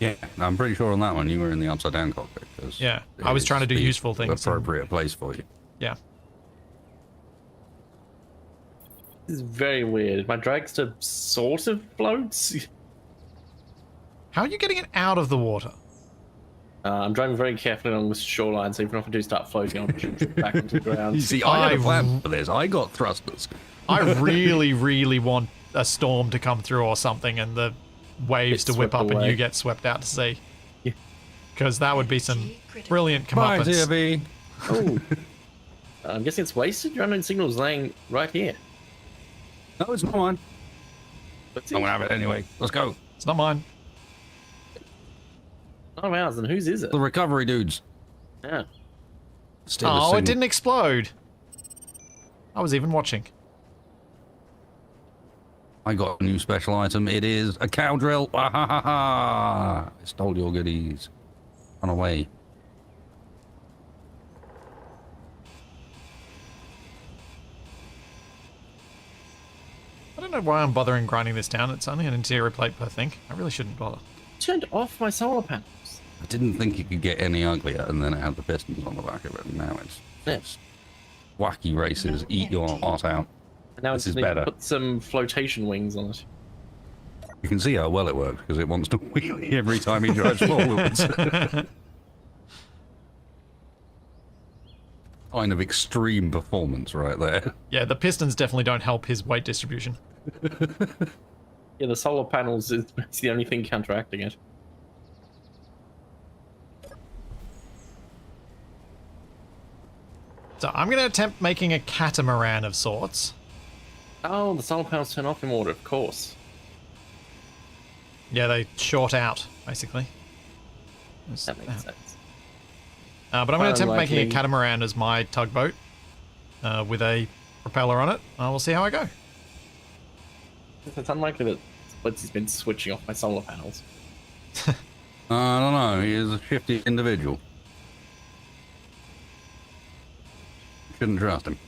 Yeah, I'm pretty sure on that one you were in the upside down cockpit. 'Cause Yeah, it I was is trying to do the useful things and- Appropriate place for you. Yeah. This is very weird. My dragster sort of floats. How are you getting it out of the water? I'm driving very carefully along the shoreline, so even if I do start floating, I'll shoot back onto the ground. You see, I had a I- plan for this. I got thrusters. I really, really want a storm to come through or something and the waves Get to whip swept up and away. you get swept out to sea. Yeah. Because that would be some Energy critical. brilliant Bye, comeuppance. TFE. Oh. I'm guessing it's wasted. Your unknown signal's laying right here. No, it's not mine. What's I'm it? gonna have it anyway. Let's go. It's not mine. None of ours, and whose is it? The recovery dudes. Yeah. Still a Oh, signal. it didn't explode. I was even watching. I got a new special item. It is a cow drill. Ah, ha, ha, ha. I stole your goodies. Run away. I don't know why I'm bothering grinding this down. It's only an interior plate per thing. I really shouldn't bother. Turned off my solar panels. I didn't think it could get any uglier, and then it had the pistons on the back of it, and now it's Yes. wacky races. No Eat your energy. heart out. And now This it's is need to better. put some flotation wings on it. You can see how well it works, because it wants to wheelie every time he drives forwards. Kind of extreme performance right there. Yeah, the pistons definitely don't help his weight distribution. Yeah, the solar panels is the only thing counteracting it. So I'm going to attempt making a catamaran of sorts. Oh, the solar panels turn off in water, of course. Yeah, they short out, basically. That makes sense. But I'm going to attempt making a Unlikely. catamaran as my tugboat with a propeller on it. We'll see how I go. It's unlikely that Splitsy's been switching off my solar panels. I don't know, he is a shifty individual. Shouldn't trust him.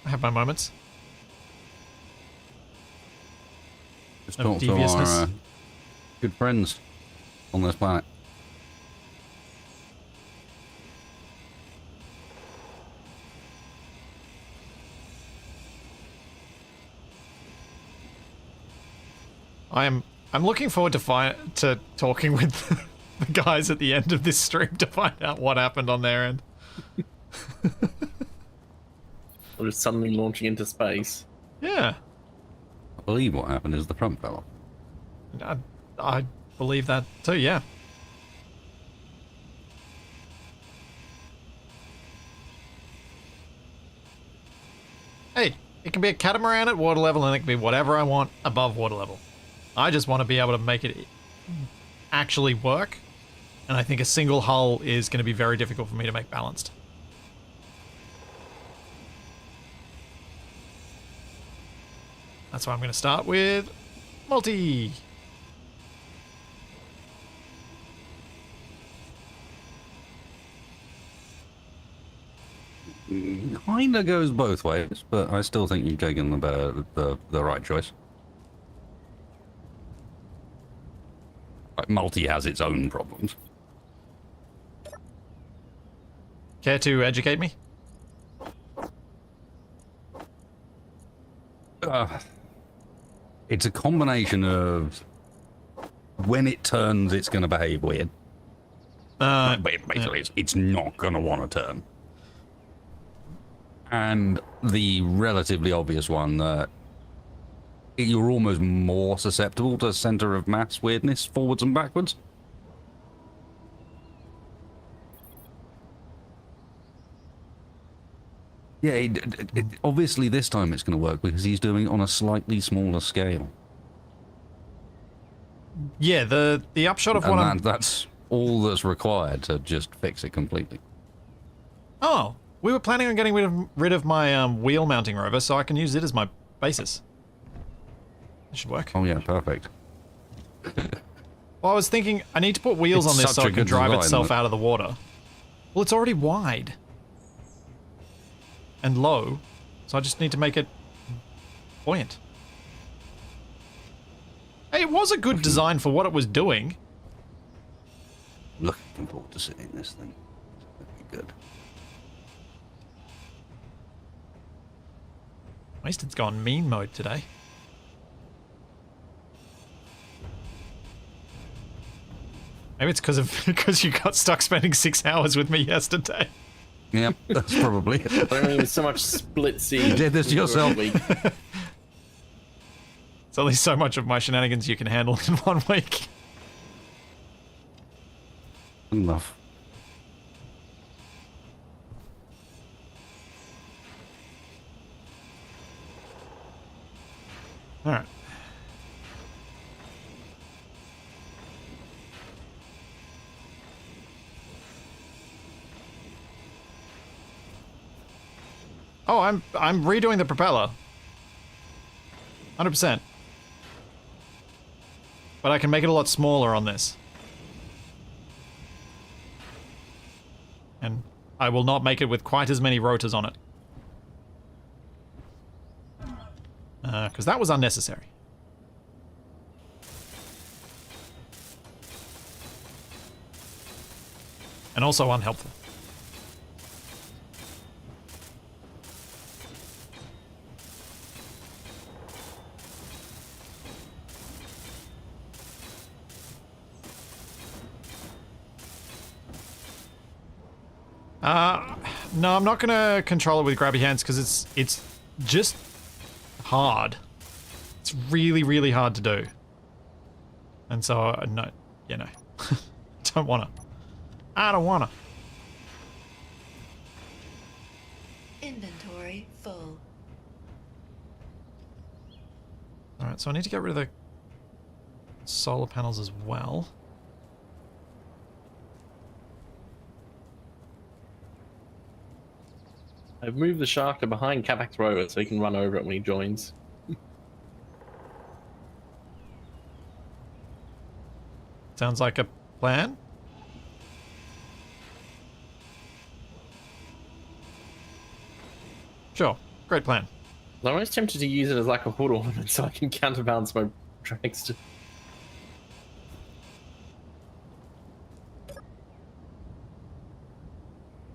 I have my moments. Just Of talk to our deviousness. good friends on this planet. I'm looking forward to talking with the guys at the end of this stream to find out what happened on their end. Or just suddenly launching into space. Yeah, I believe what happened is the front fell off. I believe that too. Yeah. Hey, it can be a catamaran at water level, and it can be whatever I want above water level. I just want to be able to make it actually work, and I think a single hull is going to be very difficult for me to make balanced. That's why I'm going to start with multi. Kinda goes both ways, but I still think you've taken the right choice. Like, multi has its own problems. Care to educate me? It's a combination of when it turns, it's going to behave weird. Basically, it's not going to want to turn. And the relatively obvious one that you're almost more susceptible to center of mass weirdness forwards and backwards. Yeah, obviously this time it's going to work because he's doing it on a slightly smaller scale. Yeah, the upshot of what I'm... That's all that's required to just fix it completely. Oh, we were planning on getting rid of my wheel mounting rover so I can use it as my basis. That should work. Oh yeah, perfect. Well, I was thinking I need to put wheels It's on this such so a it can good drive design, itself that- out of the water. Well, it's already wide. And low, so I just need to make it buoyant. Hey, it was a good design for what it was doing. Looking forward to seeing this thing. It'll be good. At least it's gone mean mode today. Maybe it's because you got stuck spending 6 hours with me yesterday. Yep, that's probably it. There's so much split C. You did this to yourself. It's only so much of my shenanigans you can handle in 1 week. Enough. Alright. Oh, I'm redoing the propeller. 100%. But I can make it a lot smaller on this. And I will not make it with quite as many rotors on it. Because that was unnecessary. And also unhelpful. No, I'm not gonna control it with grabby hands because it's just hard. It's really, really hard to do. And so, no, you know, don't wanna. I don't wanna. Inventory full. Alright, so I need to get rid of the solar panels as well. I've moved the shark to behind Capac's rover so he can run over it when he joins. Sounds like a plan. Sure. Great plan. I'm always tempted to use it as like a hood ornament so I can counterbalance my dragster.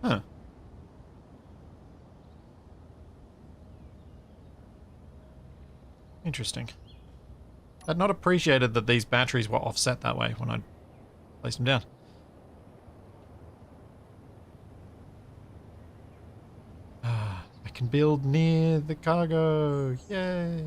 Huh. Interesting. I'd not appreciated that these batteries were offset that way when I placed them down. I can build near the cargo. Yay!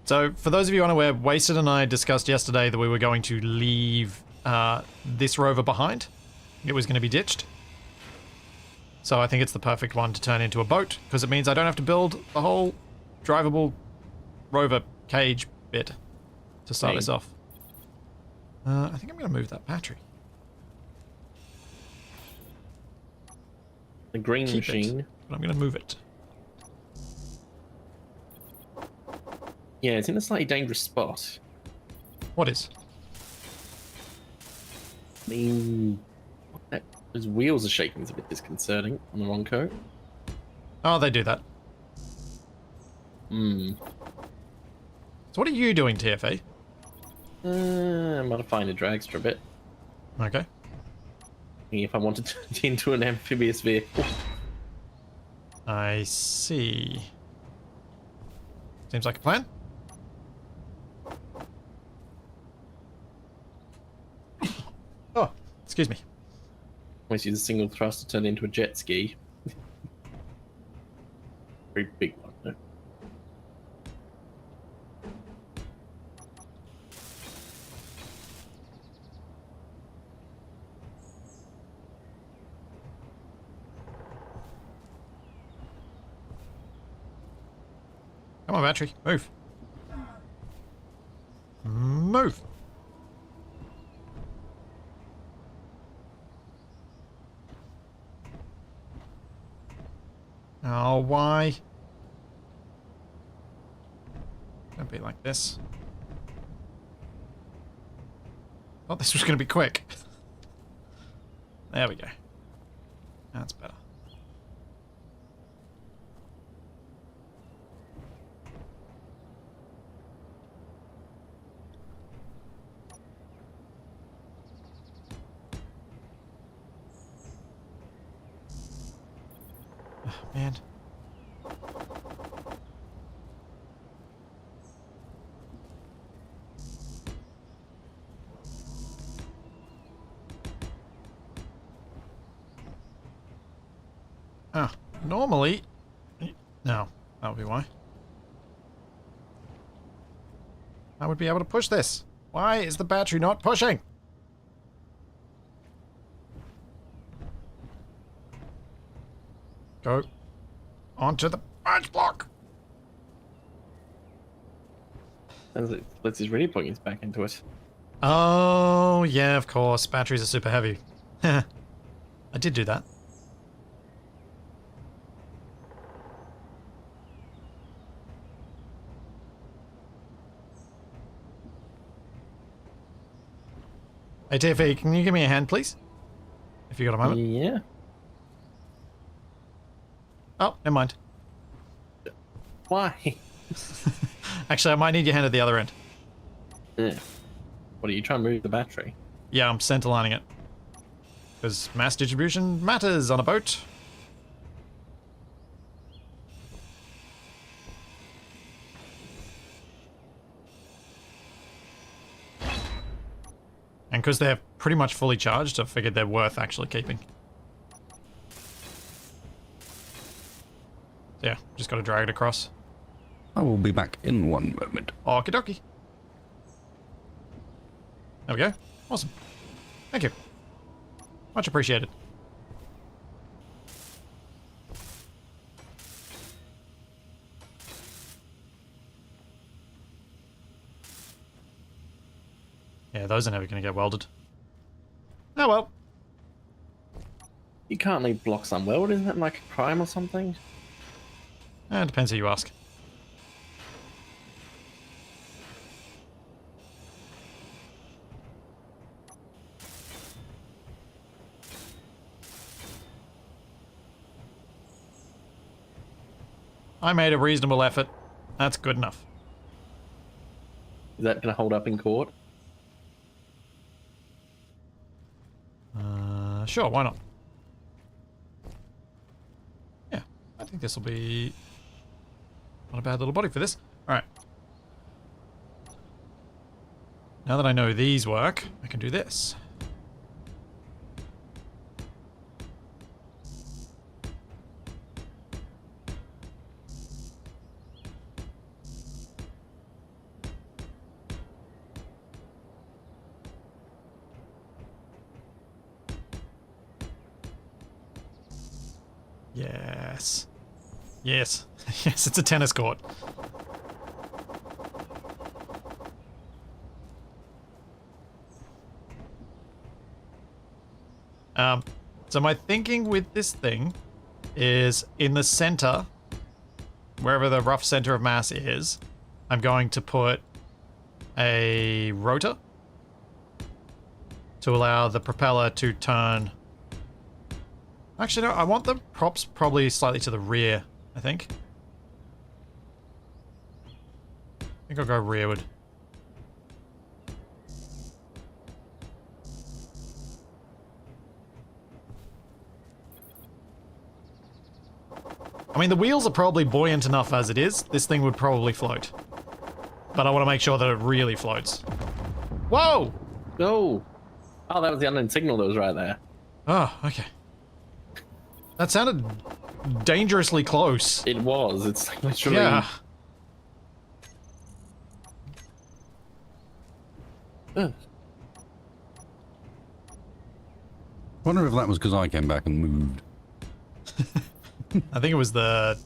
So, for those of you unaware, Wasted and I discussed yesterday that we were going to leave this rover behind. It was going to be ditched. So I think it's the perfect one to turn into a boat, because it means I don't have to build the whole drivable rover cage bit to start this off. I think I'm going to move that battery. The green Keep machine. it, but I'm going to move it. Yeah, it's in a slightly dangerous spot. What is? I mean, those wheels are shaking. It's a bit disconcerting on the Ronco. Oh, they do that. Hmm. So what are you doing, TFA? I'm modifying the dragster a bit. Okay. If I wanted to turn it into an amphibious vehicle. I see. Seems like a plan. Oh, excuse me. Almost use a single thrust to turn it into a jet ski. Very big one, though. Come on, battery. Move. Move. Oh, why? Don't be like this. Thought this was going to be quick. There we go. That's better. Oh, man. Ah, normally... No, that would be why. I would be able to push this. Why is the battery not pushing? Go onto the badge block. Sounds like Glitchy's really putting his back into it. Oh, yeah, of course. Batteries are super heavy. I did do that. Hey, TFE, can you give me a hand, please? If you got a moment. Yeah. Oh, never mind. Why? Actually, I might need your hand at the other end. Yeah. What are you trying to move the battery? Yeah, I'm center lining it. Because mass distribution matters on a boat. And because they're pretty much fully charged, I figured they're worth actually keeping. So yeah, just got to drag it across. I will be back in one moment. Okie dokie. There we go. Awesome. Thank you. Much appreciated. Yeah, those are never going to get welded. Oh well. You can't leave blocks unwelded, isn't that like a crime or something? It depends who you ask. I made a reasonable effort. That's good enough. Is that going to hold up in court? Sure, why not? Yeah, I think this will be not a bad little body for this. Alright. Now that I know these work, I can do this. Yes. Yes. Yes, it's a tennis court. So my thinking with this thing is in the center, wherever the rough center of mass is, I'm going to put a rotor to allow the propeller to turn. Actually, no, I want the props probably slightly to the rear, I think. I think I'll go rearward. I mean, the wheels are probably buoyant enough as it is. This thing would probably float. But I want to make sure that it really floats. Whoa! No. Oh, that was the unknown signal that was right there. Oh, okay. That sounded dangerously close. It was. It's like literally. Yeah. Ugh. Wonder if that was because I came back and moved. I think it was the...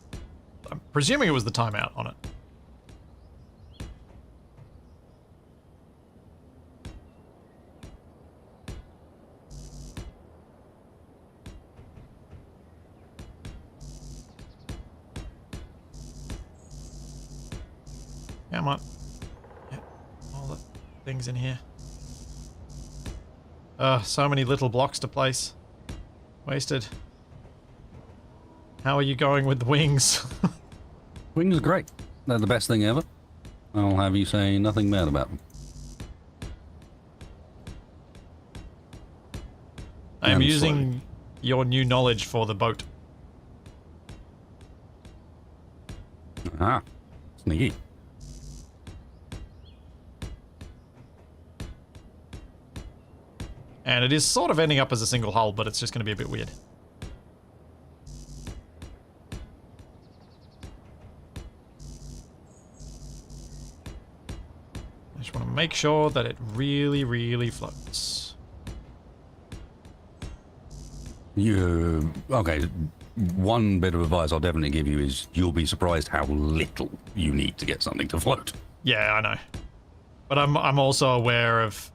I'm presuming it was the timeout on it. Come on. Get all the things in here. So many little blocks to place. Wasted. How are you going with the wings? Wings are great. They're the best thing ever. I'll have you say nothing bad about them. I am And using your new knowledge for the boat. Aha. Sneaky. And it is sort of ending up as a single hull, but it's just going to be a bit weird. I just want to make sure that it really, really floats. Okay, one bit of advice I'll definitely give you is you'll be surprised how little you need to get something to float. Yeah, I know. But I'm also aware of,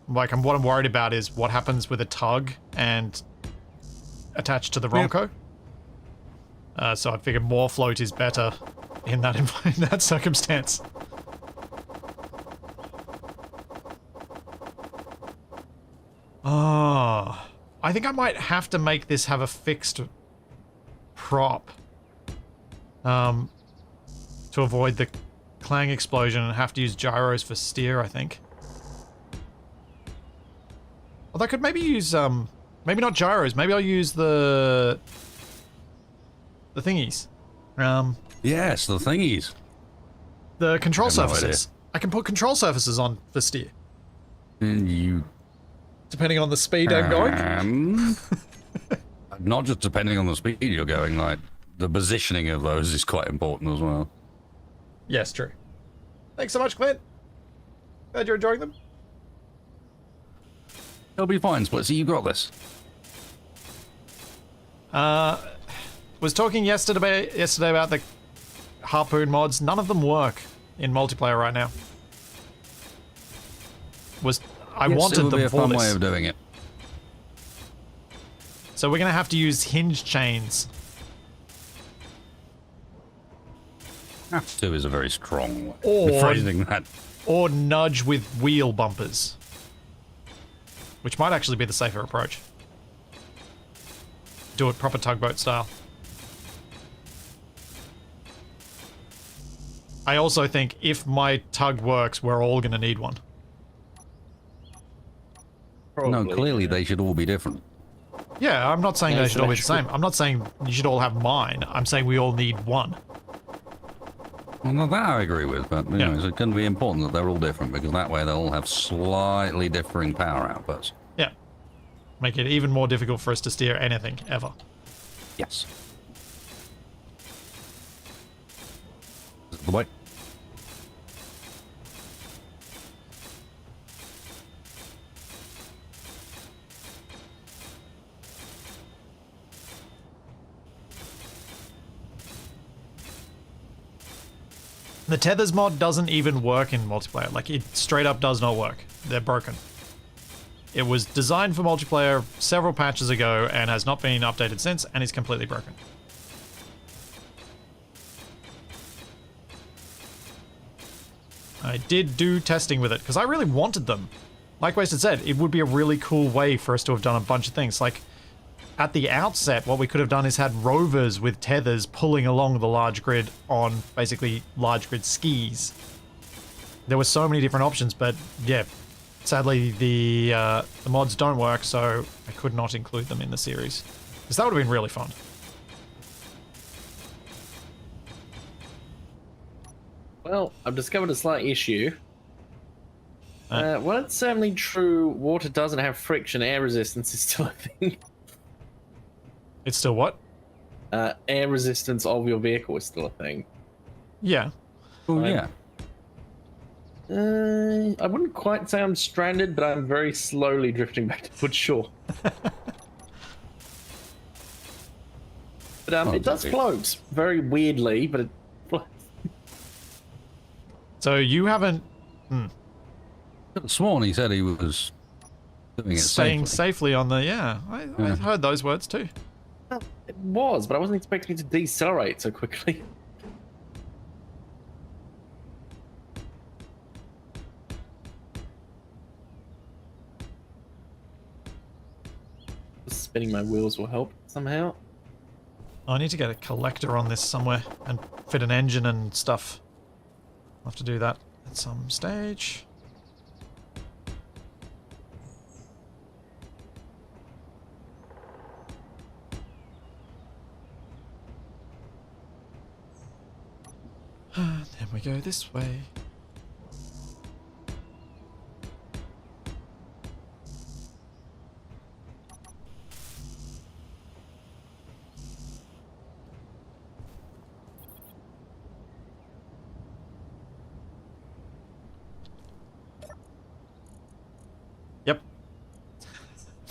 what I'm worried about is what happens with a tug and attached to the Ronco. So I figured more float is better in that in that circumstance. Oh, I think I might have to make this have a fixed prop to avoid the Clang explosion and have to use gyros for steer, I think. Although I could maybe use, maybe not gyros, maybe I'll use the thingies. Yes, the thingies. The control I have no surfaces. I can put control surfaces on for steer. And you... Depending on the speed I'm going. Not just depending on the speed you're going, like, the positioning of those is quite important as well. Yes, true. Thanks so much, Clint. Glad you're enjoying them. It'll be fine, Splitsy, you got this. Was talking yesterday about the harpoon mods. None of them work in multiplayer right now. I Yes, wanted it would them be a for fun this. way of doing it. So we're gonna have to use hinge chains. Have to is a very strong way Or- of phrasing that. Or nudge with wheel bumpers. Which might actually be the safer approach. Do it proper tugboat style. I also think if my tug works, we're all going to need one. No, Probably, clearly yeah. they should all be different. Yeah, I'm not saying Yeah, they it's should all be the electrical. same. I'm not saying you should all have mine. I'm saying we all need one. Well, no, that I agree with, but you Yeah. know, it's going to be important that they're all different because that way they'll all have slightly differing power outputs. Yeah. Make it even more difficult for us to steer anything, ever. Yes. This is the way. The tethers mod doesn't even work in multiplayer. Like, it straight up does not work. They're broken. It was designed for multiplayer several patches ago and has not been updated since, and is completely broken. I did do testing with it, because I really wanted them. Like Wasted said, it would be a really cool way for us to have done a bunch of things. Like, at the outset, what we could have done is had rovers with tethers pulling along the large grid on basically large grid skis. There were so many different options, but yeah, sadly the mods don't work, so I could not include them in the series. Because that would have been really fun. Well, I've discovered a slight issue. While it's certainly true, water doesn't have friction, air resistance is still a thing. It's still what? Air resistance of your vehicle is still a thing. Yeah. Oh, Right. yeah. I wouldn't quite say I'm stranded, but I'm very slowly drifting back towards shore. But it does dear. float very weirdly, but it floats. So you haven't Could have sworn he said he was doing it staying safely. safely on the... Yeah, I Yeah. heard those words too. It was, but I wasn't expecting it to decelerate so quickly. Spinning my wheels will help somehow. I need to get a collector on this somewhere and fit an engine and stuff. I'll have to do that at some stage. Then we go this way. Yep.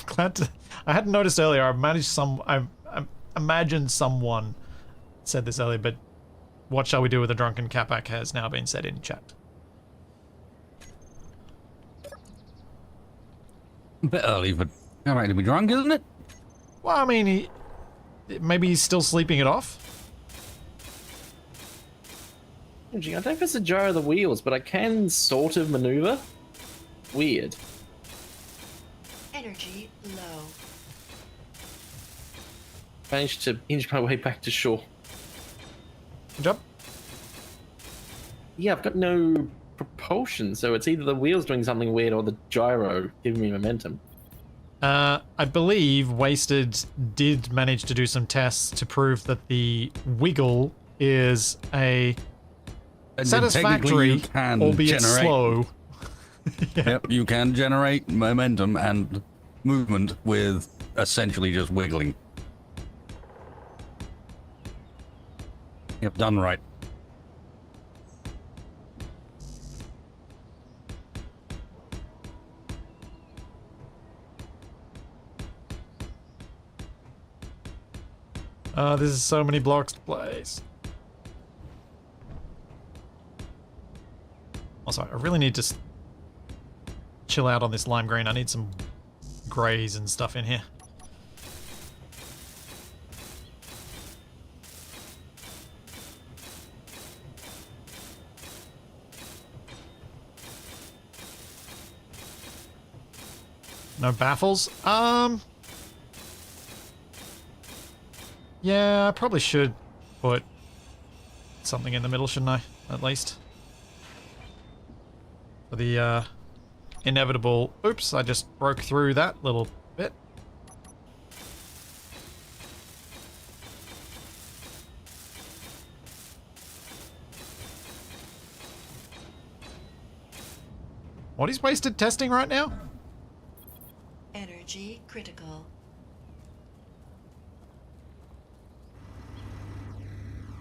Glad to. I hadn't noticed earlier. I imagined someone said this earlier, but what shall we do with a drunken Capac has now been said in chat. A bit early for Capac to be drunk, isn't it? Well, I mean, maybe he's still sleeping it off. I don't know if it's a gyro of the wheels, but I can sort of maneuver. Weird. Energy low. Managed to inch my way back to shore. Good job. Yeah, I've got no propulsion, so it's either the wheels doing something weird or the gyro giving me momentum. I believe Wasted did manage to do some tests to prove that the wiggle is a And satisfactory, technically you can albeit generate- slow. Yep, you can generate momentum and movement with essentially just wiggling. Yep, done right. This is so many blocks to place. Also, I really need to chill out on this lime green. I need some greys and stuff in here. No baffles? Yeah, I probably should put something in the middle, shouldn't I? at least. For the inevitable... Oops, I just broke through that little bit. What is wasted testing right now? Energy critical.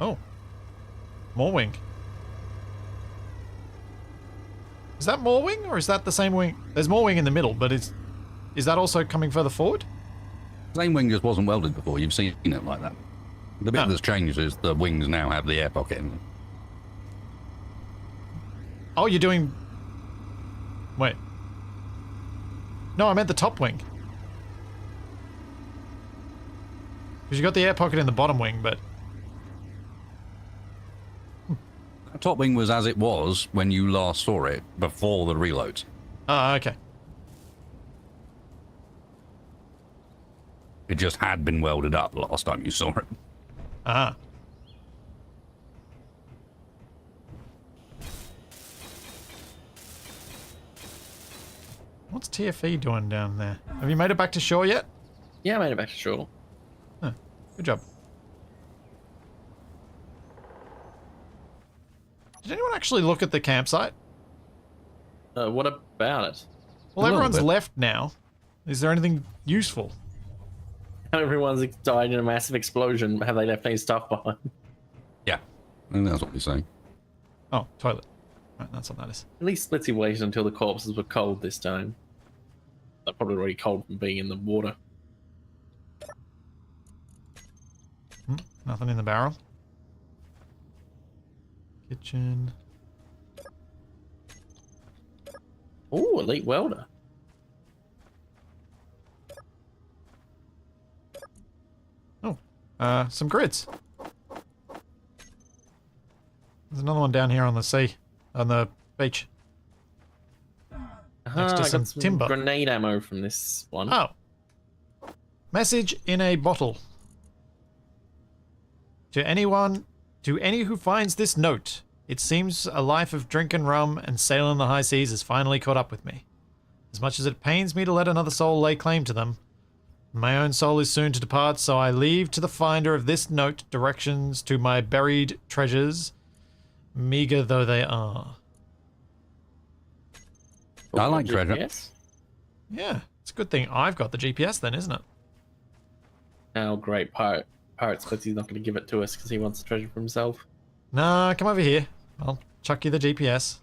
Oh. More wing. Is that more wing, or is that the same wing? There's more wing in the middle, but is that also coming further forward? Same wing just wasn't welded before. You've seen it like that. The bit Oh. that's changed is the wings now have the air pocket in them. Oh, you're doing... Wait. No, I meant the top wing. Because you got the air pocket in the bottom wing, but... The top wing was as it was when you last saw it before the reloads. Oh, okay. It just had been welded up last time you saw it. Ah. What's TFE doing down there? Have you made it back to shore yet? Yeah, I made it back to shore. Huh. Good job. Did anyone actually look at the campsite? What about it? Well, A little everyone's bit. left now. Is there anything useful? Everyone's died in a massive explosion. Have they left any stuff behind? Yeah. I think that's what he's saying. Oh, toilet. Right, that's what that is. At least Glitchy waited until the corpses were cold this time. They're probably already cold from being in the water. Nothing in the barrel. Kitchen. Ooh, elite welder. Oh, some grids. There's another one down here on the sea, on the beach. Next to I some got some timber. grenade ammo from this one. Oh. Message in a bottle. To any who finds this note, it seems a life of drinking rum and sailing the high seas has finally caught up with me. As much as it pains me to let another soul lay claim to them, my own soul is soon to depart, so I leave to the finder of this note directions to my buried treasures, meager though they are. I like treasure. Yes. Yeah, it's a good thing I've got the GPS then, isn't it? Oh, great. Pirate Splitsy's not going to give it to us because he wants the treasure for himself. Nah, come over here. I'll chuck you the GPS.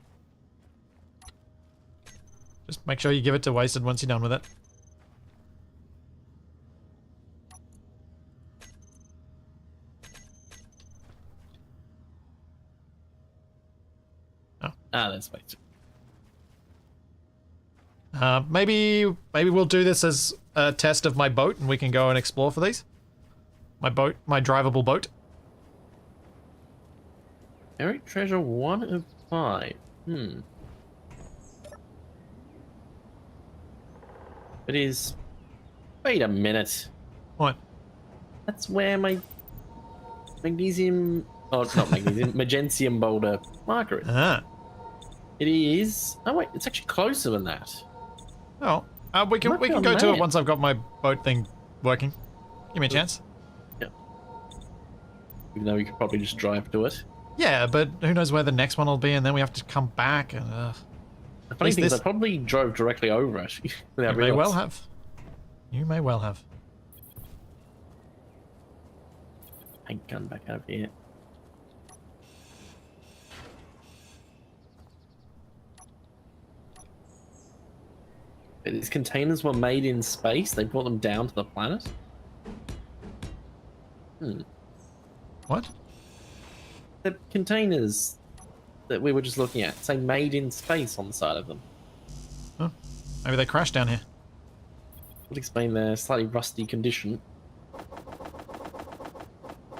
Just make sure you give it to Wasted once you're done with it. Ah, that's Wasted. Maybe we'll do this as a test of my boat, and we can go and explore for these. My boat, my drivable boat. Buried treasure 1 of 5. It is. Wait a minute. What? That's where my magnesium. Oh, it's not magnesium. Magentium boulder marker is. Ah. It is. Oh wait, it's actually closer than that. Oh, we can Might be go on to it land. once I've got my boat thing working. Give me a chance. Even though we could probably just drive to it. Yeah, but who knows where the next one will be, and then we have to come back. And The funny least thing is, this- I probably drove directly over it. you may well have. You may well have. Paint gun back over here. But these containers were made in space. They brought them down to the planet. What? The containers that we were just looking at say "made in space" on the side of them. Huh? Maybe they crashed down here. Would explain their slightly rusty condition.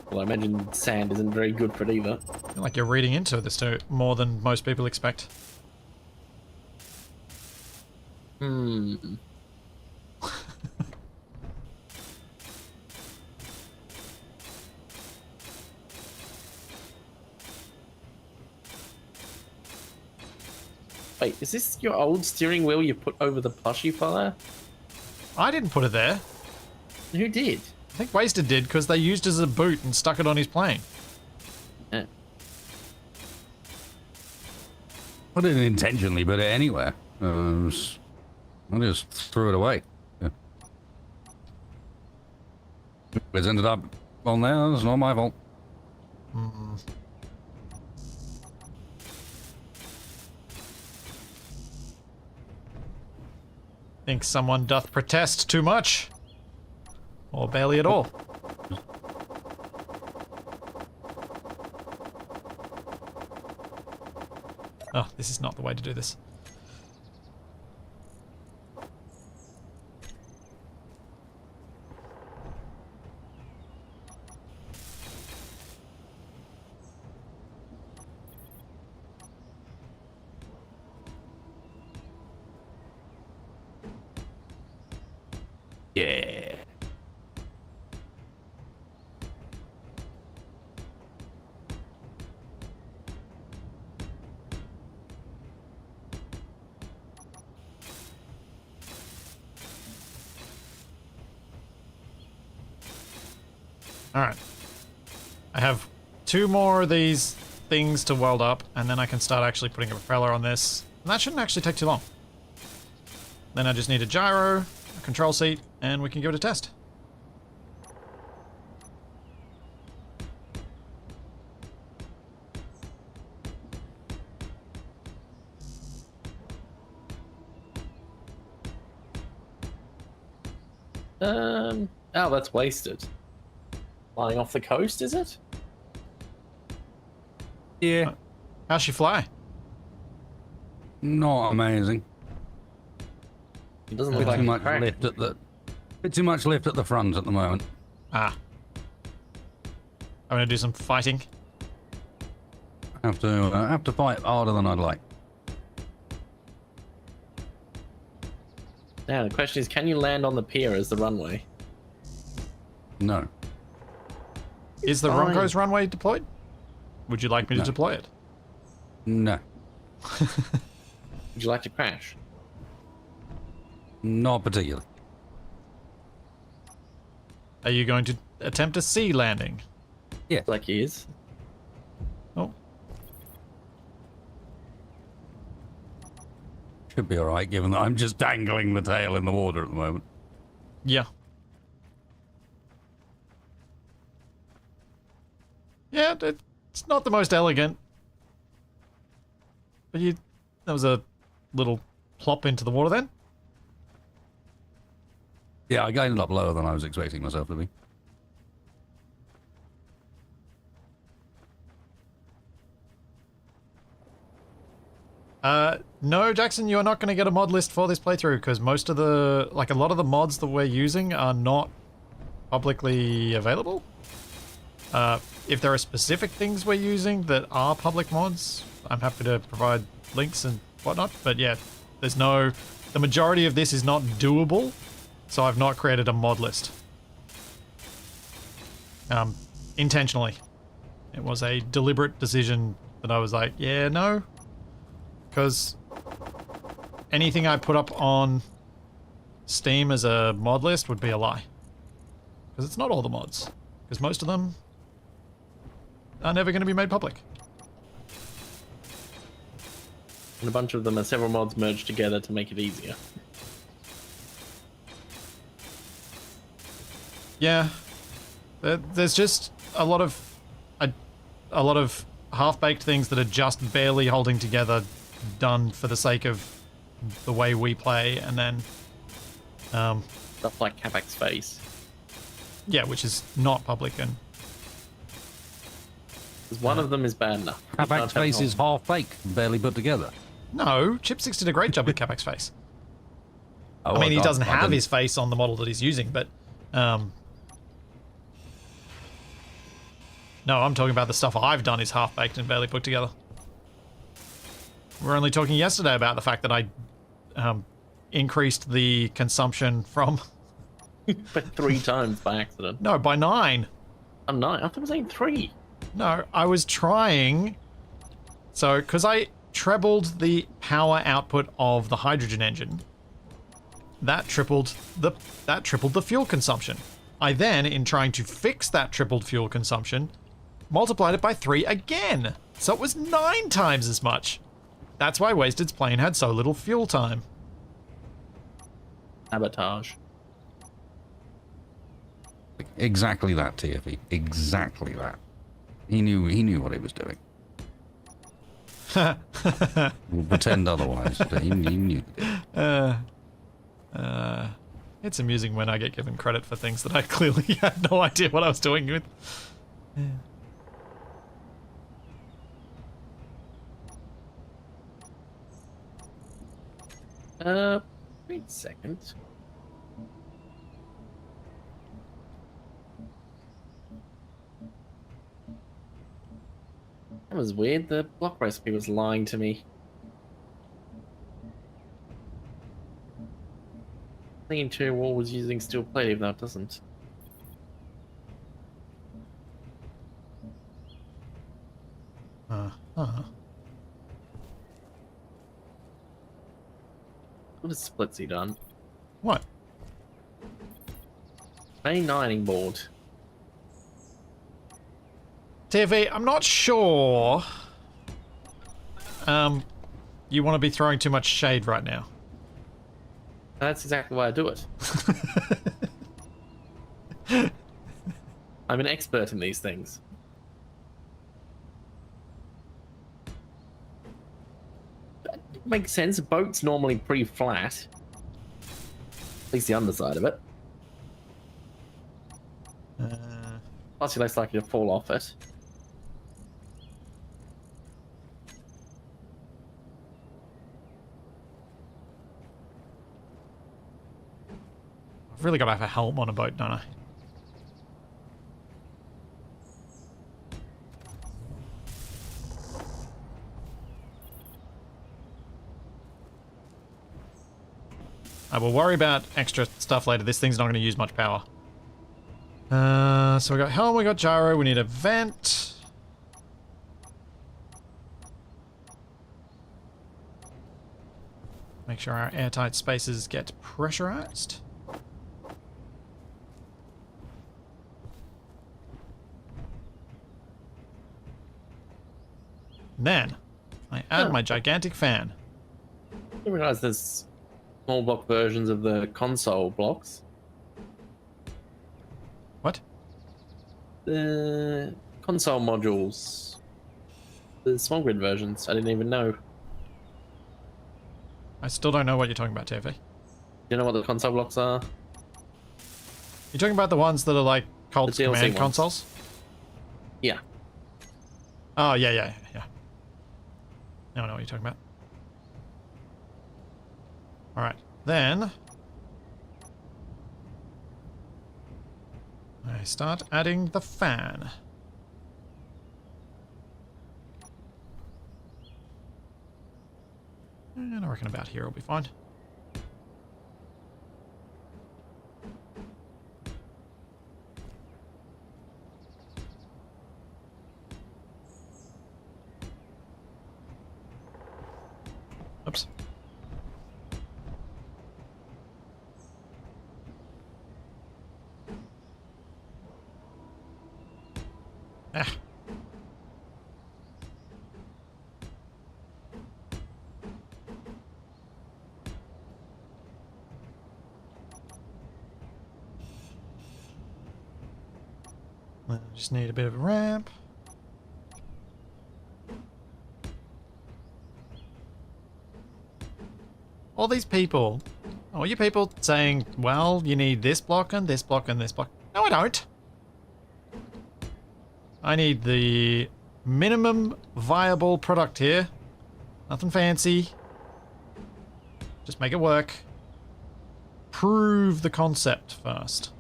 Well, I imagine sand isn't very good for it either. I feel like you're reading into this too more than most people expect. Wait, is this your old steering wheel you put over the plushie fire? I didn't put it there. Who did? I think Wasted did because they used it as a boot and stuck it on his plane. Yeah. I didn't intentionally put it anywhere. I just threw it away. Yeah. It's ended up on there. It's not my fault. Think someone doth protest too much. Or barely at all. Oh, this is not the way to do this. Yeah. Alright. I have 2 more of these things to weld up, and then I can start actually putting a propeller on this. And that shouldn't actually take too long. Then I just need a gyro, a control seat, and we can give it a test. Oh, that's wasted. Flying off the coast, is it? Yeah. How's she fly? Not amazing. It doesn't look Bit like too it's much cracked. lift at the. Bit too much lift at the front at the moment. Ah. I'm gonna do some fighting. Have to fight harder than I'd like. Now the question is, can you land on the pier as the runway? No. Is the Fine. Ronco's runway deployed? Would you like me to No. deploy it? No. Would you like to crash? Not particularly. Are you going to attempt a sea landing? Yeah. Like he is. Oh, Should be alright, given that I'm just dangling the tail in the water at the moment. yeah. Yeah, it's not the most elegant. But that was a little plop into the water then. Yeah, I ended up lower than I was expecting myself to be. No, Jackson, you are not going to get a mod list for this playthrough because most of a lot of the mods that we're using are not publicly available. If there are specific things we're using that are public mods, I'm happy to provide links and whatnot. But yeah, the majority of this is not doable, so I've not created a mod list. Intentionally. It was a deliberate decision that I was like, yeah, no. Because anything I put up on Steam as a mod list would be a lie. Because it's not all the mods. Because most of them are never going to be made public. And a bunch of them are several mods merged together to make it easier. Yeah. There's just a lot of half-baked things that are just barely holding together, done for the sake of the way we play, and then Stuff like Capac's face. yeah, which is not public. And 'Cause one of them is bad enough. You can't Capac's have face it is half baked, barely put together. no, Chipsix did a great job with Capac's face. Oh, I mean, he can't- doesn't I have didn't- his face on the model that he's using, but no, I'm talking about the stuff I've done is half-baked and barely put together. We were only talking yesterday about the fact that I increased the consumption from... But 3 times by accident. No, by 9. I'm 9. I thought I was saying 3. No, I was trying... So, because I trebled the power output of the hydrogen engine. That tripled the fuel consumption. I then, in trying to fix that tripled fuel consumption, multiplied it by 3 again. So it was 9 times as much. That's why Wasted's plane had so little fuel time. Sabotage. Exactly that, TFE. Exactly that. He knew what he was doing. We'll pretend otherwise, but he knew it. It's amusing when I get given credit for things that I clearly had no idea what I was doing with. Wait a second. That was weird. The block recipe was lying to me. The interior wall was using steel plate, even though it doesn't. What has Splitsy done? What? Main ironing board. TV, I'm not sure. You want to be throwing too much shade right now. That's exactly why I do it. I'm an expert in these things. That makes sense. A boat's normally pretty flat. At least the underside of it. Plus, you're less likely to fall off it. I've really got to have a helm on a boat, don't I? I will worry about extra stuff later. This thing's not going to use much power. So we got helm, we got gyro, we need a vent. Make sure our airtight spaces get pressurized. Then, I add my gigantic fan. I realize there's small block versions of the console blocks. What? The console modules. The small grid versions. I didn't even know. I still don't know what you're talking about, TV. Do you know what the console blocks are? You're talking about the ones that are like Colt's The DLC command ones. consoles? Yeah. Oh, yeah. Now I know what you're talking about. Alright, then I start adding the fan. And I reckon about here will be fine. Oops. Ah. Just need a bit of a ramp. All these people, all you people saying, well, you need this block and this block and this block. No, I don't. I need the minimum viable product here. Nothing fancy. Just make it work. Prove the concept first.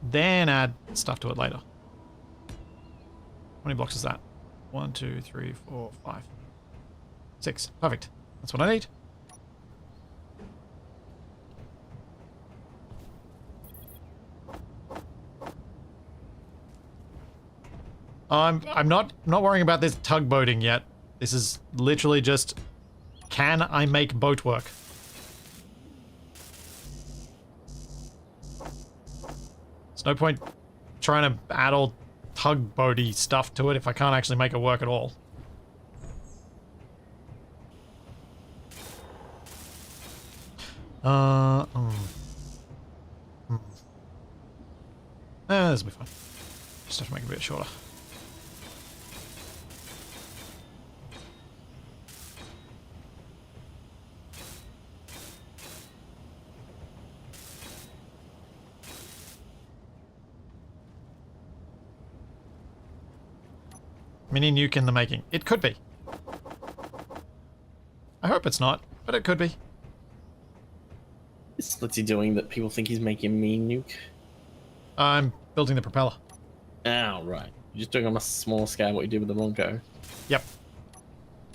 Then add stuff to it later. How many blocks is that? 1, 2, 3, 4, 5, 6. Perfect. That's what I need. I'm not worrying about this tugboating yet. This is literally just, can I make boat work? There's no point trying to add all tugboaty stuff to it if I can't actually make it work at all. This will be fine. Just have to make it a bit shorter. Mini nuke in the making. It could be. I hope it's not, but it could be. What's he doing that people think he's making a mean nuke? I'm building the propeller. Oh, right. You're just doing on a small scale what you did with the Ronco. Yep.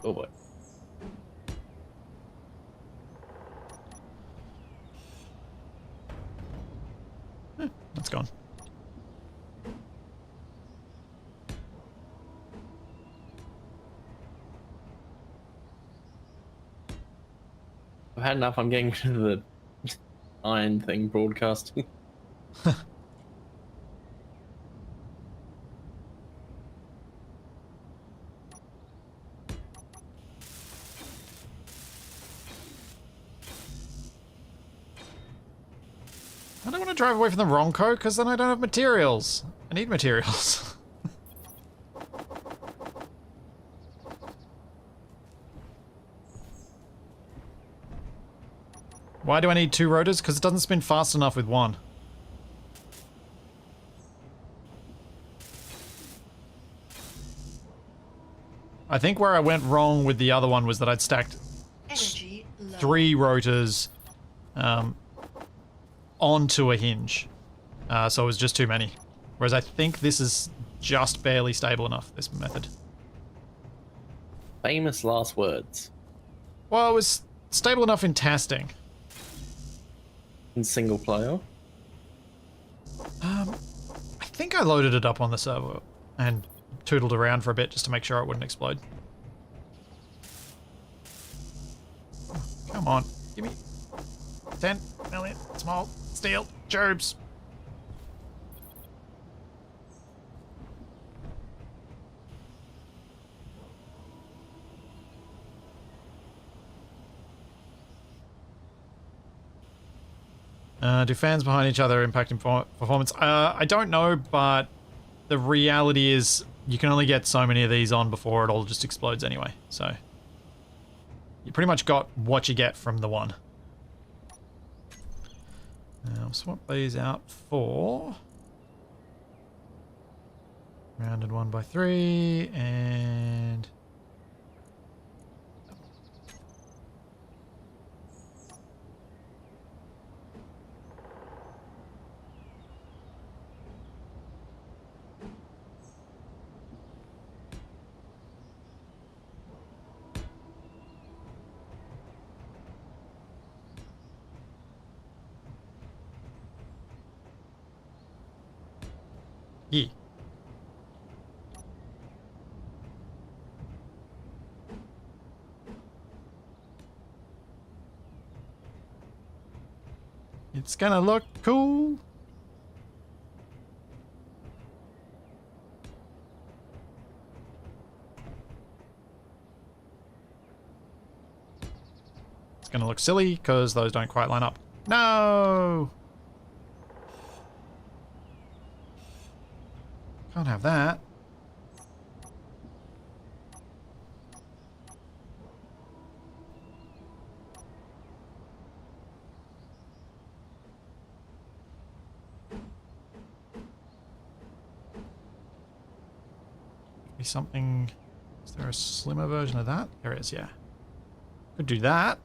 Oh boy. That's gone. I've had enough. I'm getting rid of the iron thing broadcasting. I don't want to drive away from the Ronco because then I don't have materials. I need materials. Why do I need 2 rotors? Because it doesn't spin fast enough with 1. I think where I went wrong with the other one was that I'd stacked Energy low. 3 rotors onto a hinge. So it was just too many. Whereas I think this is just barely stable enough, this method. Famous last words. Well, it was stable enough in testing. In single player. I think I loaded it up on the server and tootled around for a bit just to make sure it wouldn't explode. Oh, come on, give me 10 million small steel tubes. Do fans behind each other impact performance? I don't know, but the reality is you can only get so many of these on before it all just explodes anyway. So you pretty much got what you get from the one. I'll swap these out for rounded 1x3 and yeah. It's gonna look cool. It's gonna look silly because those don't quite line up. No! Can't have that. Be something. Is there a slimmer version of that? There is, yeah. Could do that.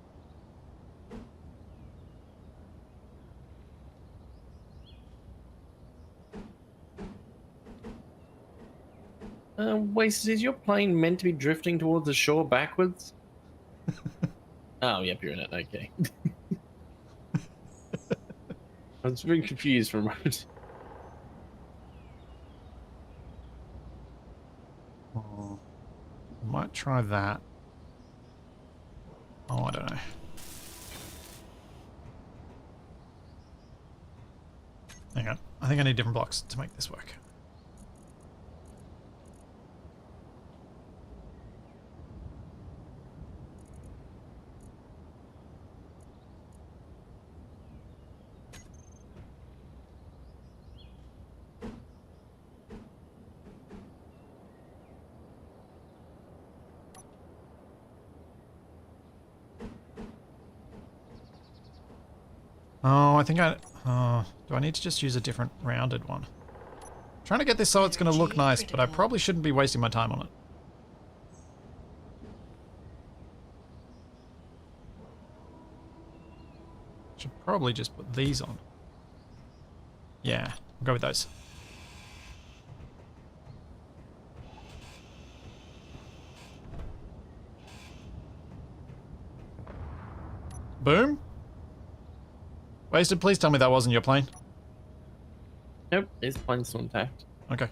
Wasted, is your plane meant to be drifting towards the shore backwards? Oh, yep, you're in it. Okay. I was very confused for a moment. Might try that. Oh, I don't know. Hang on. I think I need different blocks to make this work. Oh, I think do I need to just use a different rounded one? I'm trying to get this so it's going to look nice, but I probably shouldn't be wasting my time on it. Should probably just put these on. Yeah, I'll go with those. Boom. Wasted, please tell me that wasn't your plane. Nope, his plane's still intact. Okay.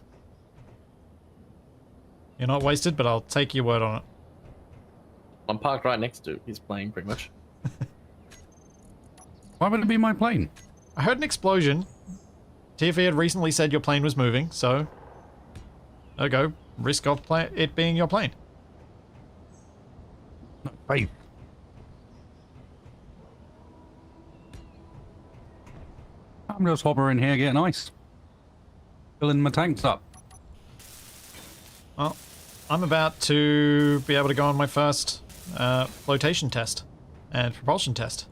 You're not wasted, but I'll take your word on it. I'm parked right next to his plane, pretty much. Why would it be my plane? I heard an explosion. TFE had recently said your plane was moving, so there you go. Risk of it being your plane. Hey. I'm just hopping in here getting ice. Filling my tanks up. Well, I'm about to be able to go on my first flotation test and propulsion test.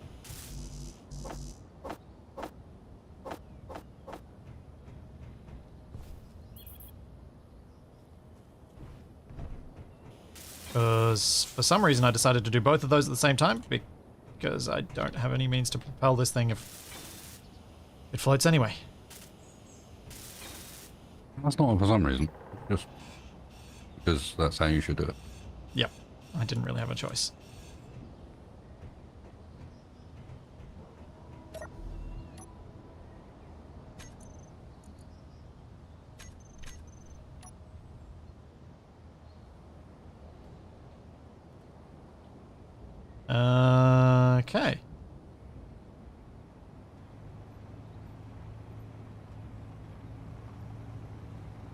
Because for some reason I decided to do both of those at the same time, because I don't have any means to propel this thing if it floats anyway. That's not for some reason. Just because that's how you should do it. Yep, I didn't really have a choice. Okay.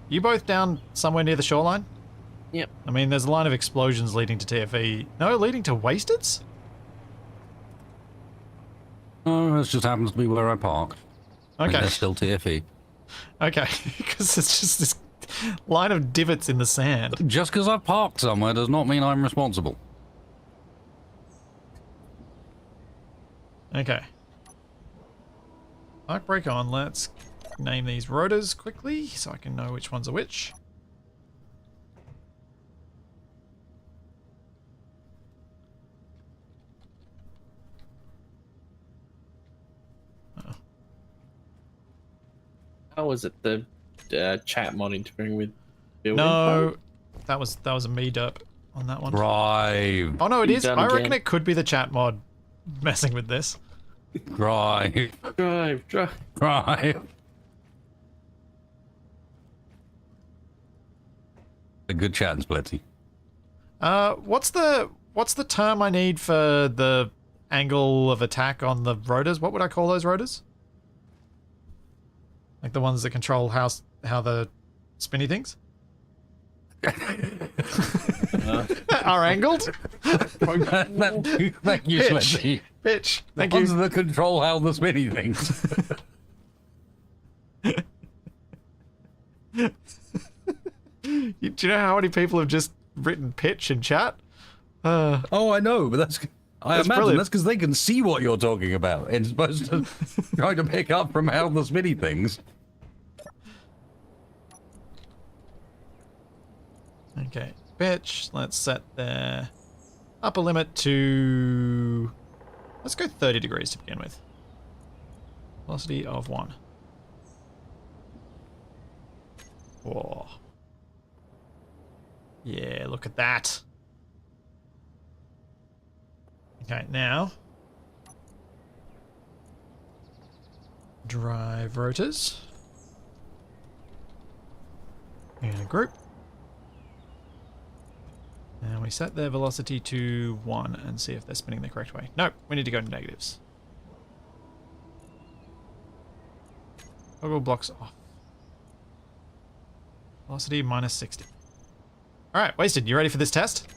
You both down somewhere near the shoreline? Yep. I mean, there's a line of explosions leading to TFE. No, leading to Wasteds? Oh, this just happens to be where I parked. And Okay. there's still TFE. Okay, because it's just this line of divots in the sand. Just because I parked somewhere does not mean I'm responsible. Okay. Park brake on. Let's name these rotors quickly so I can know which ones are which. How was it the chat mod interfering with building? No, that was a me derp on that one. Drive. Oh no, it You is. done I reckon again. it could be the chat mod messing with this. Drive. Drive. Drive. A good chatting, Splitsy. What's the term I need for the angle of attack on the rotors? What would I call those rotors? Like the ones that control how the spinny things are angled. Thank you, Pitch. Splitsy. Pitch. The Thank ones you. that control how the spinny things. Do you know how many people have just written pitch in chat? Oh, I know, but I That's imagine brilliant. that's because they can see what you're talking about and supposed to try to pick up from how the spinny things. Okay, pitch. Let's set their upper limit to... Let's go 30 degrees to begin with. Velocity of 1. Whoa. Yeah, look at that. Okay, now... Drive rotors. In a group. we set their velocity to 1 and see if they're spinning the correct way? Nope, we need to go to negatives. Toggle blocks off. Velocity minus 60. Alright, Wasted, you ready for this test?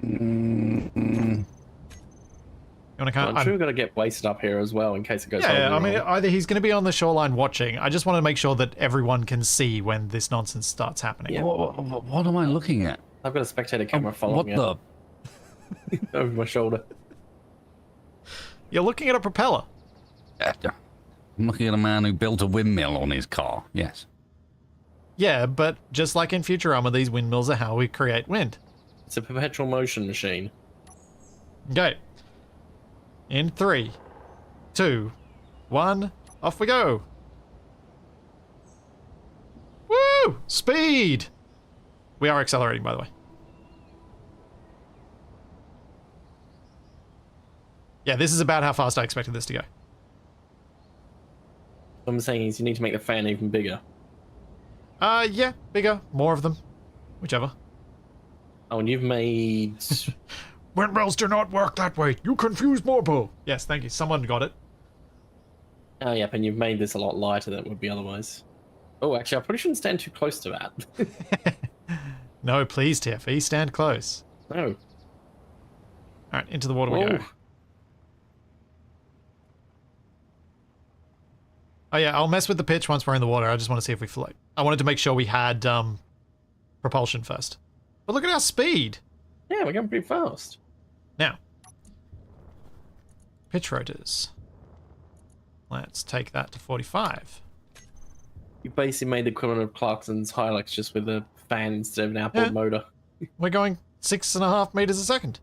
You wanna come? I'm sure we've got to get Wasted up here as well in case it goes Yeah, I wrong. mean, either he's going to be on the shoreline watching. I just want to make sure that everyone can see when this nonsense starts happening. Yeah. What am I looking at? I've got a spectator camera What following the? it over my shoulder. You're looking at a propeller. I'm looking at a man who built a windmill on his car. Yes. Yeah, but just like in Futurama, these windmills are how we create wind. It's a perpetual motion machine. Okay. In 3, 2, 1, off we go. Woo! Speed! We are accelerating, by the way. Yeah, this is about how fast I expected this to go. What I'm saying is you need to make the fan even bigger. Yeah, bigger, more of them, whichever. Oh, and you've made... Windmills do not work that way. You confuse Morbo. Yes, thank you. Someone got it. Oh, yep, and you've made this a lot lighter than it would be otherwise. Oh, actually, I probably shouldn't stand too close to that. No, please, TFE, stand close. No. All right, into the water we go. Whoa. Oh yeah, I'll mess with the pitch once we're in the water. I just want to see if we float. I wanted to make sure we had propulsion first. But look at our speed. Yeah, we're going pretty fast. Now, pitch rotors. Let's take that to 45. You basically made the equivalent of Clarkson's Hilux just with a fan instead of an outboard motor. We're going 6.5 meters a second.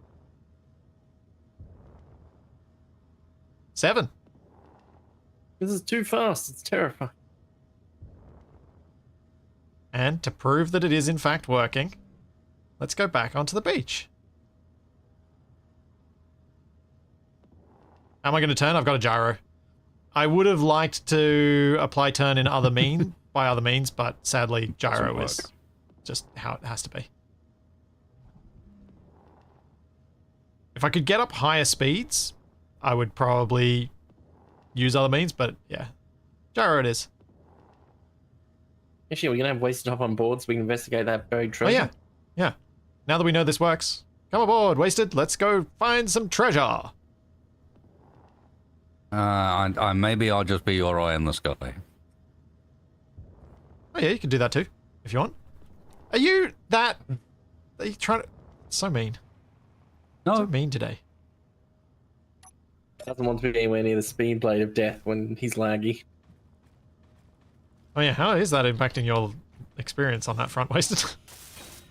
7. This is too fast. It's terrifying. And to prove that it is in fact working, let's go back onto the beach. How am I going to turn? I've got a gyro. I would have liked to apply turn in other by other means, but sadly gyro is just how it has to be. If I could get up higher speeds, I would probably use other means, but yeah, gyro it is. Actually, we're going to have Wasted hop on board so we can investigate that buried treasure. Oh yeah, yeah. Now that we know this works, come aboard, Wasted. Let's go find some treasure. Maybe I'll just be your eye in the sky. Oh yeah, you can do that too, if you want. Are you trying to... So mean. No. So mean today. Doesn't want to be anywhere near the speed blade of death when he's laggy. Oh yeah, how is that impacting your experience on that front, Wasted?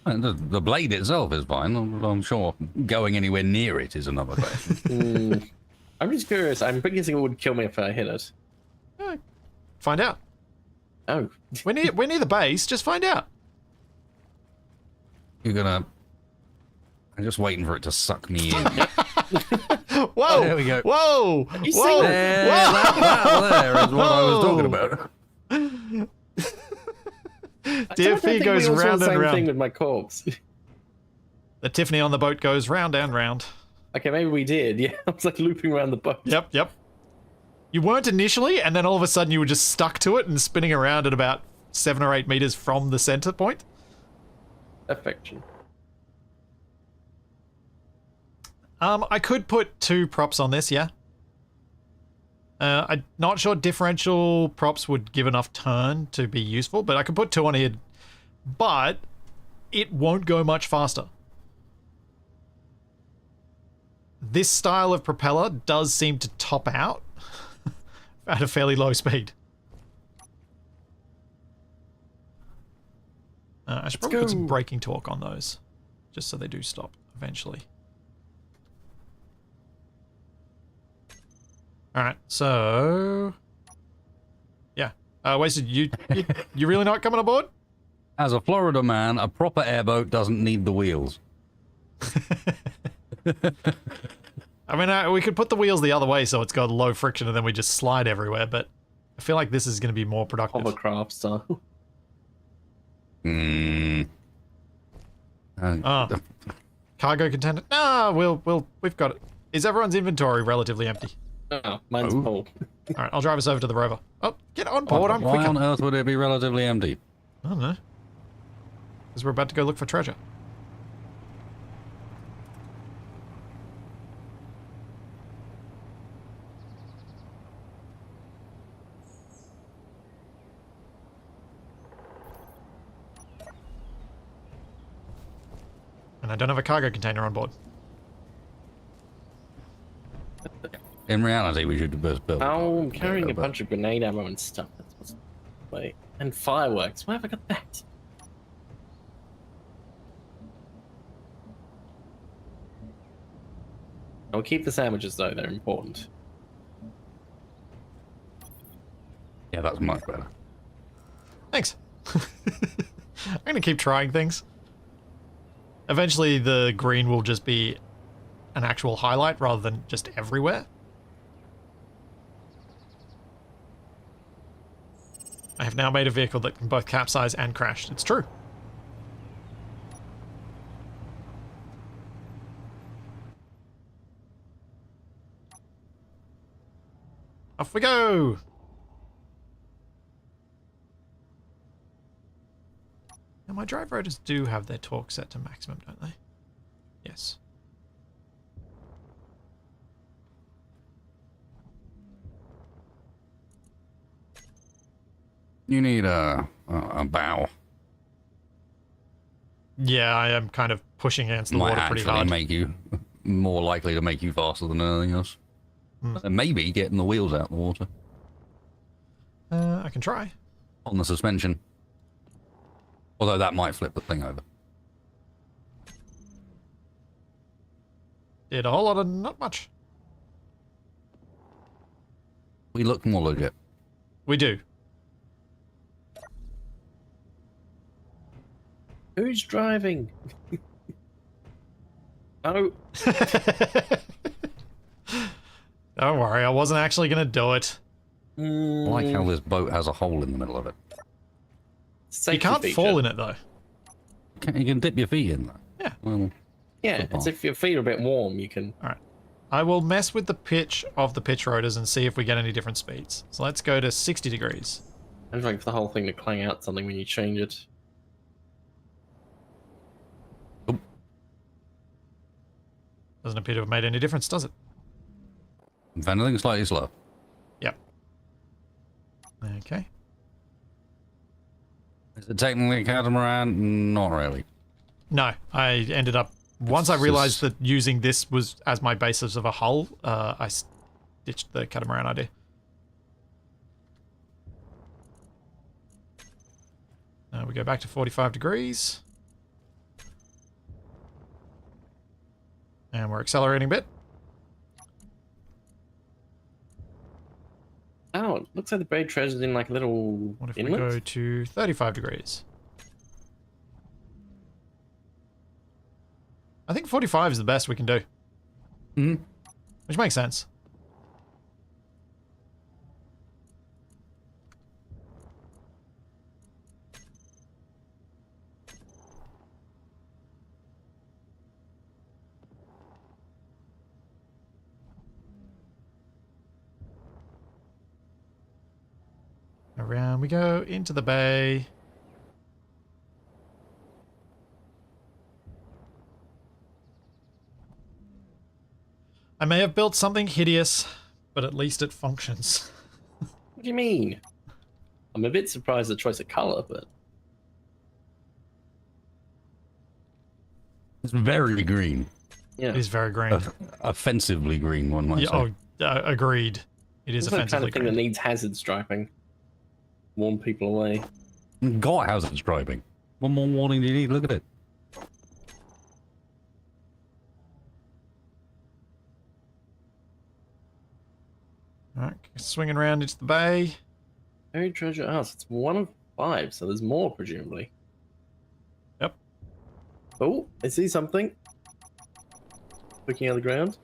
The blade itself is fine. I'm sure going anywhere near it is another question. I'm just curious. I'm guessing it would kill me if I hit it. Find out. Oh. We're near the base. Just find out. You're gonna... I'm just waiting for it to suck me in. Whoa! Oh, there we go. Whoa! You see Whoa! that? That there is what I was talking about. DFE goes round and Same thing round. with my corpse. The Tiffany on the boat goes round and round. Okay, maybe we did. Yeah, I was like looping around the boat. Yep, yep. You weren't initially, and then all of a sudden you were just stuck to it and spinning around at about 7 or 8 meters from the center point. Affection. I could put 2 props on this, yeah. I'm not sure differential props would give enough turn to be useful, but I could put 2 on here. But it won't go much faster. This style of propeller does seem to top out at a fairly low speed. I should probably put some braking torque on those, just so they do stop eventually. Alright, so... Yeah. Wasted, you really not coming aboard? As a Florida man, a proper airboat doesn't need the wheels. I mean, we could put the wheels the other way so it's got low friction and then we just slide everywhere, but I feel like this is going to be more productive. Hovercraft style. Ah. Cargo container. Ah, we've got it. Is everyone's inventory relatively empty? Oh, mine's Oh. full. All right, I'll drive us over to the rover. Oh, get on board. I'm Why quicker. on earth would it be relatively empty? I don't know. Because we're about to go look for treasure. And I don't have a cargo container on board. In reality, we should just build. Oh, I'm carrying a bunch of grenade ammo and stuff. That's what's... Wait, and fireworks. Why have I got that? I'll keep the sandwiches though, they're important. Yeah, that's much better. Thanks. I'm going to keep trying things. Eventually, the green will just be an actual highlight rather than just everywhere. I have now made a vehicle that can both capsize and crash. It's true. Off we go! Now, my drive rotors do have their torque set to maximum, don't they? Yes. You need a bow. Yeah, I am kind of pushing against the Might water pretty actually hard. make you more likely to make you faster than anything else. And maybe getting the wheels out of the water I can try. on the suspension. Although that might flip the thing over. Did a whole lot of not much. We look more legit. We do. Who's driving? Oh, Don't worry, I wasn't actually going to do it. I like how this boat has a hole in the middle of it. You can't fall in it, though. You can dip your feet in there. Yeah. Well, Yeah, it's if your feet are a bit warm, you can. All right. I will mess with the pitch of the pitch rotors and see if we get any different speeds. So let's go to 60 degrees. I'm trying for the whole thing to clang out something when you change it. Doesn't appear to have made any difference, does it? if anything, slightly slow. Yep. Okay. Is it technically a catamaran? Not really. No, I ended up... Once I realized that using this was as my basis of a hull, I ditched the catamaran idea. We go back to 45 degrees. And we're accelerating a bit. Oh, it looks like the buried treasure's in like a little What if inlet? we go to 35 degrees? I think 45 is the best we can do. Mm-hmm. Which makes sense. Around we go into the bay. I may have built something hideous, but at least it functions. What do you mean? I'm a bit surprised at the choice of color, but It's very green. yeah. It is very green. Offensively green, one might Yeah, say. agreed. It is It's the kind offensively of thing that green. needs hazard striping. Warn people away. God, how's it striping? One more warning do you need? Look at it. Alright, swinging around into the bay. Buried treasure. Oh, so it's 1 of 5, so there's more, presumably. Yep. Oh, I see something. Looking at the ground.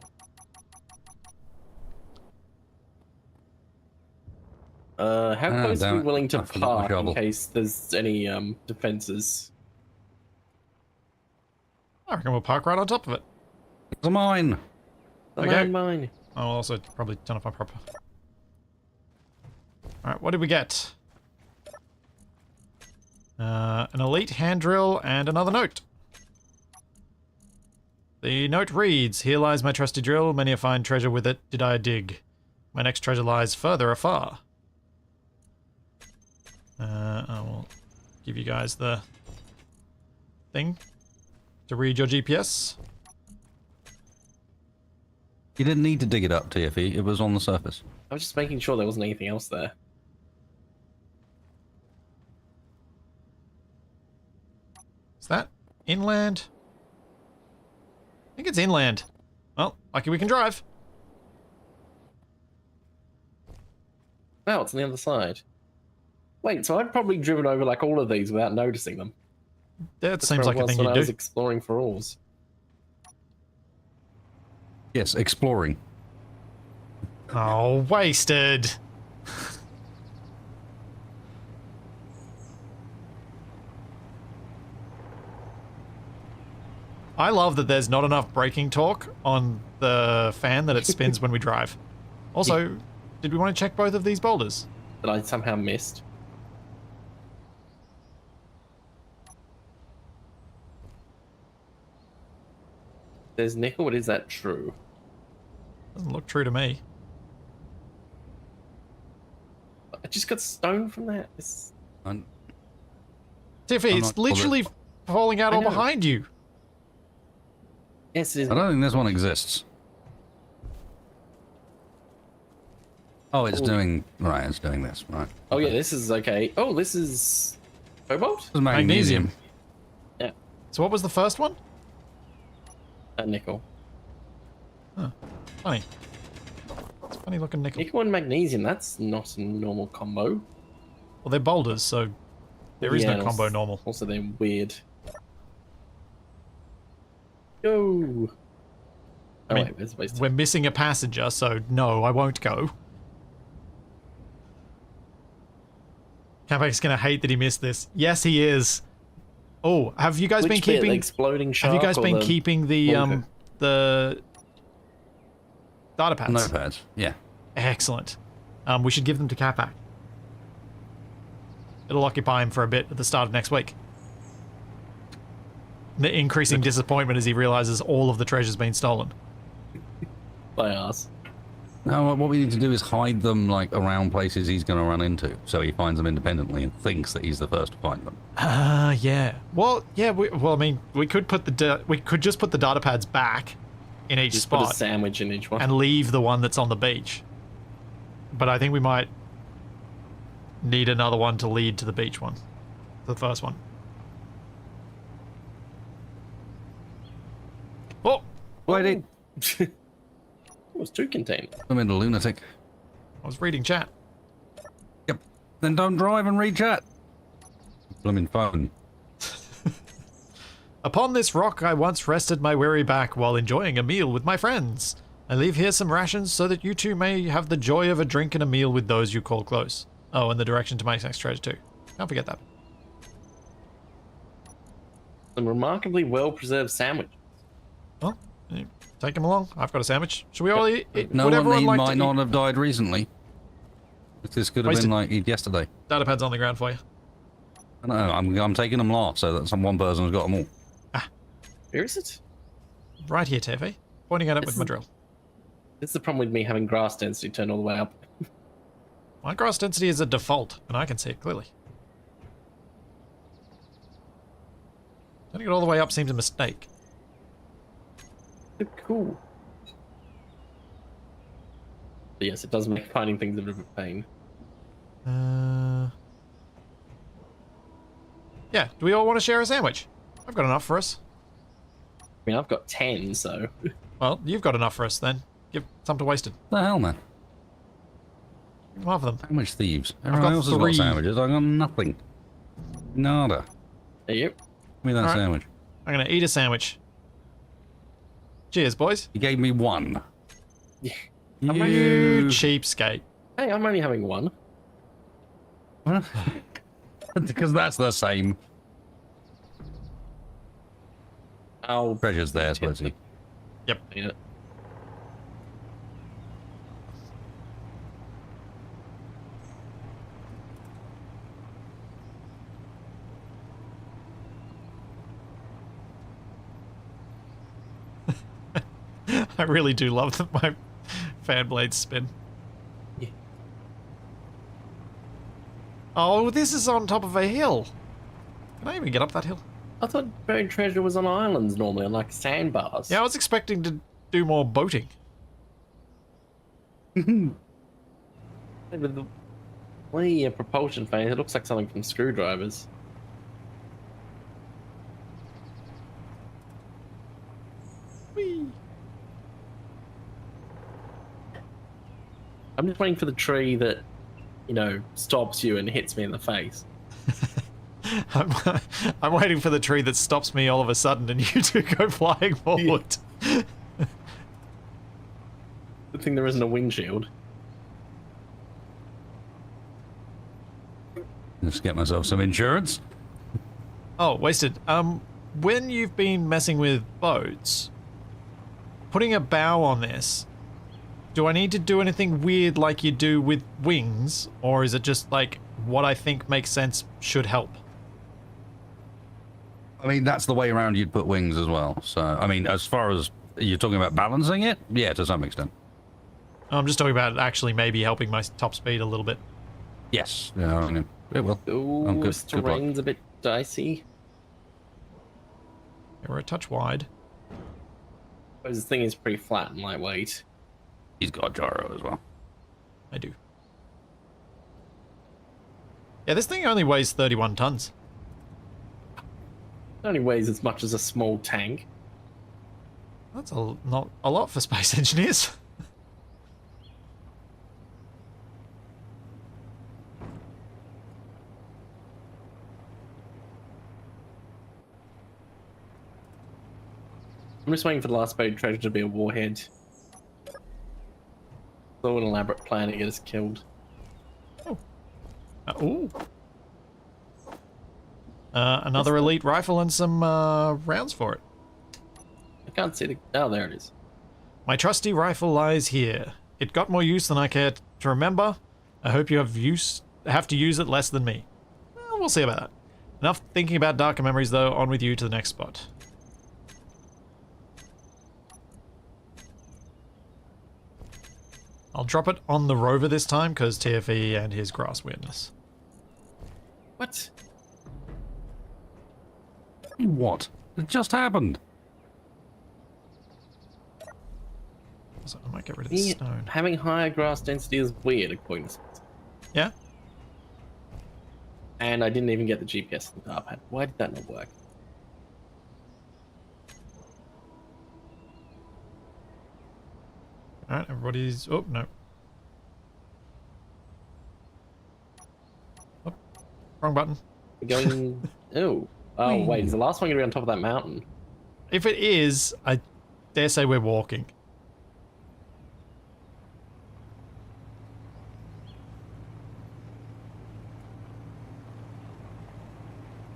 How close are damn we it. willing to I forgot my park in shovel. case there's any defenses? I reckon we'll park right on top of it. It's a mine. The Okay. landmine. I'll also probably turn off my proper. Alright, what did we get? An elite hand drill and another note. The note reads, "Here lies my trusty drill, many a fine treasure with it did I dig. My next treasure lies further afar." I will give you guys the thing to read your GPS. You didn't need to dig it up, TFE. It was on the surface. I was just making sure there wasn't anything else there. Is that inland? I think it's inland. Well, lucky we can drive. Wow, it's on the other side. Wait, so I'd probably driven over like all of these without noticing them. That That's seems where like it a was thing when you I do. was exploring for ores. Yes, exploring. Oh, wasted. I love that there's not enough braking torque on the fan that it spins when we drive. Also, did we want to check both of these boulders? That I somehow missed. There's nickel, but is that true? Doesn't look true to me. I just got stone from that. It's... I'm Tiffy, I'm it's not literally falling out I all know. behind you. Yes, it is. I don't think this one exists. Oh, it's Oh. doing... Right, it's doing this. Right. Oh yeah, this is okay. Oh, this is cobalt? This is magnesium. Yeah, So what was the first one? nickel. Funny. It's funny looking nickel. Nickel and magnesium, that's not a normal combo. Well, they're boulders, so there is Yeah, no and combo also- normal. Also, they're weird. Go! I mean, wait, there's ways to... We're missing a passenger, so no, I won't go. Capac's gonna hate that he missed this. Yes, he is. Oh, have you guys Which been bit, the keeping? exploding shark Have you guys or been the... keeping bunker? the data pads? Notepads. Yeah. Excellent. We should give them to Capac. It'll occupy him for a bit at the start of next week. The increasing disappointment as he realizes all of the treasure's been stolen. By us. Now, what we need to do is hide them, like, around places he's going to run into, so he finds them independently and thinks that he's the first to find them. Yeah. Well, yeah. Well, I mean, we could put we could just put the data pads back in each Just put a spot sandwich in each one. and leave the one that's on the beach. But I think we might need another one to lead to the beach one, the first one. Oh, Wait, It was two containers. I'm in a lunatic. I was reading chat. Yep. Then don't drive and read chat. Blooming phone. Upon this rock I once rested my weary back while enjoying a meal with my friends. I leave here some rations so that you too may have the joy of a drink and a meal with those you call close. Oh, and the direction to my next treasure too. Can't forget that. Some remarkably well-preserved sandwich. Well, take them along. I've got a sandwich. Should we all eat? No Would one everyone he like might to not eat? have died recently. This could have Wasted. been like yesterday. Data pads on the ground for you. I know, I'm taking them last so that one person's got them all. Where is it? Right here, Tefe. Pointing at it with This my is- drill. This is the problem with me having grass density turned all the way up. My grass density is a default, and I can see it clearly. Turning it all the way up seems a mistake. Cool. But yes, it does make finding things a bit of a pain. Yeah, do we all want to share a sandwich? I've got enough for us. I mean, I've got 10, so... Well, you've got enough for us then. Give some to Wasted. The hell, man? One of them. How much thieves? got Everyone else has 3. got sandwiches. I got nothing. Nada. There you go. Give me that All right. sandwich. I'm going to eat a sandwich. Cheers, boys. He gave me one. Yeah. You cheapskate. Hey, I'm only having one. Because that's the same. Oh, Treasure's there, Splitsy. Yep. yeah. I really do love that my fan blades spin. Yeah. Oh, this is on top of a hill. Can I even get up that hill? I thought buried treasure was on islands normally, on like sandbars. Yeah, I was expecting to do more boating. With the way propulsion phase, it looks like something from Screwdrivers. Whee! I'm just waiting for the tree that, you know, stops you and hits me in the face. I'm waiting for the tree that stops me all of a sudden and you two go flying forward. Good thing there isn't a windshield. Let's get myself some insurance. Oh, wasted. When you've been messing with boats, putting a bow on this, do I need to do anything weird like you do with wings, or is it just like what I think makes sense should help? I mean, that's the way around you'd put wings as well. So, I mean, as far as you're talking about balancing it, yeah, to some extent. I'm just talking about actually maybe helping my top speed a little bit. Yes. Yeah, I mean, it will. Ooh, Oh, good. this Good luck. terrain's a bit dicey. Yeah, we're a touch wide. This thing is pretty flat and lightweight. He's got gyro as well. I do. Yeah, this thing only weighs 31 tons. It only weighs as much as a small tank. That's not a lot for space engineers. I'm just waiting for the last buried treasure to be a warhead. So an elaborate plan to get us killed. Ooh. Another elite rifle and some rounds for it. I can't see the... Oh, there it is. My trusty rifle lies here. It got more use than I care to remember. I hope you have to use it less than me. Well, we'll see about that. Enough thinking about darker memories, though. On with you to the next spot. I'll drop it on the rover this time, because TFE and his grass weirdness. What? What? It just happened. So I might get rid of this stone. Having higher grass density is weird, according to Spencer. Yeah? And I didn't even get the GPS in the pad. Why did that not work? Alright, everybody's... Oh, no. Oh, wrong button. We're going... Oh. Oh, wait, is the last one going to be on top of that mountain? If it is, I dare say we're walking.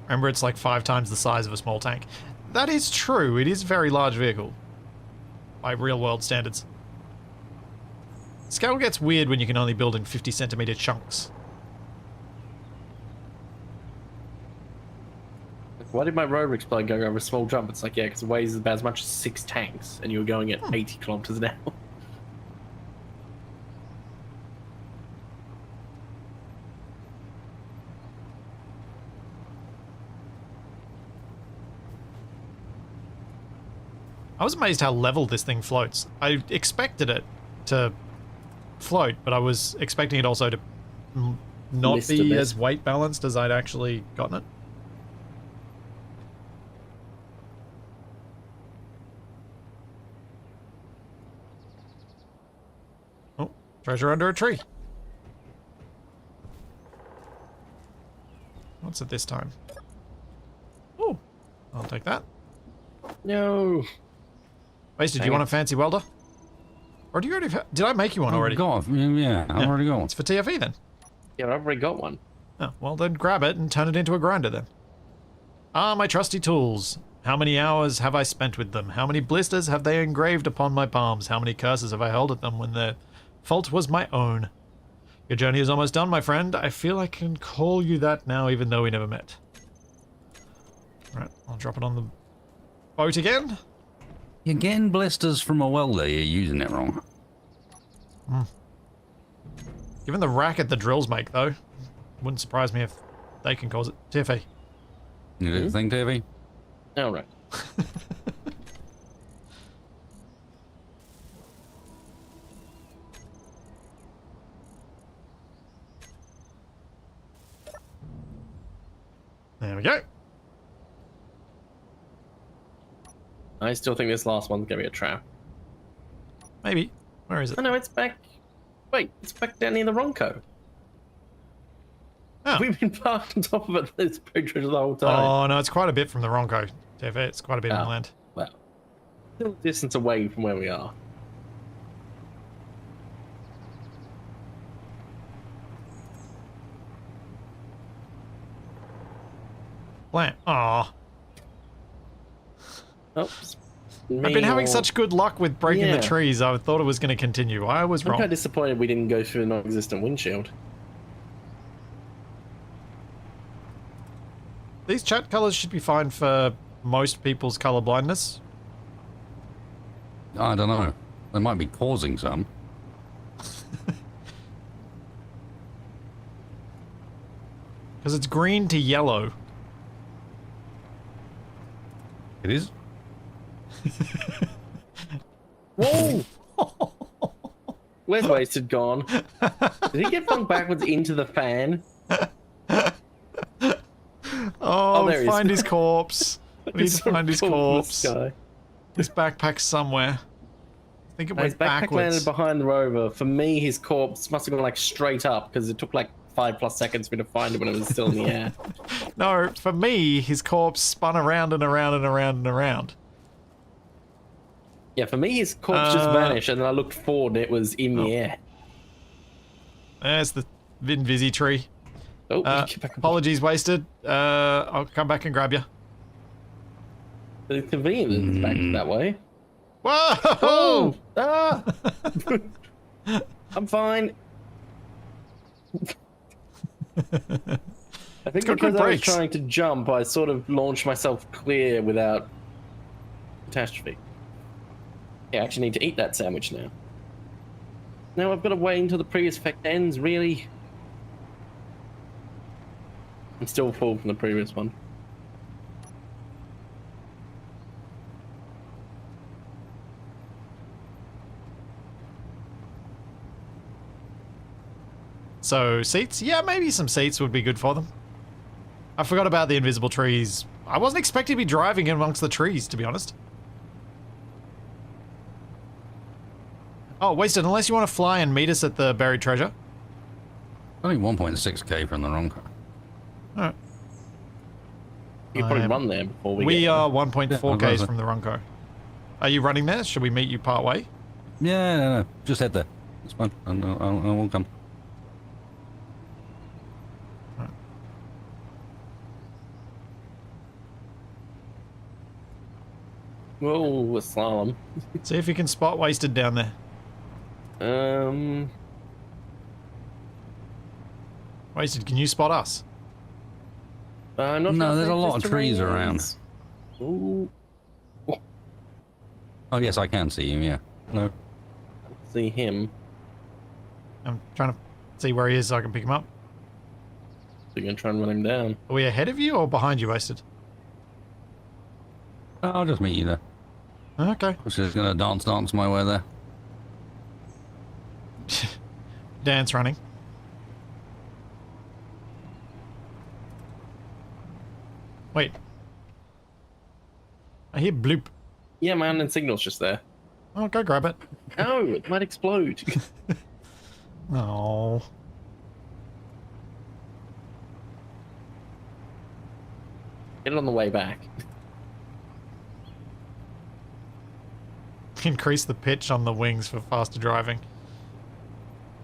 Remember, it's like 5 times the size of a small tank. That is true. It is a very large vehicle. By real-world standards. Scale gets weird when you can only build in 50-centimeter chunks. Why did my rover explode going over a small jump? It's like, yeah, because it weighs about as much as 6 tanks, and you were going at 80 kilometers an hour. I was amazed how level this thing floats. I expected it to float, but I was expecting it also to not List be a bit. as weight balanced as I'd actually gotten it. Oh, treasure under a tree. What's it this time? Oh, I'll take that. No. Wasted, do Dang you want it. a fancy welder? Or do you already did I make you one already? Yeah, I've already got one. It's for TFE then. Yeah, I've already got one. Oh, well then grab it and turn it into a grinder then. Ah, my trusty tools. How many hours have I spent with them? How many blisters have they engraved upon my palms? How many curses have I hurled at them when the fault was my own? Your journey is almost done, my friend. I feel I can call you that now, even though we never met. Alright, I'll drop it on the boat again. You're getting blisters from a welder, you're using it wrong. Given the racket the drills make, though, wouldn't surprise me if they can cause it. Tiffy. You do the thing, TV? All right. There we go. I still think this last one's gonna be a trap. Maybe. Where is it? Oh no, it's back. Wait, it's back down near the Ronco. Oh. We've been parked on top of it this bridge the whole time. Oh, no, it's quite a bit from the Ronco, Tiffy. It's quite a bit inland. Well, still a distance away from where we are. Plant. Aw. Oops. I've been having such good luck with breaking the trees, I thought it was going to continue. I was I'm wrong. kind of disappointed we didn't go through the non-existent windshield. These chat colours should be fine for most people's colour blindness. I don't know. They might be causing some. Because it's green to yellow. It is? Whoa! Where's Wasted gone? Did he get flung backwards into the fan? Oh, there he is. find his corpse. We need to find his corpse. Guy. His backpack's somewhere. I think it His went backpack backwards. landed behind the rover. For me, his corpse must have gone like straight up because it took like 5+ seconds for me to find it when it was still in the air. No, for me, his corpse spun around and around and around and around. Yeah, for me, his corpse just vanished, and then I looked forward, and it was in the air. There's the Vinvisi tree. Oh, get back up. Apologies, Wasted. I'll come back and grab you. It's convenient that it's back that way. Whoa! Oh! Ah! I'm fine. I think got because good I was brakes. trying to jump, I sort of launched myself clear without catastrophe. Yeah, I actually need to eat that sandwich now. Now I've got to wait until the previous effect ends, really? I'm still full from the previous one. So, seats? Yeah, maybe some seats would be good for them. I forgot about the invisible trees. I wasn't expecting to be driving in amongst the trees, to be honest. Oh, Wasted, unless you want to fly and meet us at the buried treasure. Only 1.6k from the Ronco. Alright. You could probably run there before we We get are Yeah, 1.4 I'll Ks go. from the Ronco. Are you running there? Should we meet you part way? Yeah, no. Just head there. It's fine. I will come. Whoa, a slalom. See if you can spot Wasted down there. Wasted, can you spot us? I'm not No, sure there's if a lot this of trees terrain around. is. Ooh, Oh, yes, I can see him, yeah. No. see him. I'm trying to see where he is so I can pick him up. So you're gonna try and run him down. Are we ahead of you or behind you, Wasted? I'll just meet you there. Okay. I'm just gonna dance my way there. Dance running. Wait. I hear bloop. Yeah, my unknown signal's just there. Oh, go grab it. Oh, it might explode. Oh. Get it on the way back. Increase the pitch on the wings for faster driving.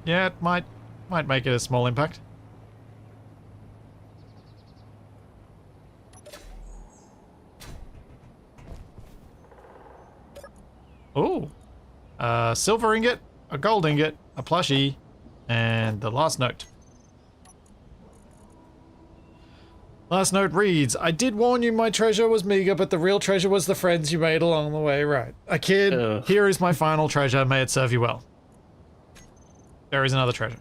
Yeah, it might make it a small impact. Oh. A silver ingot, a gold ingot, a plushie, and the last note. Last note reads, I did warn you my treasure was meager, but the real treasure was the friends you made along the way. Right. A kid, Ugh. here is my final treasure. May it serve you well. There is another treasure.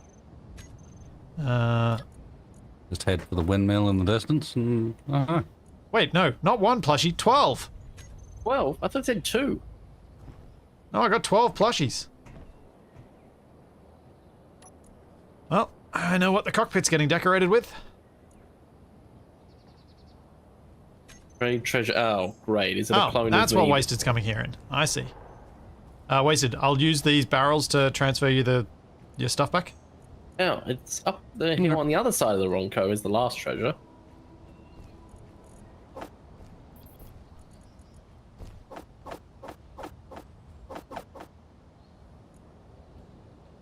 Just head for the windmill in the distance and... Wait, no, not one plushie, 12. 12? I thought it said 2. No, I got 12 plushies. Well, I know what the cockpit's getting decorated with. Great treasure. Oh, great. Is it a clone that's of what me? Wasted's coming here in. I see. Wasted, I'll use these barrels to transfer you your stuff back. Oh, it's up there here on the other side of the Ronco is the last treasure.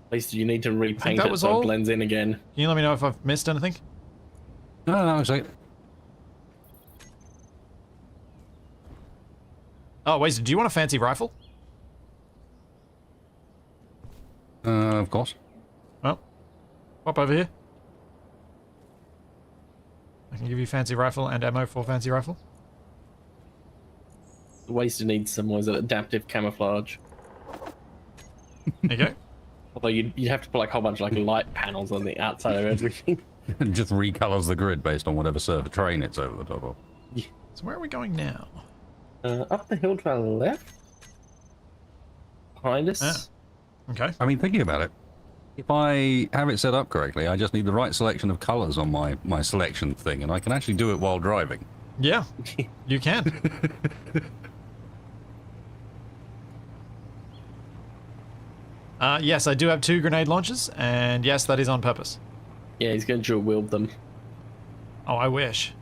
At least you need to repaint that it was so all? it blends in again. Can you let me know if I've missed anything? No, it's like... Oh, Wasted, do you want a fancy rifle? Of course. Well, pop over here. I can give you fancy rifle and ammo for fancy rifle. Wasted needs some, was it, adaptive camouflage? There you go. Although you'd have to put like a whole bunch of like light panels on the outside of everything. It just recolors the grid based on whatever server train it's over the top of. So where are we going now? Up the hill to our left. Behind us. Ah. Okay. I mean, thinking about it, if I have it set up correctly, I just need the right selection of colors on my selection thing, and I can actually do it while driving. Yeah, you can. Yes, I do have 2 grenade launchers, and yes, that is on purpose. Yeah, he's going to dual wield them. Oh, I wish.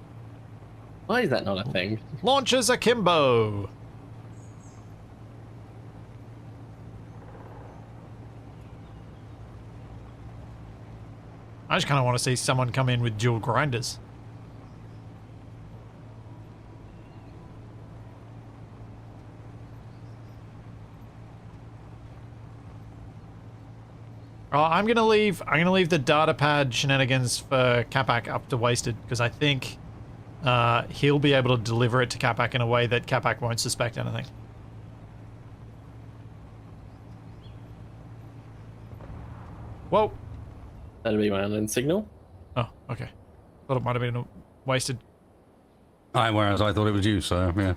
Why is that not a thing? Launchers akimbo! I just kind of want to see someone come in with dual grinders. Oh, I'm gonna leave the data pad shenanigans for Capac up to Wasted, because I think he'll be able to deliver it to Capac in a way that Capac won't suspect anything. Whoa. That'll be my island signal. Oh, okay. Thought it might have been Wasted. Whereas I thought it was you, so yeah.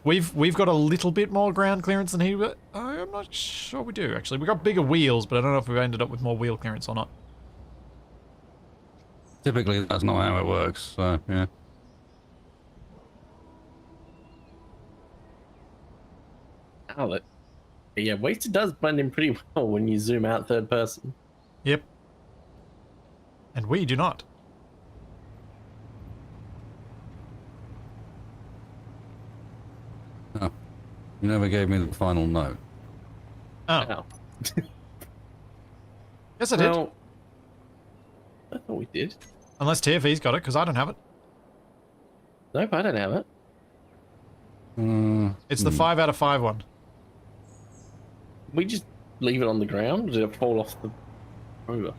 We've got a little bit more ground clearance than he, but I'm not sure we do, actually. We've got bigger wheels, but I don't know if we've ended up with more wheel clearance or not. Typically, that's not how it works, so yeah. Oh, yeah, Wasted does blend in pretty well when you zoom out third person. Yep. And we do not. Oh, you never gave me the final note. Oh. Oh. Yes, I did. Well, I thought we did. Unless TFE's got it, because I don't have it. Nope, I don't have it. It's the 5 out of 5 one. We just leave it on the ground, or did it fall off the rover?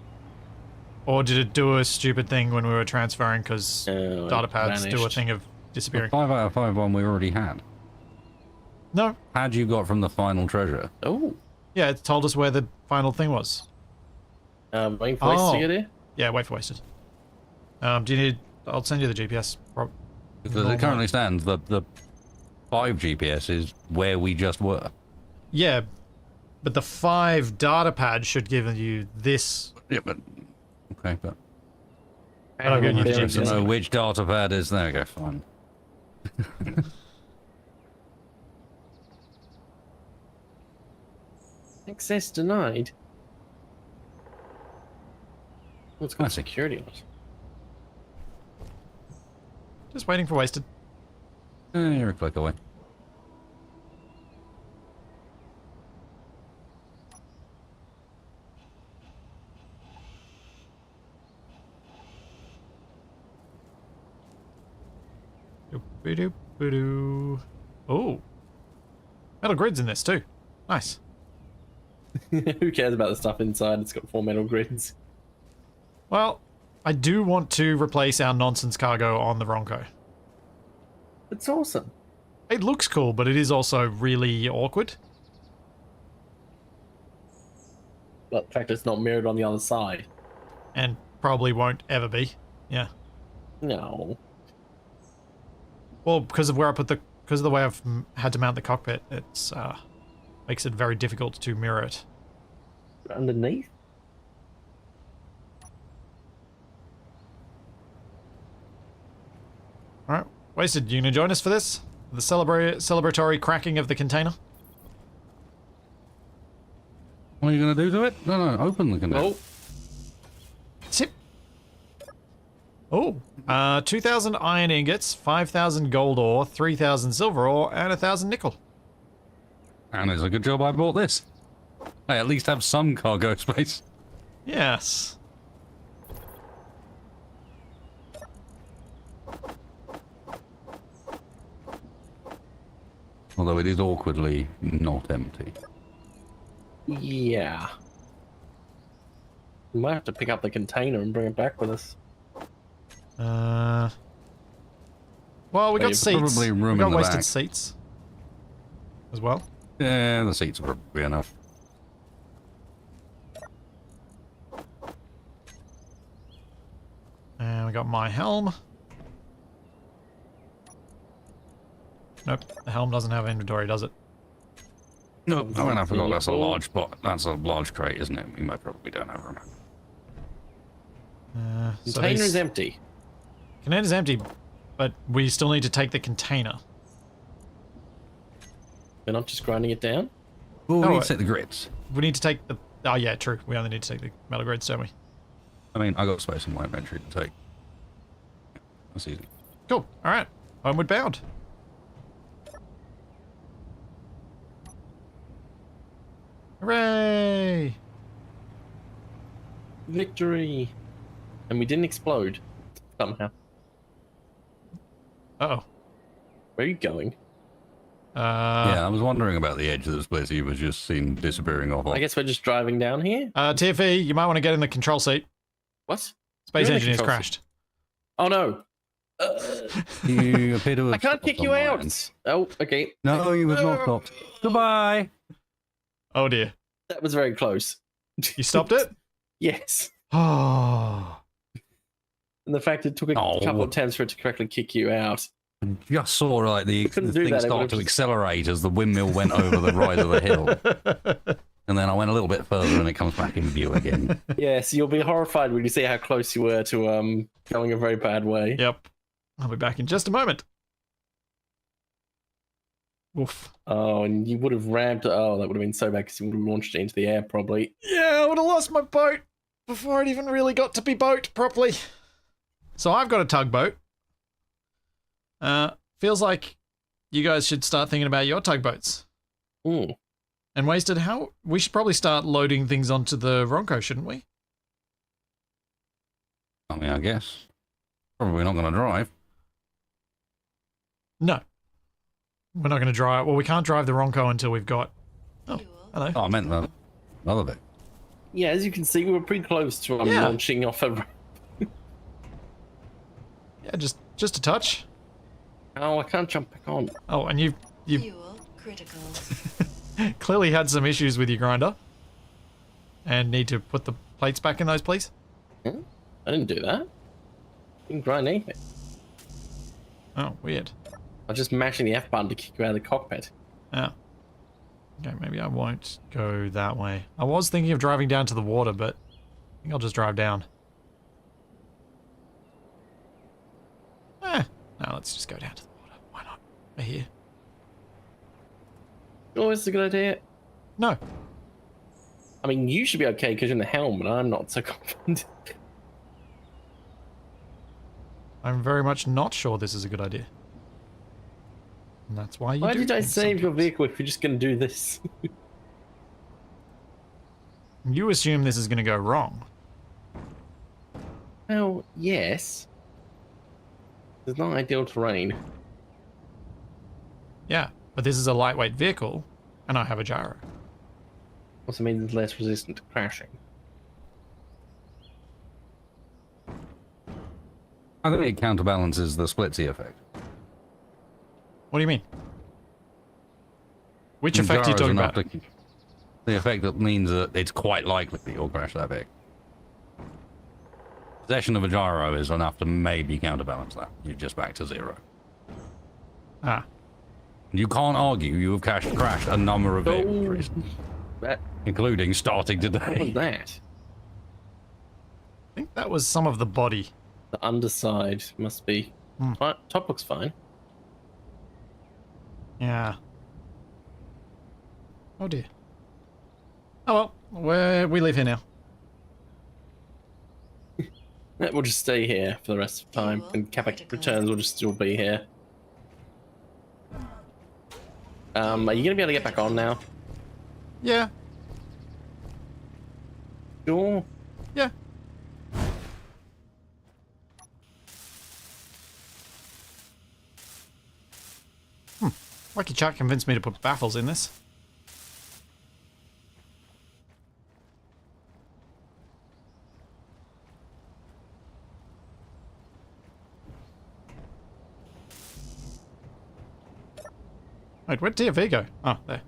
Or did it do a stupid thing when we were transferring, because data pads do a vanished. thing of The disappearing? 5 out of 5 one we already had. No. Had you got from the final treasure? Oh, Yeah, it told us where the final thing was. waiting for Wasted to get here? Yeah, wait for Wasted. Do you need... I'll send you the GPS. Because it currently stands, the 5 GPS is where we just were. Yeah, but the 5 data pad should give you this. Yeah, but... Okay, but... I'm going to use the I don't GPS. know which data pad is... There we go, fine. Access denied. What's got Classic. security on it? Just waiting for Wasted. You're a click away. Doop-a-doop-a-doo. Oh. Metal grids in this too. Nice. Who cares about the stuff inside? It's got 4 metal grids. Well, I do want to replace our nonsense cargo on the Ronco. It's awesome. It looks cool, but it is also really awkward. But the fact it's not mirrored on the other side. And probably won't ever be. Yeah. No. Well, because of where I put the... Because of the way I've had to mount the cockpit, it's makes it very difficult to mirror it. Underneath? Alright. Wasted, you gonna join us for this? The celebratory cracking of the container? What are you going to do to it? No, open the container. Oh, Tip. Oh, 2,000 iron ingots, 5,000 gold ore, 3,000 silver ore, and 1,000 nickel. And it's a good job I bought this. I at least have some cargo space. Yes. Although it is awkwardly not empty. yeah. We might have to pick up the container and bring it back with us. Well, we got There's seats. probably room We got in the wasted back. seats as well. Yeah, the seats are probably enough. And we got my helm. Nope, the helm doesn't have inventory, does it? No, I mean, I forgot that's a large spot. That's a large crate, isn't it? We might probably don't have room. So Container these- is empty. Container's empty, but we still need to take the container. We're not just grinding it down? Well, we Oh, need to take the grids. We need to take the... Oh yeah, true. We only need to take the metal grids, don't we? I mean, I got space in my inventory to take. That's easy. Cool. Alright. Homeward bound. Hooray! Victory! And we didn't explode. Somehow. Uh-oh. Where are you going? Yeah, I was wondering about the edge of this place. He was just seen disappearing off. I guess we're just driving down here? TFE, you might want to get in the control seat. What? Space You're in the engine has control crashed. Oh no! You appear to have I can't kick stopped you on out! mine. Oh, okay. No, you have not stopped. Goodbye. Oh dear. That was very close. You stopped it? Yes. Oh. And the fact it took a Oh. couple of attempts for it to correctly kick you out. I just saw like the couldn't thing do that, it start would've to just- accelerate as the windmill went over the rise of the hill. And then I went a little bit further and it comes back in view again. Yes, you'll be horrified when you see how close you were to going a very bad way. Yep. I'll be back in just a moment. Oof. Oh, and you would have ramped. Oh, that would have been so bad because you would have launched it into the air probably. Yeah, I would have lost my boat before it even really got to be boat properly. So I've got a tugboat. Feels like you guys should start thinking about your tugboats. Mm. And Wasted, how we should probably start loading things onto the Ronco, shouldn't we? I mean, I guess. Probably not going to drive. No. We're not going to drive. Well, we can't drive the Ronco until we've got... Oh, hello. Oh, I meant the other bit. Yeah, as you can see, we were pretty close to Yeah. launching off a. Yeah, just a touch. Oh, I can't jump back on. Oh, and you Fuel critical. clearly had some issues with your grinder. And need to put the plates back in those, please. I didn't do that. Didn't grind anything. Oh, weird. I was just mashing the F button to kick you out of the cockpit. Oh. Okay, maybe I won't go that way. I was thinking of driving down to the water, but I think I'll just drive down. No, let's just go down to the water. Why not? We're here. Oh, it's a good idea. No. I mean, you should be okay because you're in the helm, and I'm not so confident. I'm very much not sure this is a good idea. And that's why you Why do did I things save your sometimes. vehicle if you're just going to do this? You assume this is going to go wrong. Well, yes. It's not ideal terrain. Yeah, But this is a lightweight vehicle, and I have a gyro. Also means it's less resistant to crashing. I think it counterbalances the splitsy effect. What do you mean? Which effect are you talking about? The effect that means that it's quite likely that you'll crash that big. Possession of a gyro is enough to maybe counterbalance that. You're just back to 0. Ah. You can't argue you have crashed a number of vehicles recently, including starting What was today. that? I think that was some of the body. The underside must be... Top looks fine. Yeah. Oh dear. Oh well, we live here now. We'll just stay here for the rest of the time. Fuel When Capac critical. returns, we'll just still be here. Are you gonna be able to get back on now? Yeah. Sure. Yeah. Lucky Chuck convinced me to put baffles in this. Wait, where'd TFV go? Oh, there.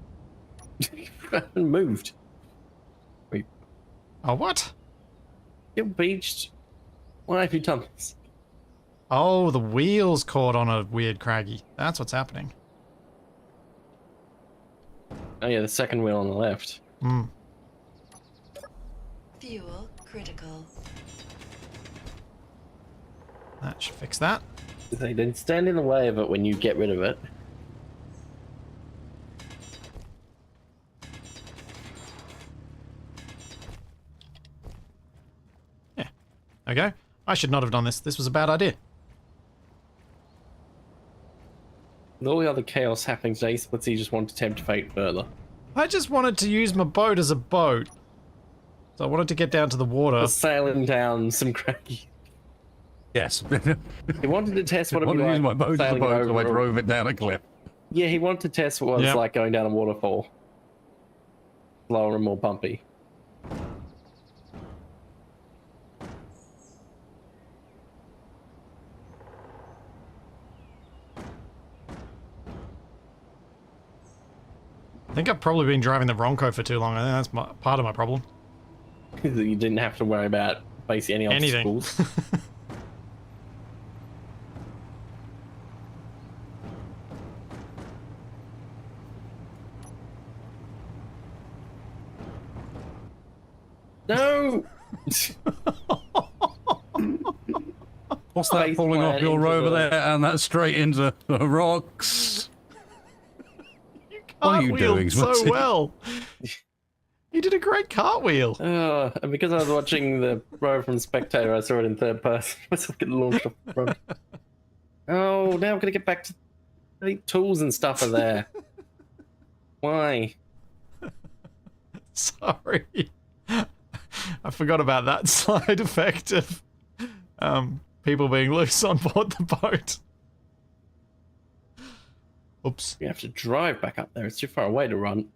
Haven't moved. Wait, Oh, what? you're beached. Why have you done this? Oh, the wheels caught on a weird craggy. That's what's happening. Oh yeah, the second wheel on the left. Hmm. Fuel critical. That should fix that. They didn't stand in the way of it when you get rid of it. Okay. I should not have done this. This was a bad idea. With all the other chaos happening today, Splitsy just wanted to tempt fate further. I just wanted to use my boat as a boat. So I wanted to get down to the water. Sailing down some craggy. Yes. He wanted to test what I it would want be to use like my boat as a sailing boat, so I over- drove it down a cliff. Yeah, he wanted to test what it's Yep. like going down a waterfall. Slower and more bumpy. I think I've probably been driving the Ronco for too long. I think that's part of my problem. You didn't have to worry about basically any Anything. obstacles. No! What's that Face falling off plant your into rover the- there? And that's straight into the rocks. What are you doing, so Smutsy? well. You did a great cartwheel. And because I was watching the row from Spectator, I saw it in third person. I was getting launched off the front. Oh, now I'm gonna get back to the tools and stuff are there. Why? Sorry. I forgot about that side effect of people being loose on board the boat. Oops. We have to drive back up there. It's too far away to run.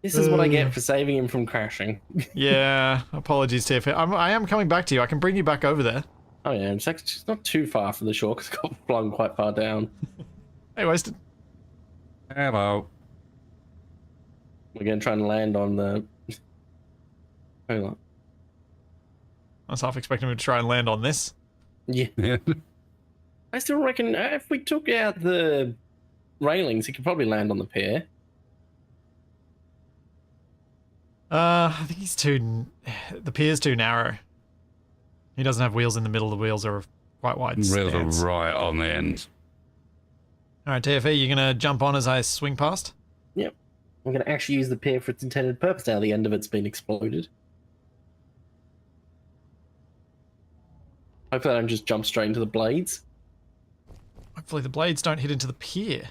This is what I get for saving him from crashing. Yeah, apologies, Tiff. I am coming back to you. I can bring you back over there. Oh yeah, it's actually it's not too far from the shore because it got flung quite far down. Hey, Wasted. Hello. We're gonna try and land on the. Hold on. I was half expecting him to try and land on this. Yeah, Yeah. I still reckon if we took out the railings, he could probably land on the pier. I think he's too... The pier's too narrow. He doesn't have wheels in the middle. The wheels are quite wide. Rails stance. are right on the end. Alright, TFE, you gonna jump on as I swing past? Yep. We're gonna actually use the pier for its intended purpose now. The end of it's been exploded. Hopefully I don't just jump straight into the blades. Hopefully the blades don't hit into the pier.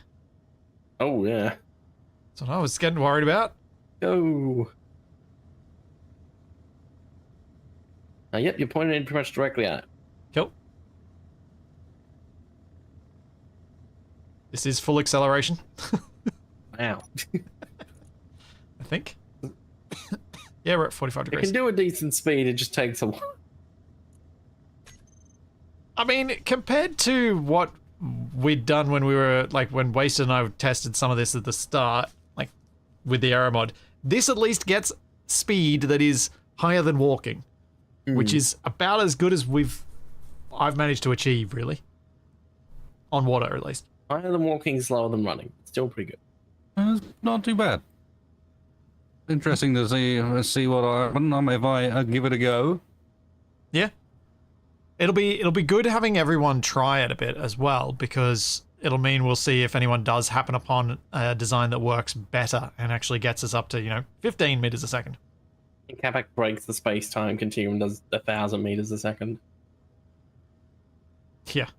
Oh yeah. That's what I was getting worried about. Go. Yep, you're pointing in pretty much directly at it. Cool. This is full acceleration, Wow. I think. Yeah, we're at 45 It degrees. can do a decent speed, it just takes a while. I mean, compared to what we'd done when we were, like, when Wasted and I tested some of this at the start, like, with the aero mod, this at least gets speed that is higher than walking, which is about as good as I've managed to achieve, really. On water, at least. Higher than walking, slower than running. Still pretty good. It's not too bad. Interesting to see what happens if I give it a go. Yeah. It'll be good having everyone try it a bit as well, because it'll mean we'll see if anyone does happen upon a design that works better and actually gets us up to, 15 meters a second. And Capac breaks the space-time continuum, does 1,000 meters a second. Yeah.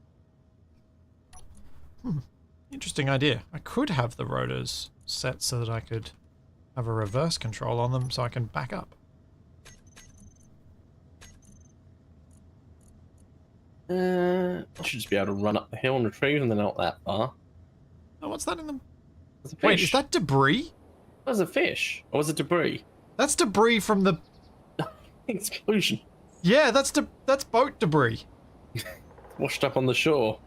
Interesting idea. I could have the rotors set so that I could have a reverse control on them so I can back up. I should just be able to run up the hill and retrieve them. They're not that far. Oh, what's that in them? There's a fish. Wait, is that debris? Was a fish? Or was it debris? That's debris from the... Explosion. Yeah, that's boat debris. Washed up on the shore.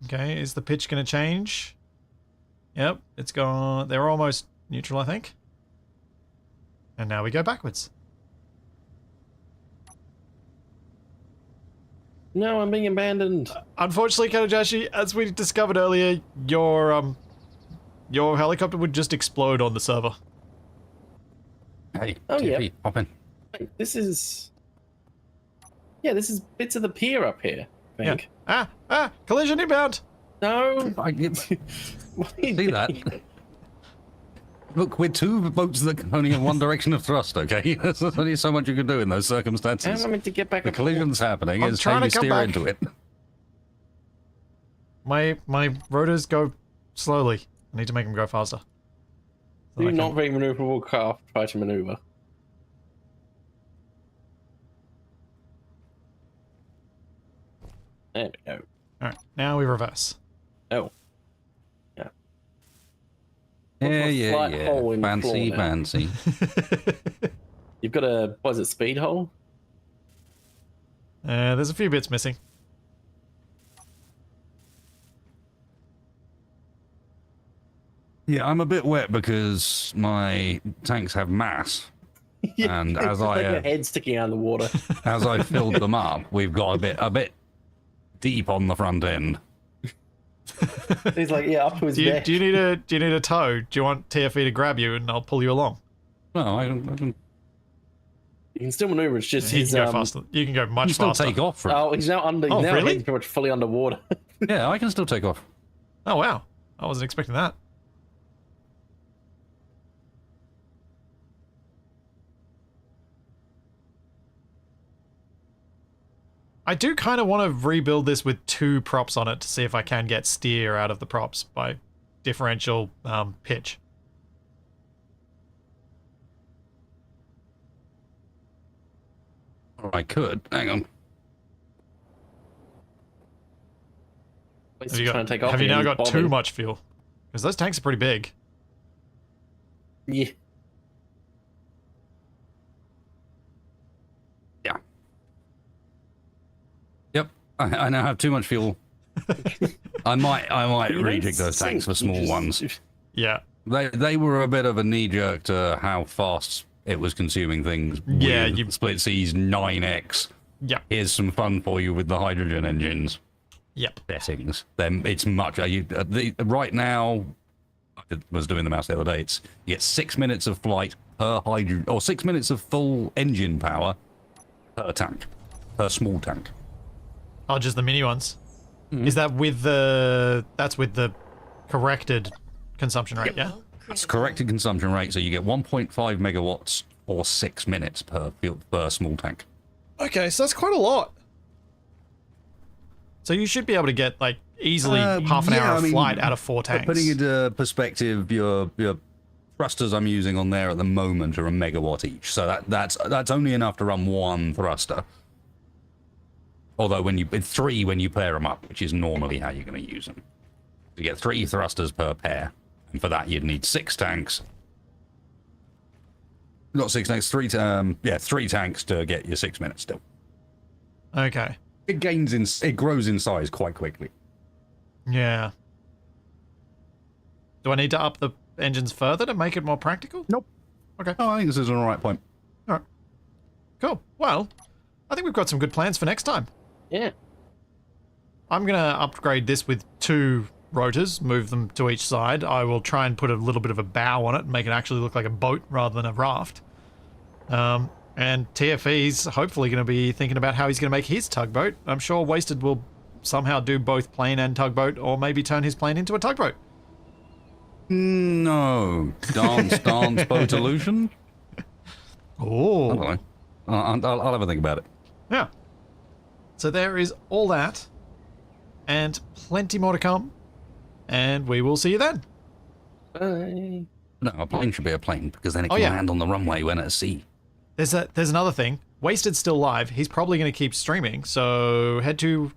Okay, is the pitch going to change? Yep, it's gone. They're almost neutral, I think. And now we go backwards. No, I'm being abandoned. Unfortunately, Kanajashi, as we discovered earlier, your helicopter would just explode on the server. Hey, Oh, yeah. TP, hop in. Wait, this is... Yeah, this is bits of the pier up here, I think. Yeah. Collision inbound! No! I get, What are you see that? doing? Look, we're two boats that can only in one direction of thrust, okay? There's only so much you can do in those How circumstances. am I meant to get back The up? collision's happening, I'm it's how trying you to come steer back. into it. My rotors go slowly. I need to make them go faster. So Do I can- not very maneuverable craft try to maneuver. There we go. Alright, now we reverse. Oh. Yeah. Yeah, Slight yeah, hole in the fancy, floor now. fancy. You've got a, what is it, speed hole? There's a few bits missing. Yeah, I'm a bit wet because my tanks have mass. And as It's like I your head sticking out of the water. as I filled them up, we've got a bit deep on the front end. He's like, yeah, up to his Do you neck. need a tow? Do you want TFE to grab you and I'll pull you along? No, I can You can still maneuver. It's just You his. can go faster. You can go much still faster. take off from. Oh, he's now under. Oh, now really? he's pretty much fully underwater. Yeah, I can still take off. Oh wow, I wasn't expecting that. I do kind of want to rebuild this with 2 props on it to see if I can get steer out of the props by differential pitch. Or I could. Hang on. He's Have you, trying to take off. have you now and got he's too bobbing. much fuel? Because those tanks are pretty big. Yeah. Yeah. Yep. I now have too much fuel. I might You rejig don't those tanks for sink, you small just- ones. Yeah. They were a bit of a knee jerk to how fast it was consuming things. Yeah, with you- split C's 9x. Yep. Here's some fun for you with the hydrogen engines Yep. settings. Then it's much. Right now, I was doing the mouse the other day. You get 6 minutes of flight per hydrogen, or 6 minutes of full engine power per tank, per small tank. Oh, just the mini ones. Is that with the... That's with the corrected consumption rate, yeah? That's corrected consumption rate, so you get 1.5 megawatts or 6 minutes per small tank. Okay, so that's quite a lot. So you should be able to get, like, easily half an hour of flight out of 4 tanks. Putting into perspective, your thrusters I'm using on there at the moment are a megawatt each, so that's only enough to run 1 thruster. Although it's 3 when you pair them up, which is normally how you're going to use them. You get 3 thrusters per pair, and for that you'd need 6 tanks. Not 6 tanks, 3 tanks to get your 6 minutes still. Okay. It grows in size quite quickly. Yeah. Do I need to up the engines further to make it more practical? Nope. Okay. Oh, I think this is an alright point. All right. Cool. Well, I think we've got some good plans for next time. Yeah. I'm going to upgrade this with 2 rotors, move them to each side. I will try and put a little bit of a bow on it and make it actually look like a boat rather than a raft. And TFE's hopefully going to be thinking about how he's going to make his tugboat. I'm sure Wasted will somehow do both plane and tugboat, or maybe turn his plane into a tugboat. No. Dance, boat illusion? I Oh. don't know. I'll have a think about it. Yeah. So there is all that, and plenty more to come, and we will see you then. Bye. No, a plane should be a plane, because then it can yeah. land on the runway when at sea. There's another thing. Wasted's still live. He's probably going to keep streaming, so head to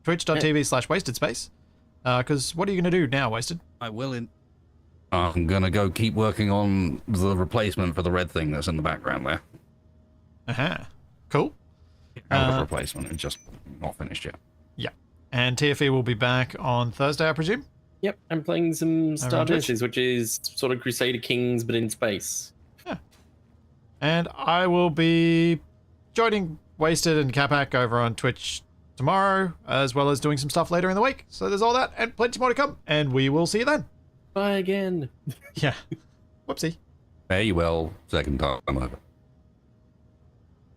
twitch.tv/wastedspace. Because what are you going to do now, Wasted? I will I'm going to go keep working on the replacement for the red thing that's in the background there. Aha. Cool. Replacement, it's just not finished yet. Yeah. And TFE will be back on Thursday, I presume? Yep, I'm playing some Star Twitch? Genesis, which is sort of Crusader Kings, but in space. And I will be joining Wasted and Capac over on Twitch tomorrow, as well as doing some stuff later in the week. So there's all that and plenty more to come, and we will see you then. Bye again. Yeah. Whoopsie. Very well, second time over.